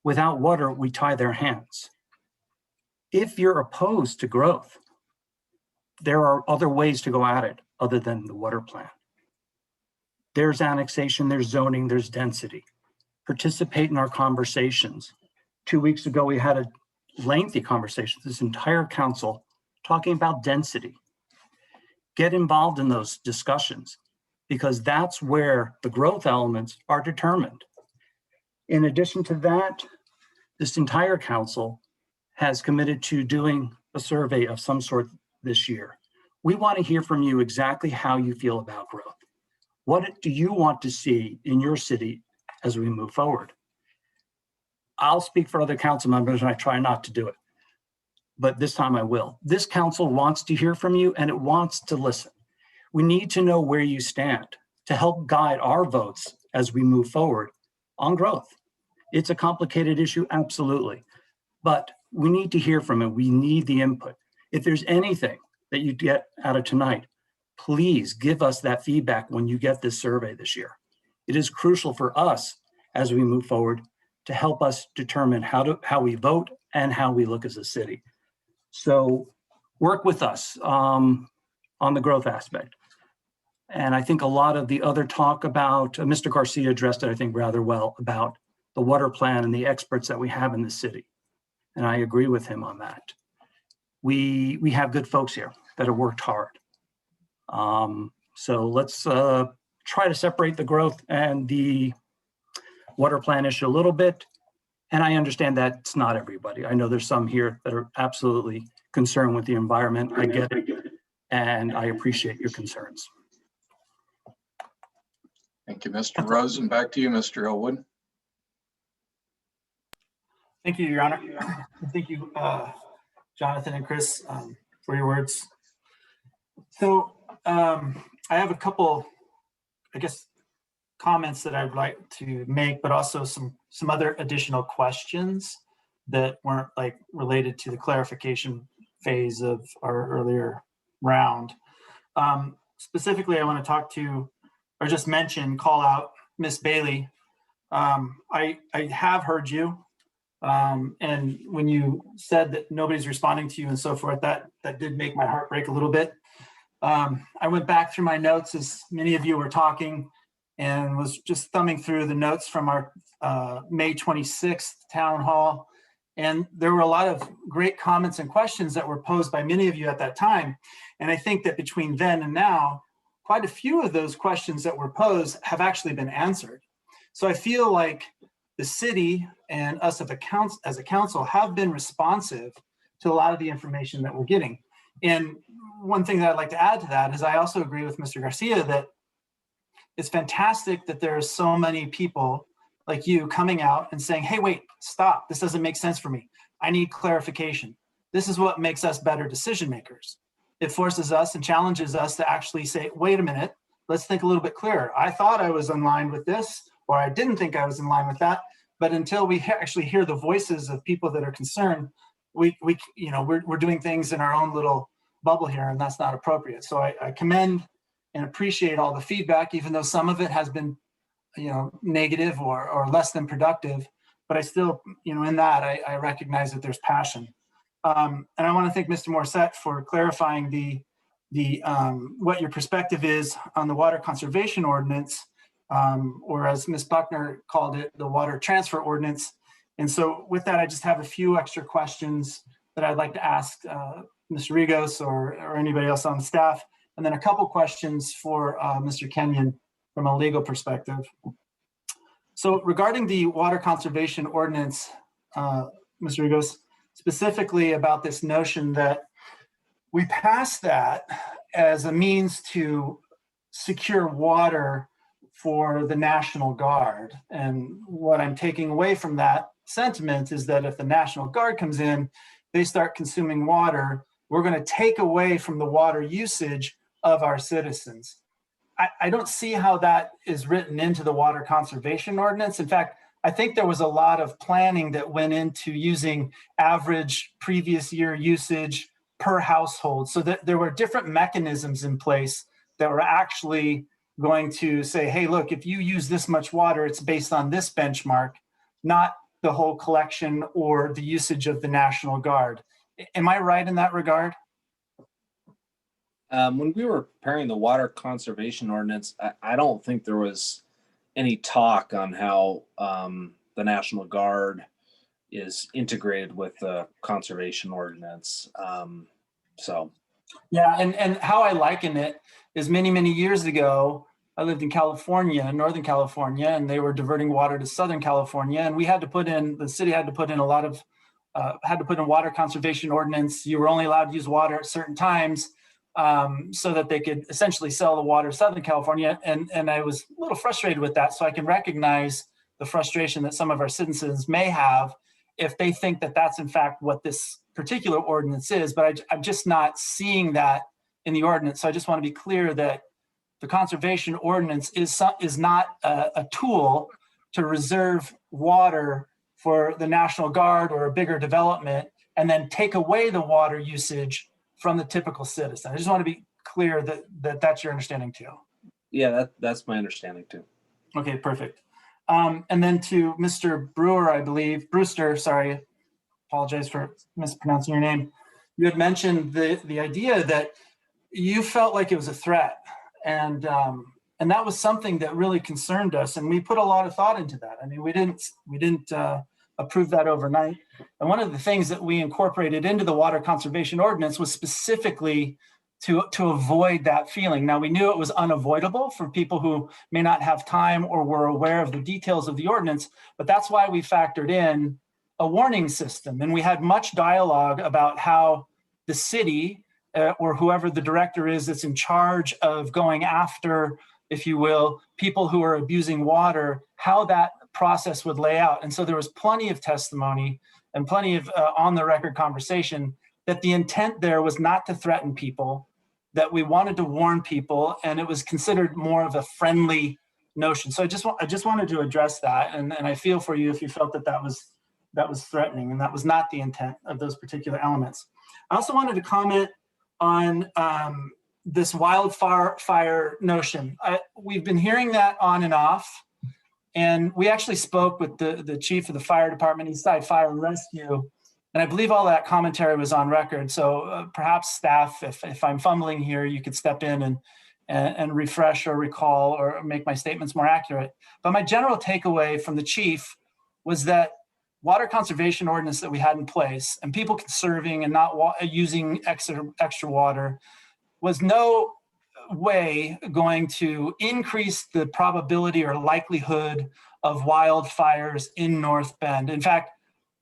Without water, we tie their hands. If you're opposed to growth, there are other ways to go at it other than the water plan. There's annexation, there's zoning, there's density. Participate in our conversations. 2 weeks ago, we had a lengthy conversation, this entire council, talking about density. Get involved in those discussions because that's where the growth elements are determined. In addition to that, this entire council has committed to doing a survey of some sort this year. We want to hear from you exactly how you feel about growth. What do you want to see in your city as we move forward? I'll speak for other council members and I try not to do it, but this time I will. This council wants to hear from you and it wants to listen. We need to know where you stand to help guide our votes as we move forward on growth. It's a complicated issue, absolutely, but we need to hear from it. We need the input. If there's anything that you get out of tonight, please give us that feedback when you get this survey this year. It is crucial for us as we move forward to help us determine how we vote and how we look as a city. So work with us on the growth aspect. And I think a lot of the other talk about, Mr. Garcia addressed it, I think, rather well about the water plan and the experts that we have in the city. And I agree with him on that. We have good folks here that have worked hard. So let's try to separate the growth and the water plan issue a little bit. And I understand that's not everybody. I know there's some here that are absolutely concerned with the environment. I get it. And I appreciate your concerns. Thank you, Mr. Rosen. Back to you, Mr. Elwood. Thank you, Your Honor. Thank you, Jonathan and Chris, for your words. So I have a couple, I guess, comments that I'd like to make, but also some other additional questions that weren't like related to the clarification phase of our earlier round. Specifically, I want to talk to, or just mention, call out Miss Bailey. I have heard you. And when you said that nobody's responding to you and so forth, that did make my heart break a little bit. I went back through my notes as many of you were talking and was just thumbing through the notes from our May 26th town hall. And there were a lot of great comments and questions that were posed by many of you at that time. And I think that between then and now, quite a few of those questions that were posed have actually been answered. So I feel like the city and us as a council have been responsive to a lot of the information that we're getting. And one thing that I'd like to add to that is I also agree with Mr. Garcia that it's fantastic that there are so many people like you coming out and saying, hey, wait, stop. This doesn't make sense for me. I need clarification. This is what makes us better decision makers. It forces us and challenges us to actually say, wait a minute, let's think a little bit clearer. I thought I was in line with this, or I didn't think I was in line with that. But until we actually hear the voices of people that are concerned, we're doing things in our own little bubble here, and that's not appropriate. So I commend and appreciate all the feedback, even though some of it has been, negative or less than productive, but I still, in that, I recognize that there's passion. And I want to thank Mr. Morissette for clarifying what your perspective is on the water conservation ordinance, or as Ms. Buckner called it, the water transfer ordinance. And so with that, I just have a few extra questions that I'd like to ask Mr. Rigos or anybody else on the staff, and then a couple questions for Mr. Kenyon from a legal perspective. So regarding the water conservation ordinance, Mr. Rigos, specifically about this notion that we passed that as a means to secure water for the National Guard. And what I'm taking away from that sentiment is that if the National Guard comes in, they start consuming water, we're going to take away from the water usage of our citizens. I don't see how that is written into the water conservation ordinance. In fact, I think there was a lot of planning that went into using average previous year usage per household, so that there were different mechanisms in place that were actually going to say, hey, look, if you use this much water, it's based on this benchmark, not the whole collection or the usage of the National Guard. Am I right in that regard? When we were preparing the water conservation ordinance, I don't think there was any talk on how the National Guard is integrated with the conservation ordinance. Yeah, and how I liken it is many years ago, I lived in California, Northern California, and they were diverting water to Southern California, and we had to put in, the city had to put in a lot of, had to put in water conservation ordinance. You were only allowed to use water at certain times so that they could essentially sell the water to Southern California. And I was a little frustrated with that, so I can recognize the frustration that some of our citizens may have if they think that that's in fact what this particular ordinance is, but I'm just not seeing that in the ordinance. So I just want to be clear that the conservation ordinance is not a tool to reserve water for the National Guard or a bigger development and then take away the water usage from the typical citizen. I just want to be clear that that's your understanding too. Yeah, that's my understanding too. Okay, perfect. And then to Mr. Brewer, I believe, Brewster, sorry, apologize for mispronouncing your name. You had mentioned the idea that you felt like it was a threat. And that was something that really concerned us. And we put a lot of thought into that. I mean, we didn't approve that overnight. And one of the things that we incorporated into the water conservation ordinance was specifically to avoid that feeling. Now, we knew it was unavoidable for people who may not have time or were aware of the details of the ordinance, but that's why we factored in a warning system. And we had much dialogue about how the city or whoever the director is that's in charge of going after, if you will, people who are abusing water, how that process would lay out. And so there was plenty of testimony and plenty of on the record conversation that the intent there was not to threaten people, that we wanted to warn people, and it was considered more of a friendly notion. So I just wanted to address that, and I feel for you if you felt that was threatening, and that was not the intent of those particular elements. I also wanted to comment on this wildfire notion. We've been hearing that on and off, and we actually spoke with the chief of the fire department, Eastside Fire and Rescue, and I believe all that commentary was on record. So perhaps staff, if I'm fumbling here, you could step in and refresh or recall or make my statements more accurate. But my general takeaway from the chief was that water conservation ordinance that we had in place and people conserving and not using extra water was no way going to increase the probability or likelihood of wildfires in North Bend. In fact,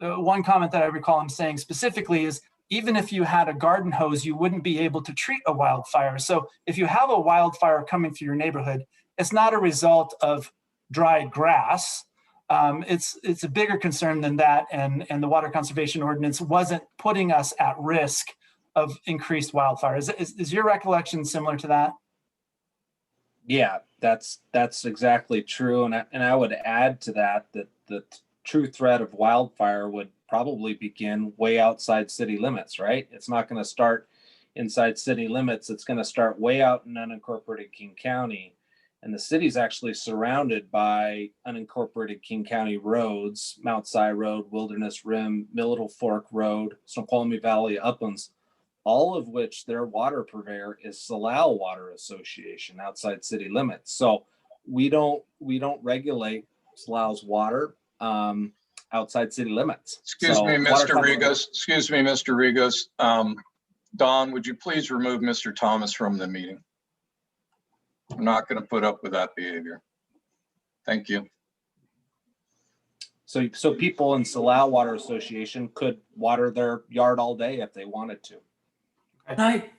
one comment that I recall him saying specifically is, even if you had a garden hose, you wouldn't be able to treat a wildfire. So if you have a wildfire coming through your neighborhood, it's not a result of dried grass. It's a bigger concern than that, and the water conservation ordinance wasn't putting us at risk of increased wildfires. Is your recollection similar to that? Yeah, that's exactly true, and I would add to that the true threat of wildfire would probably begin way outside city limits, right? It's not going to start inside city limits. It's going to start way out in unincorporated King County. And the city's actually surrounded by unincorporated King County roads, Mount Si Road, Wilderness Rim, Middle Fork Road, Snoqualmie Valley Uplands, all of which their water purveyor is Salal Water Association outside city limits. So we don't regulate Salal's water outside city limits. Excuse me, Mr. Regos. Excuse me, Mr. Regos. Don, would you please remove Mr. Thomas from the meeting? I'm not going to put up with that behavior. Thank you. So people in Salal Water Association could water their yard all day if they wanted to. Can I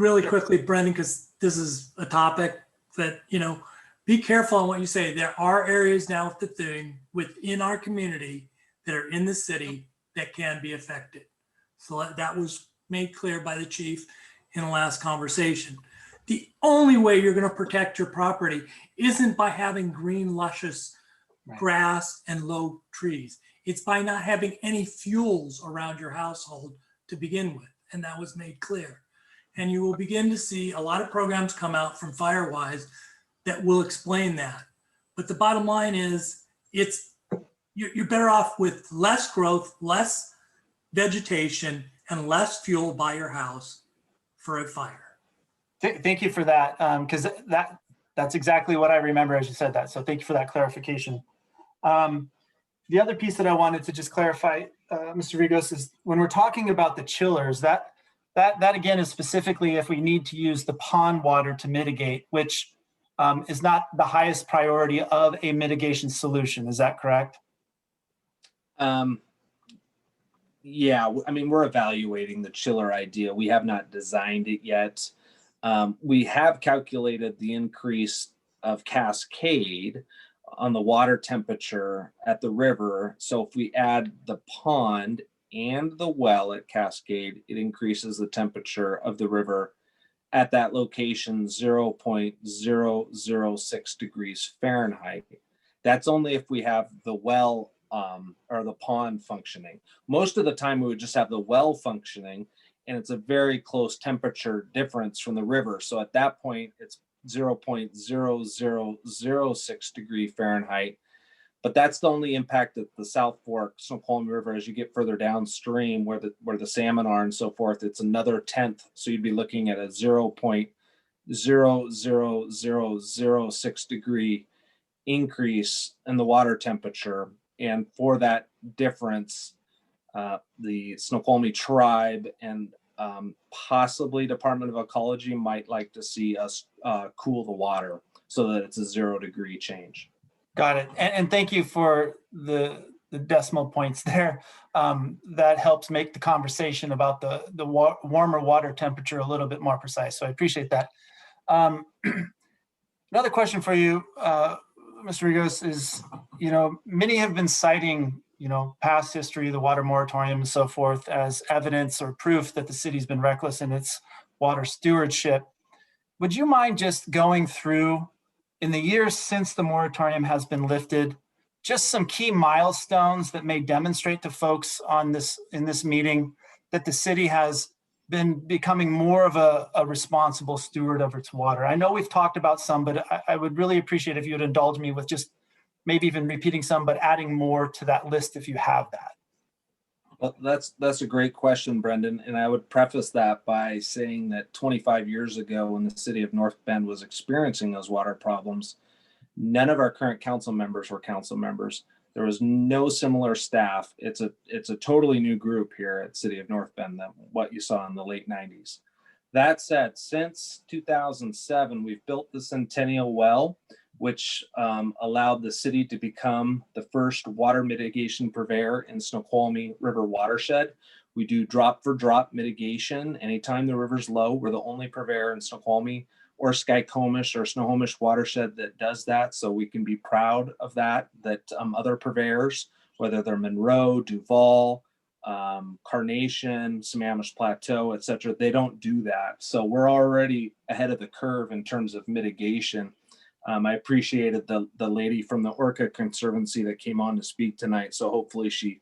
really quickly, Brendan, because this is a topic that, you know, be careful on what you say. There are areas now with the thing within our community that are in the city that can be affected. So that was made clear by the chief in the last conversation. The only way you're going to protect your property isn't by having green, luscious grass and low trees. It's by not having any fuels around your household to begin with. And that was made clear. And you will begin to see a lot of programs come out from Firewise that will explain that. But the bottom line is you're better off with less growth, less vegetation, and less fuel by your house for a fire. Thank you for that, because that's exactly what I remember as you said that. So thank you for that clarification. The other piece that I wanted to just clarify, Mr. Regos, is when we're talking about the chillers, that again is specifically if we need to use the pond water to mitigate, which is not the highest priority of a mitigation solution. Is that correct? Yeah, I mean, we're evaluating the chiller idea. We have not designed it yet. We have calculated the increase of Cascade on the water temperature at the river. So if we add the pond and the well at Cascade, it increases the temperature of the river at that location 0.006 degrees Fahrenheit. That's only if we have the well or the pond functioning. Most of the time we would just have the well functioning, and it's a very close temperature difference from the river. So at that point, it's 0.0006 degree Fahrenheit. But that's the only impact at the South Fork Snoqualmie River. As you get further downstream where the salmon are and so forth, it's another 1/10. So you'd be looking at a 0.00006 degree increase in the water temperature. And for that difference, the Snoqualmie tribe and possibly Department of Ecology might like to see us cool the water so that it's a 0 degree change. Got it. And thank you for the decimal points there. That helps make the conversation about the warmer water temperature a little bit more precise. So I appreciate that. Another question for you, Mr. Regos, is, many have been citing, past history, the water moratorium and so forth as evidence or proof that the city's been reckless in its water stewardship. Would you mind just going through, in the years since the moratorium has been lifted, just some key milestones that may demonstrate to folks in this meeting that the city has been becoming more of a responsible steward of its water? I know we've talked about some, but I would really appreciate if you'd indulge me with just maybe even repeating some, but adding more to that list if you have that. Well, that's a great question, Brendan. And I would preface that by saying that 25 years ago, when the city of North Bend was experiencing those water problems, none of our current council members were council members. There was no similar staff. It's a totally new group here at City of North Bend than what you saw in the late 90s. That said, since 2007, we've built the Centennial Well, which allowed the city to become the first water mitigation purveyor in Snoqualmie River watershed. We do drop for drop mitigation. Anytime the river's low, we're the only purveyor in Snoqualmie or Skykomish or Snohomish watershed that does that. So we can be proud of that other purveyors, whether they're Monroe, Duval, Carnation, Sammamish Plateau, et cetera, they don't do that. So we're already ahead of the curve in terms of mitigation. I appreciated the lady from the Orca Conservancy that came on to speak tonight. So hopefully she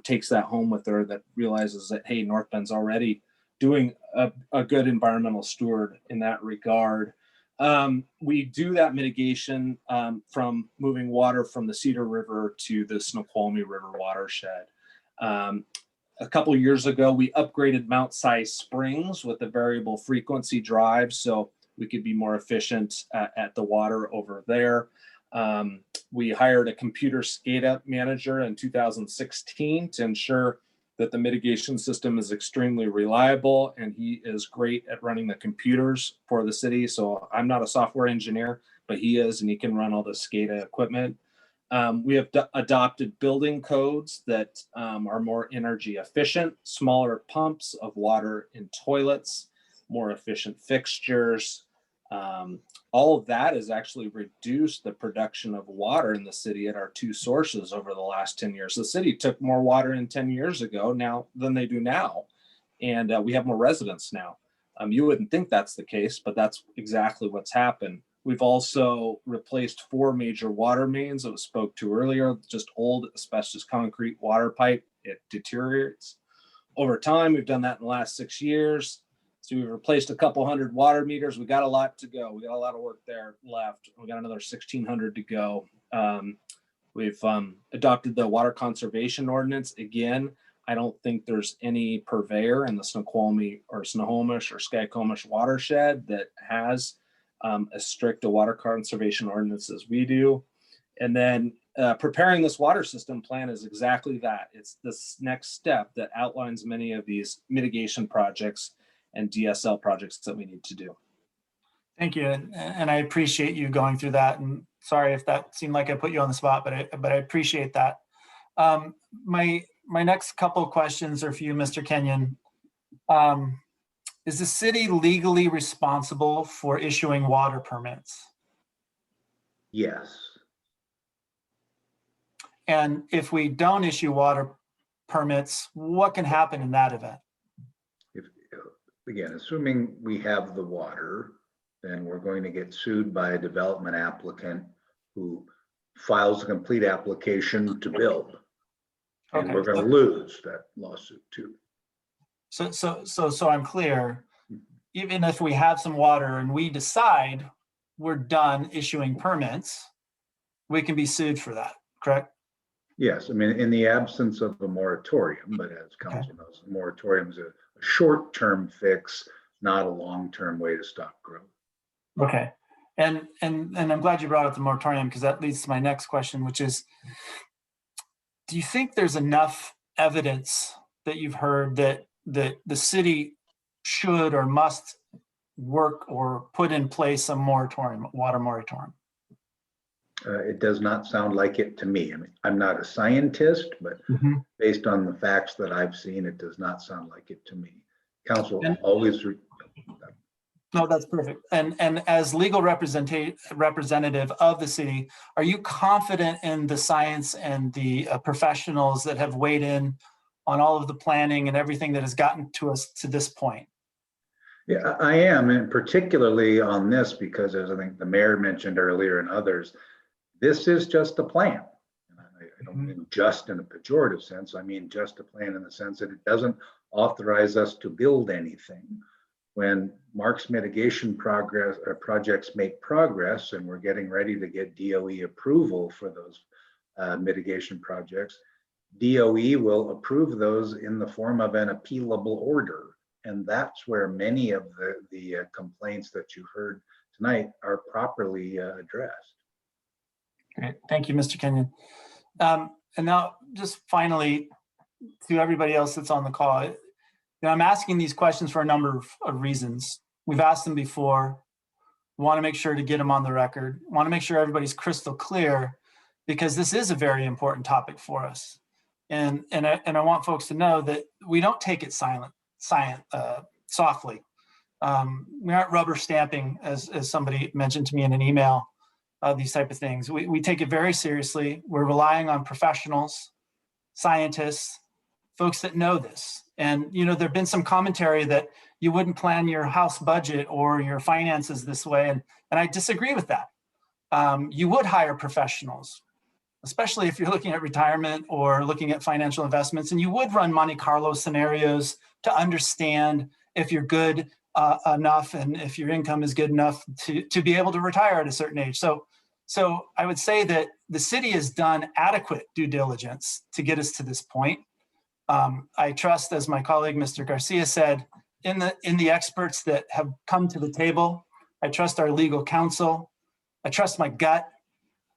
takes that home with her, that realizes that, hey, North Bend's already doing a good environmental steward in that regard. We do that mitigation from moving water from the Cedar River to the Snoqualmie River watershed. A couple of years ago, we upgraded Mount Si Springs with a variable frequency drive, so we could be more efficient at the water over there. We hired a computer SCADA manager in 2016 to ensure that the mitigation system is extremely reliable, and he is great at running the computers for the city. So I'm not a software engineer, but he is, and he can run all the SCADA equipment. We have adopted building codes that are more energy efficient, smaller pumps of water in toilets, more efficient fixtures. All of that has actually reduced the production of water in the city at our two sources over the last 10 years. The city took more water in 10 years ago now than they do now. And we have more residents now. You wouldn't think that's the case, but that's exactly what's happened. We've also replaced 4 major water mains that was spoke to earlier, just old asbestos concrete water pipe. It deteriorates. Over time, we've done that in the last 6 years. So we've replaced a couple hundred water meters. We got a lot to go. We got a lot of work there left. We got another 1,600 to go. We've adopted the water conservation ordinance. Again, I don't think there's any purveyor in the Snoqualmie or Snohomish or Skykomish watershed that has as strict a water conservation ordinance as we do. And then preparing this water system plan is exactly that. It's this next step that outlines many of these mitigation projects and DSL projects that we need to do. Thank you, and I appreciate you going through that. And sorry if that seemed like I put you on the spot, but I appreciate that. My next couple of questions are for you, Mr. Kenyon. Is the city legally responsible for issuing water permits? Yes. And if we don't issue water permits, what can happen in that event? Again, assuming we have the water, then we're going to get sued by a development applicant who files a complete application to build. And we're going to lose that lawsuit too. So I'm clear, even if we have some water and we decide we're done issuing permits, we can be sued for that, correct? Yes, I mean, in the absence of a moratorium, but as council knows, the moratorium is a short-term fix, not a long-term way to stop growth. Okay, and I'm glad you brought up the moratorium, because that leads to my next question, which is, do you think there's enough evidence that you've heard that the city should or must work or put in place a moratorium, water moratorium? It does not sound like it to me. I mean, I'm not a scientist, but based on the facts that I've seen, it does not sound like it to me. Council always. No, that's perfect. And as legal representative of the city, are you confident in the science and the professionals that have weighed in on all of the planning and everything that has gotten to us to this point? Yeah, I am, and particularly on this, because as I think the mayor mentioned earlier and others, this is just a plan. I don't mean just in a pejorative sense. I mean just a plan in the sense that it doesn't authorize us to build anything. When Mark's mitigation projects make progress, and we're getting ready to get DOE approval for those mitigation projects, DOE will approve those in the form of an appealable order. And that's where many of the complaints that you heard tonight are properly addressed. Great, thank you, Mr. Kenyon. And now just finally, to everybody else that's on the call, I'm asking these questions for a number of reasons. We've asked them before. We want to make sure to get them on the record. We want to make sure everybody's crystal clear, because this is a very important topic for us. And I want folks to know that we don't take it softly. We aren't rubber stamping, as somebody mentioned to me in an email, these type of things. We take it very seriously. We're relying on professionals, scientists, folks that know this. And there've been some commentary that you wouldn't plan your house budget or your finances this way, and I disagree with that. You would hire professionals, especially if you're looking at retirement or looking at financial investments, and you would run Monte Carlo scenarios to understand if you're good enough, and if your income is good enough to be able to retire at a certain age. So I would say that the city has done adequate due diligence to get us to this point. I trust, as my colleague, Mr. Garcia said, in the experts that have come to the table. I trust our legal counsel. I trust my gut.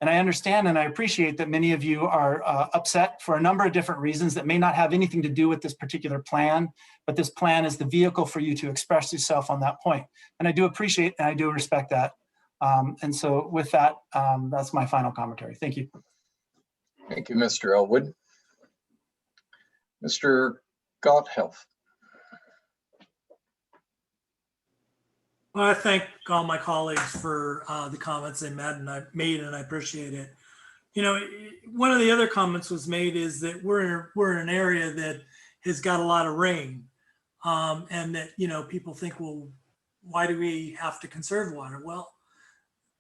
And I understand and I appreciate that many of you are upset for a number of different reasons that may not have anything to do with this particular plan, but this plan is the vehicle for you to express yourself on that point. And I do appreciate and I do respect that. And so with that, that's my final commentary. Thank you. Thank you, Mr. Elwood. Mr. Gotthelf. Well, I thank all my colleagues for the comments they made, and I appreciate it. You know, one of the other comments was made is that we're in an area that has got a lot of rain, and that, you know, people think, well, why do we have to conserve water? Well,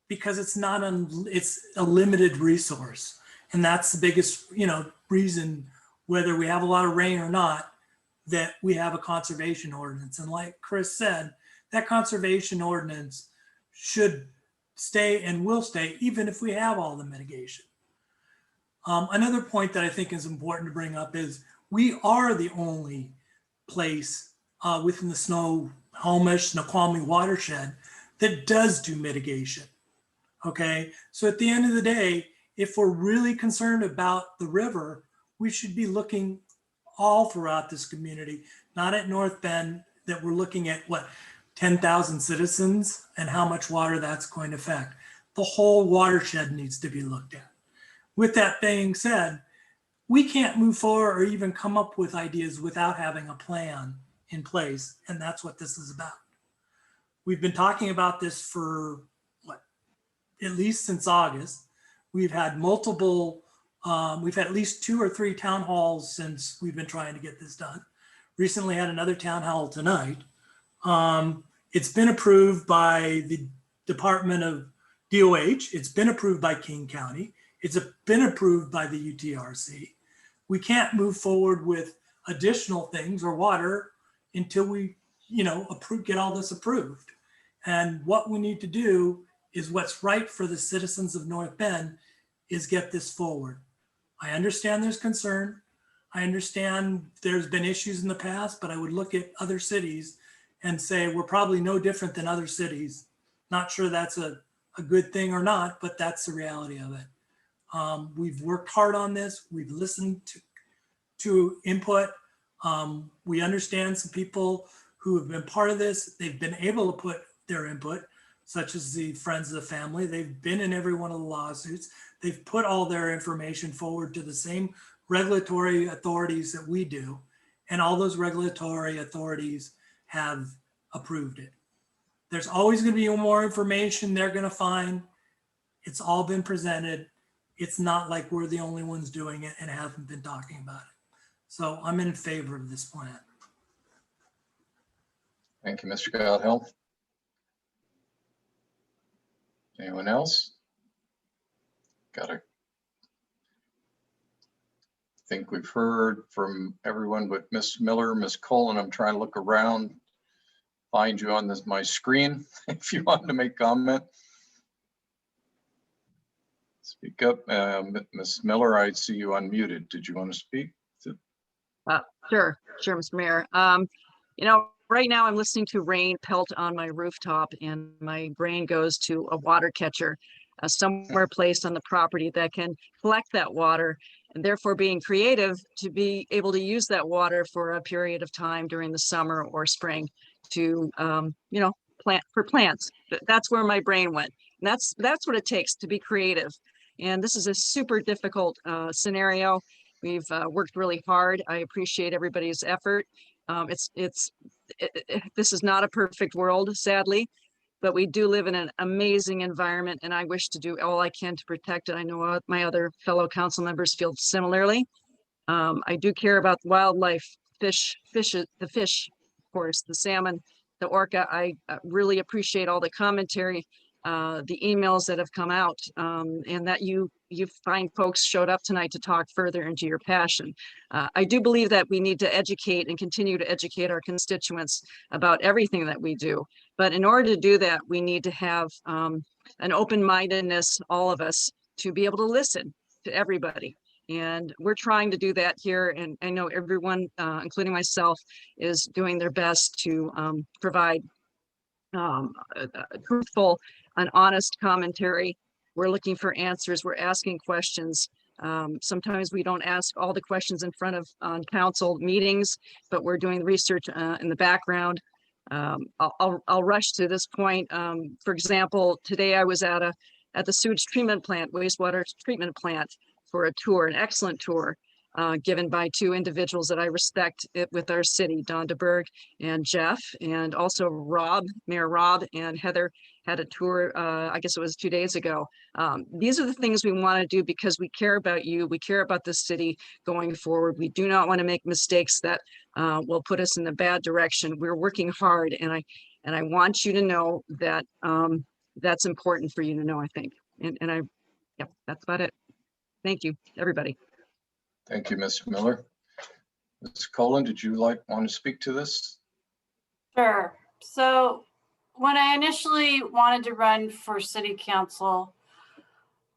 because it's a limited resource, and that's the biggest, you know, reason, whether we have a lot of rain or not, that we have a conservation ordinance. And like Chris said, that conservation ordinance should stay and will stay even if we have all the mitigation. Another point that I think is important to bring up is we are the only place within the Snohomish, Snoqualmie watershed that does do mitigation. Okay, so at the end of the day, if we're really concerned about the river, we should be looking all throughout this community, not at North Bend, that we're looking at what, 10,000 citizens and how much water that's going to affect. The whole watershed needs to be looked at. With that being said, we can't move forward or even come up with ideas without having a plan in place. And that's what this is about. We've been talking about this for what, at least since August. We've had multiple, we've had at least 2 or 3 town halls since we've been trying to get this done. Recently had another town hall tonight. It's been approved by the Department of DOH. It's been approved by King County. It's been approved by the UTRC. We can't move forward with additional things or water until we, you know, get all this approved. And what we need to do is what's right for the citizens of North Bend is get this forward. I understand there's concern. I understand there's been issues in the past, but I would look at other cities and say, we're probably no different than other cities. Not sure that's a good thing or not, but that's the reality of it. We've worked hard on this. We've listened to input. We understand some people who have been part of this. They've been able to put their input, such as the Friends of the Family. They've been in every one of the lawsuits. They've put all their information forward to the same regulatory authorities that we do. And all those regulatory authorities have approved it. There's always going to be more information they're going to find. It's all been presented. It's not like we're the only ones doing it and haven't been talking about it. So I'm in favor of this plan. Thank you, Mr. Gotthelf. Anyone else? Think we've heard from everyone but Ms. Miller, Ms. Cullen. I'm trying to look around, find you on my screen if you want to make comment. Speak up. Ms. Miller, I see you unmuted. Did you want to speak? Sure, Mr. Mayor. You know, right now I'm listening to rain pelt on my rooftop and my brain goes to a water catcher somewhere placed on the property that can collect that water, and therefore being creative to be able to use that water for a period of time during the summer or spring to, you know, plant for plants. That's where my brain went. And that's what it takes to be creative. And this is a super difficult scenario. We've worked really hard. I appreciate everybody's effort. This is not a perfect world, sadly, but we do live in an amazing environment, and I wish to do all I can to protect it. I know my other fellow council members feel similarly. I do care about wildlife, the fish, of course, the salmon, the orca. I really appreciate all the commentary the emails that have come out, and that you find folks showed up tonight to talk further into your passion. I do believe that we need to educate and continue to educate our constituents about everything that we do. But in order to do that, we need to have an open-mindedness, all of us, to be able to listen to everybody. And we're trying to do that here. And I know everyone, including myself, is doing their best to provide truthful and honest commentary. We're looking for answers. We're asking questions. Sometimes we don't ask all the questions in front of on council meetings, but we're doing research in the background. I'll rush to this point. For example, today I was at the sewage treatment plant, wastewater treatment plant, for a tour, an excellent tour, given by two individuals that I respect with our city, Don DeBerg and Jeff, and also Rob, Mayor Rob and Heather had a tour, I guess it was 2 days ago. These are the things we want to do because we care about you. We care about the city going forward. We do not want to make mistakes that will put us in the bad direction. We're working hard, and I want you to know that that's important for you to know, I think. Yeah, that's about it. Thank you, everybody. Thank you, Ms. Miller. Ms. Cullen, did you want to speak to this? Sure. So when I initially wanted to run for city council,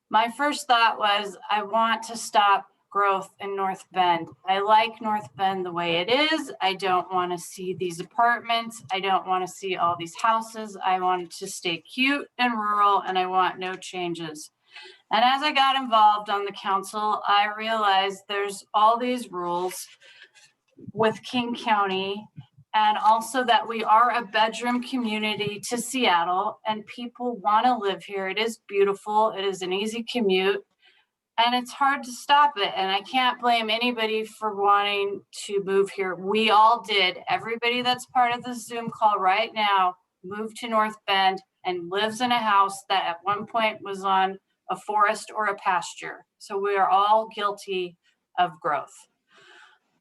my first thought was I want to stop growth in North Bend. I like North Bend the way it is. I don't want to see these apartments. I don't want to see all these houses. I want it to stay cute and rural, and I want no changes. And as I got involved on the council, I realized there's all these rules with King County, and also that we are a bedroom community to Seattle, and people want to live here. It is beautiful. It is an easy commute, and it's hard to stop it. And I can't blame anybody for wanting to move here. We all did. Everybody that's part of the Zoom call right now moved to North Bend and lives in a house that at one point was on a forest or a pasture. So we are all guilty of growth.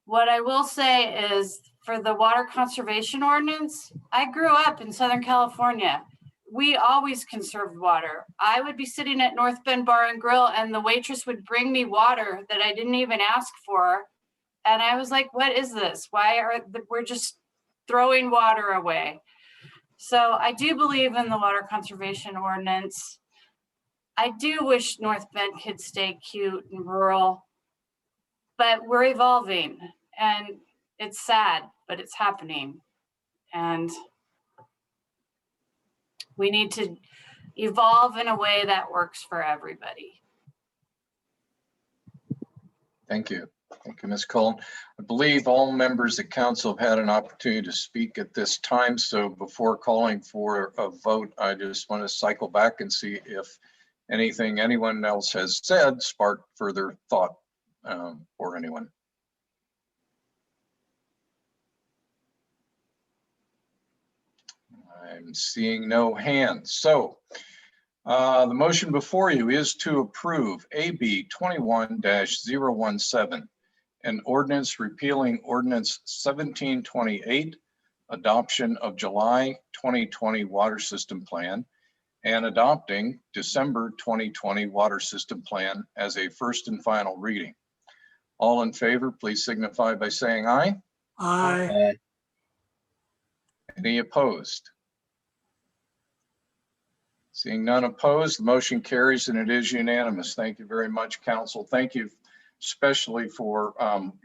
What I will say is for the water conservation ordinance, I grew up in Southern California. We always conserved water. I would be sitting at North Bend Bar and Grill and the waitress would bring me water that I didn't even ask for. And I was like, what is this? We're just throwing water away. So I do believe in the water conservation ordinance. I do wish North Bend could stay cute and rural, but we're evolving and it's sad, but it's happening. And we need to evolve in a way that works for everybody. Thank you. Thank you, Ms. Cullen. I believe all members of council have had an opportunity to speak at this time. So before calling for a vote, I just want to cycle back and see if anything anyone else has said sparked further thought for anyone. I'm seeing no hands. So the motion before you is to approve AB 21-017, an ordinance repealing ordinance 1728, adoption of July 2020 water system plan, and adopting December 2020 water system plan as a first and final reading. All in favor, please signify by saying aye. Aye. Any opposed? Seeing none opposed, the motion carries and it is unanimous. Thank you very much, council. Thank you especially for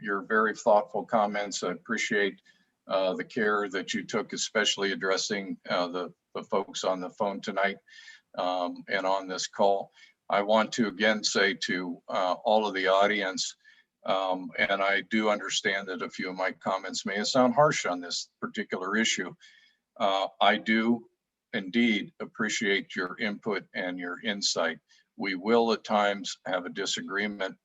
your very thoughtful comments. I appreciate the care that you took, especially addressing the folks on the phone tonight and on this call. I want to again say to all of the audience, and I do understand that a few of my comments may sound harsh on this particular issue. I do indeed appreciate your input and your insight. We will at times have a disagreement.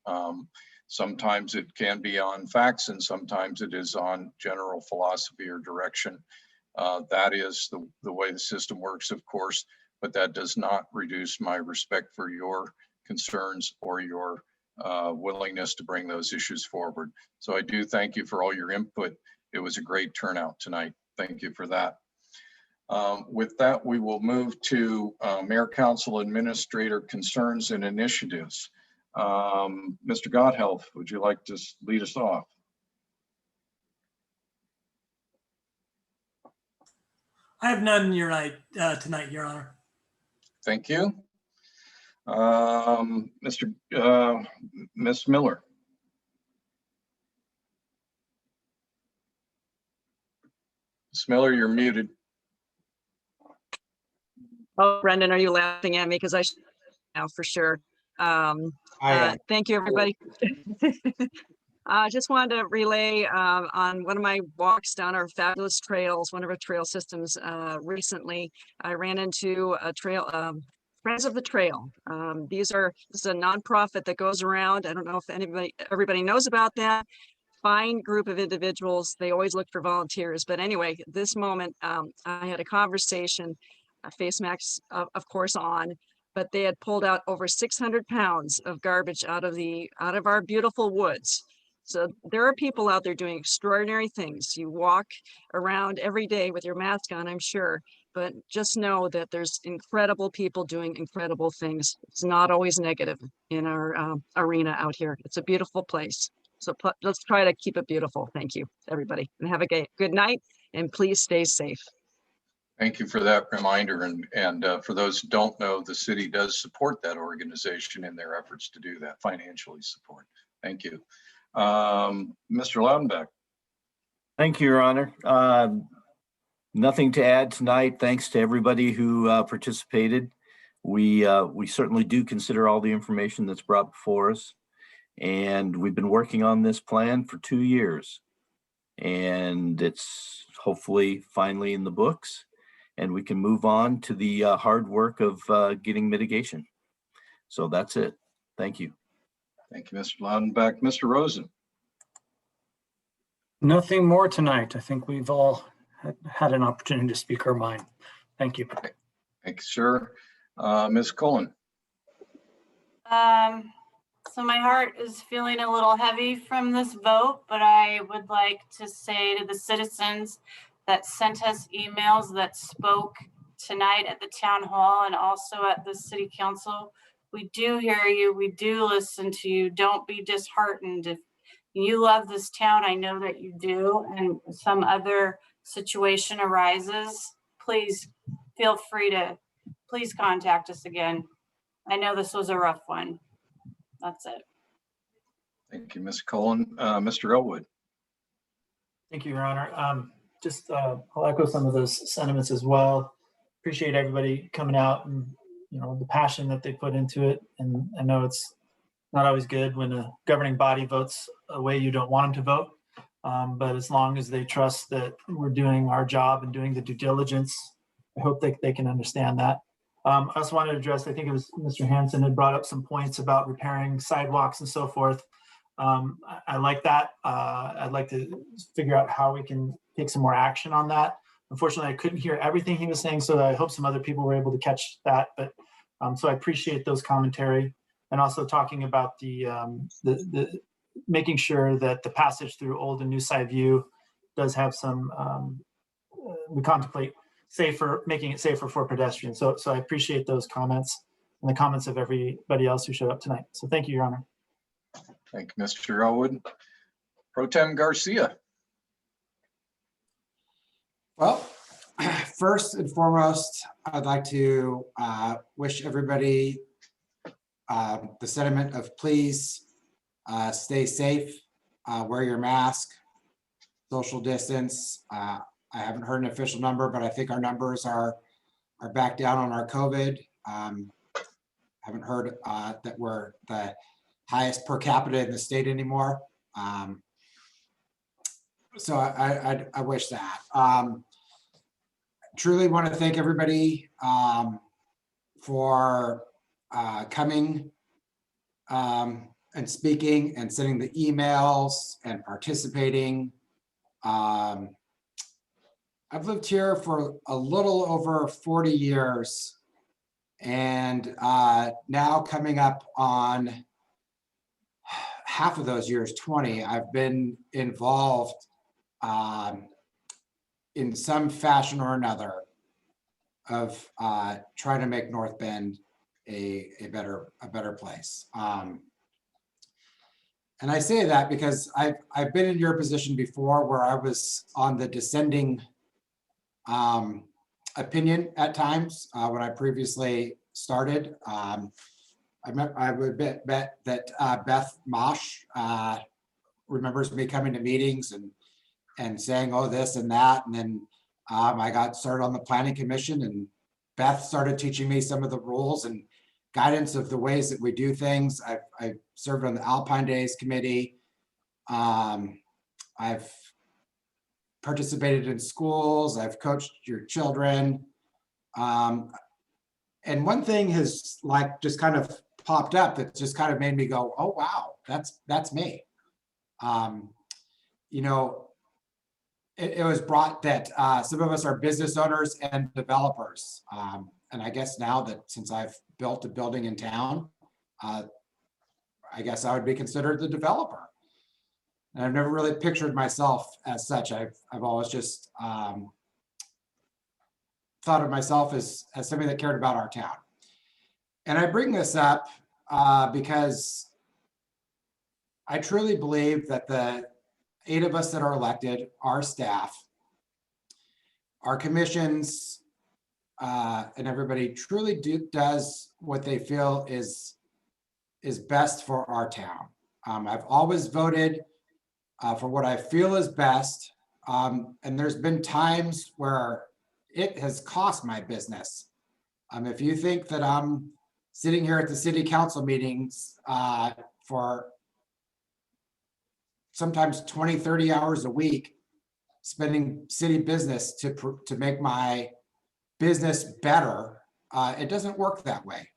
Sometimes it can be on facts and sometimes it is on general philosophy or direction. That is the way the system works, of course, but that does not reduce my respect for your concerns or your willingness to bring those issues forward. So I do thank you for all your input. It was a great turnout tonight. Thank you for that. With that, we will move to Mayor, Council, Administrator concerns and initiatives. Mr. Godhelf, would you like to lead us off? I have none tonight, Your Honor. Thank you. Ms. Miller. Ms. Miller, you're muted. Oh, Brendan, are you laughing at me? Because I should now for sure. Thank you, everybody. I just wanted to relay on one of my walks down our fabulous trails, one of our trail systems recently. I ran into a trail, Friends of the Trail. This is a nonprofit that goes around. I don't know if everybody knows about that. Fine group of individuals. They always look for volunteers. But anyway, this moment, I had a conversation, face masks, of course, on, but they had pulled out over 600 pounds of garbage out of our beautiful woods. So there are people out there doing extraordinary things. You walk around every day with your mask on, I'm sure, but just know that there's incredible people doing incredible things. It's not always negative in our arena out here. It's a beautiful place. So let's try to keep it beautiful. Thank you, everybody, and have a good night, and please stay safe. Thank you for that reminder. And for those who don't know, the city does support that organization in their efforts to do that, financially support. Thank you. Mr. Loudenbeck. Thank you, Your Honor. Nothing to add tonight. Thanks to everybody who participated. We certainly do consider all the information that's brought before us. And we've been working on this plan for 2 years. And it's hopefully finally in the books. And we can move on to the hard work of getting mitigation. So that's it. Thank you. Thank you, Mr. Loudenbeck. Mr. Rosen. Nothing more tonight. I think we've all had an opportunity to speak our mind. Thank you. Thank you, sir. Ms. Cullen. So my heart is feeling a little heavy from this vote, but I would like to say to the citizens that sent us emails, that spoke tonight at the town hall and also at the city council, we do hear you, we do listen to you. Don't be disheartened. If you love this town, I know that you do, and some other situation arises, please feel free to please contact us again. I know this was a rough one. That's it. Thank you, Ms. Cullen. Mr. Elwood. Thank you, Your Honor. I'll echo some of those sentiments as well. Appreciate everybody coming out and the passion that they put into it. And I know it's not always good when a governing body votes a way you don't want them to vote. But as long as they trust that we're doing our job and doing the due diligence, I hope they can understand that. I also wanted to address, I think it was Mr. Hansen had brought up some points about repairing sidewalks and so forth. I like that. I'd like to figure out how we can take some more action on that. Unfortunately, I couldn't hear everything he was saying, so I hope some other people were able to catch that. But so I appreciate those commentary, and also talking about the making sure that the passage through Old and New Side View does have some, we contemplate making it safer for pedestrians. So I appreciate those comments and the comments of everybody else who showed up tonight. So thank you, Your Honor. Thank you, Mr. Elwood. Pro Tem Garcia. Well, first and foremost, I'd like to wish everybody the sentiment of please stay safe, wear your mask, social distance. I haven't heard an official number, but I think our numbers are back down on our COVID. Haven't heard that we're the highest per capita in the state anymore. So I wish that. Truly want to thank everybody for coming and speaking and sending the emails and participating. I've lived here for a little over 40 years, and now coming up on half of those years, 20, I've been involved in some fashion or another trying to make North Bend a better place. And I say that because I've been in your position before where I was on the descending opinion at times when I previously started. I would bet that Beth Mosh remembers me coming to meetings and saying, oh, this and that. And then I got started on the planning commission, and Beth started teaching me some of the rules and guidance of the ways that we do things. I served on the Alpine Days committee. I've participated in schools. I've coached your children. And one thing has like just kind of popped up that just kind of made me go, oh, wow, that's me. You know, it was brought that some of us are business owners and developers. And I guess now that since I've built a building in town, I guess I would be considered the developer. And I've never really pictured myself as such. I've always just thought of myself as somebody that cared about our town. And I bring this up because I truly believe that the 8 of us that are elected, our staff, our commissions, and everybody truly does what they feel is best for our town. I've always voted for what I feel is best. And there's been times where it has cost my business. If you think that I'm sitting here at the city council meetings for sometimes 20, 30 hours a week, spending city business to make my business better, it doesn't work that way.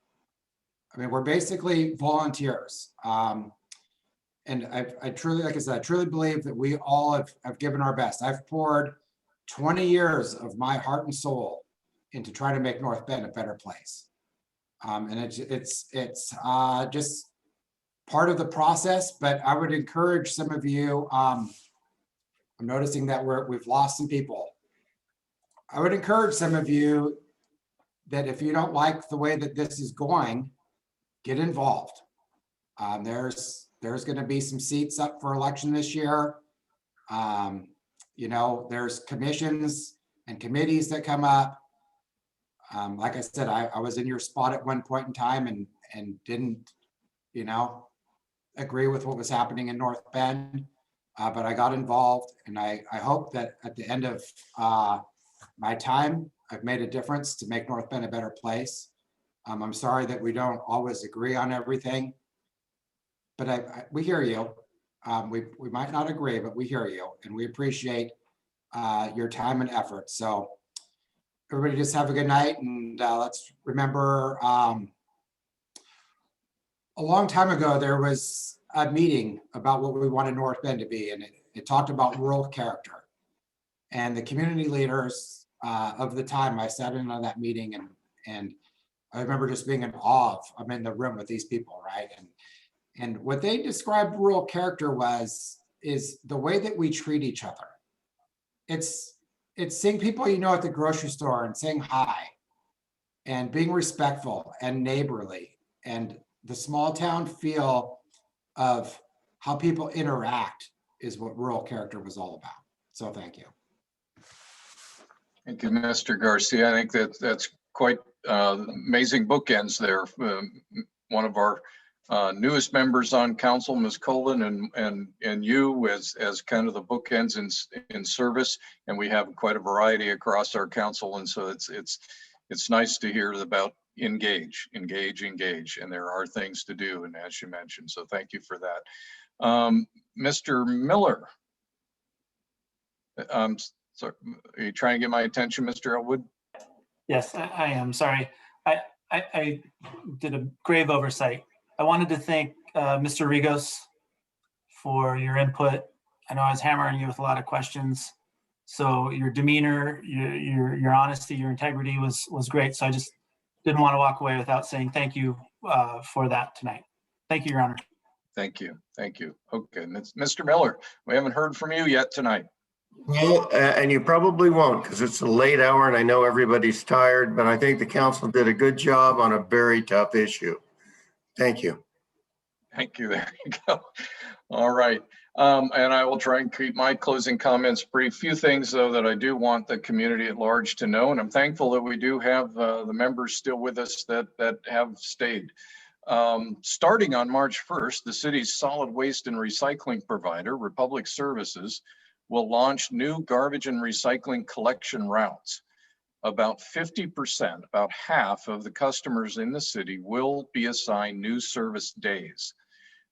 I mean, we're basically volunteers. And I truly, like I said, I truly believe that we all have given our best. I've poured 20 years of my heart and soul into trying to make North Bend a better place. And it's just part of the process, but I would encourage some of you, I'm noticing that we've lost some people. I would encourage some of you that if you don't like the way that this is going, get involved. There's going to be some seats up for election this year. You know, there's commissions and committees that come up. Like I said, I was in your spot at one point in time and didn't, you know, agree with what was happening in North Bend, but I got involved, and I hope that at the end of my time, I've made a difference to make North Bend a better place. I'm sorry that we don't always agree on everything, but we hear you. We might not agree, but we hear you, and we appreciate your time and effort. So everybody just have a good night, and let's remember a long time ago, there was a meeting about what we wanted North Bend to be, and it talked about rural character. And the community leaders of the time, I sat in on that meeting, and I remember just being in awe of, I'm in the room with these people, right? And what they described rural character is the way that we treat each other. It's seeing people you know at the grocery store and saying hi, and being respectful and neighborly, and the small town feel of how people interact is what rural character was all about. So thank you. Thank you, Mr. Garcia. I think that's quite amazing bookends there. One of our newest members on council, Ms. Colvin, and you as kind of the bookends in service, and we have quite a variety across our council, and so it's nice to hear about engage, and there are things to do, and as you mentioned, so thank you for that. Mr. Miller, sorry, are you trying to get my attention, Mr. Elwood? Yes, I am. Sorry. I did a grave oversight. I wanted to thank Mr. Rigos for your input. I know I was hammering you with a lot of questions. So your demeanor, your honesty, your integrity was great. So I just didn't want to walk away without saying thank you for that tonight. Thank you, Your Honor. Thank you. Thank you. Okay, Mr. Miller, we haven't heard from you yet tonight. Well, and you probably won't because it's a late hour and I know everybody's tired, but I think the council did a good job on a very tough issue. Thank you. Thank you. There you go. All right. And I will try and keep my closing comments brief. Few things, though, that I do want the community at large to know, and I'm thankful that we do have the members still with us that have stayed. Starting on March 1st, the city's solid waste and recycling provider, Republic Services, will launch new garbage and recycling collection routes. About 50%, about half of the customers in the city will be assigned new service days.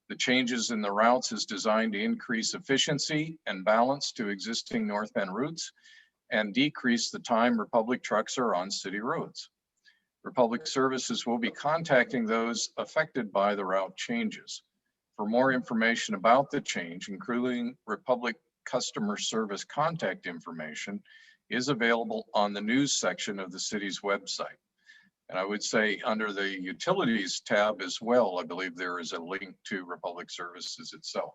The changes in the routes is designed to increase efficiency and balance to existing North Bend routes and decrease the time Republic trucks are on city roads. Republic Services will be contacting those affected by the route changes. For more information about the change, including Republic customer service contact information, is available on the news section of the city's website. And I would say under the utilities tab as well, I believe there is a link to Republic Services itself.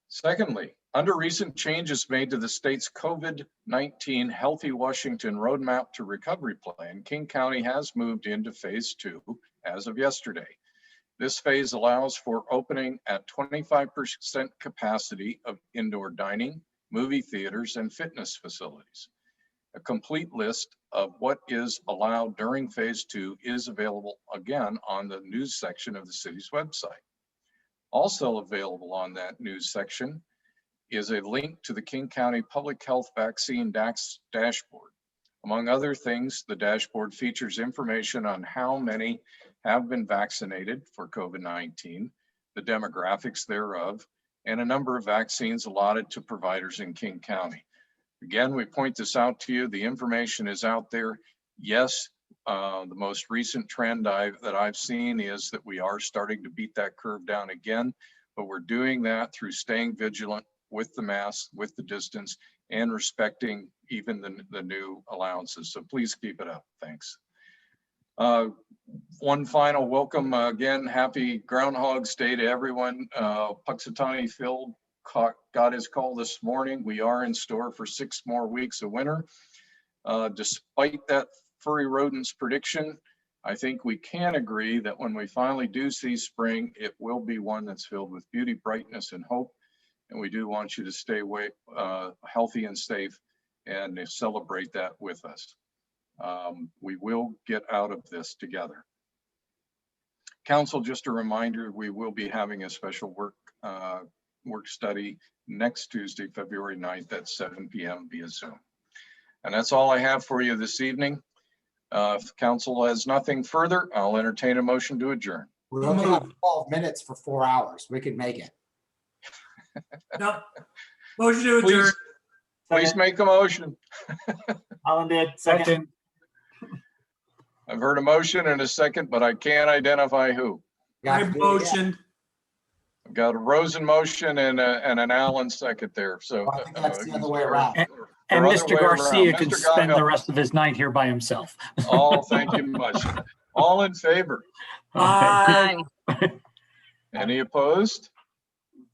Secondly, under recent changes made to the state's COVID-19 Healthy Washington Roadmap to Recovery Plan, King County has moved into phase 2 as of yesterday. This phase allows for opening at 25% capacity of indoor dining, movie theaters, and fitness facilities. A complete list of what is allowed during phase 2 is available again on the news section of the city's website. Also available on that news section is a link to the King County Public Health Vaccine dashboard. Among other things, the dashboard features information on how many have been vaccinated for COVID-19, the demographics thereof, and a number of vaccines allotted to providers in King County. Again, we point this out to you. The information is out there. Yes, the most recent trend that I've seen is that we are starting to beat that curve down again, but we're doing that through staying vigilant with the mask, with the distance, and respecting even the new allowances. So please keep it up. Thanks. One final welcome again. Happy Groundhog's Day to everyone. Puxatawny Phil got his call this morning. We are in store for 6 more weeks of winter. Despite that furry rodents prediction, I think we can agree that when we finally do see spring, it will be one that's filled with beauty, brightness, and hope. And we do want you to stay healthy and safe and celebrate that with us. We will get out of this together. Council, just a reminder, we will be having a special work study next Tuesday, February 9th at 7 p.m. via Zoom. And that's all I have for you this evening. If council has nothing further, I'll entertain a motion to adjourn. We only have 12 minutes for 4 hours. We could make it. No. Motion to adjourn. Please make a motion. Alan did. Second. I've heard a motion and a second, but I can't identify who. I motioned. I've got a Rosen motion and an Allen second there. So I think that's the other way around. And Or other Mr. way Garcia around. can Mr. spend the Garcia. rest of his night here by himself. Oh, thank you much. All in favor? Aye. Any opposed?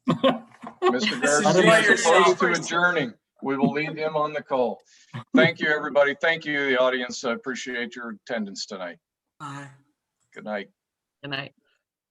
Mr. Enjoy Garcia is yourself. opposed to adjourning. We will leave him on the call. Thank you, everybody. Thank you, the audience. I appreciate your attendance tonight. Aye. Good night. Good night.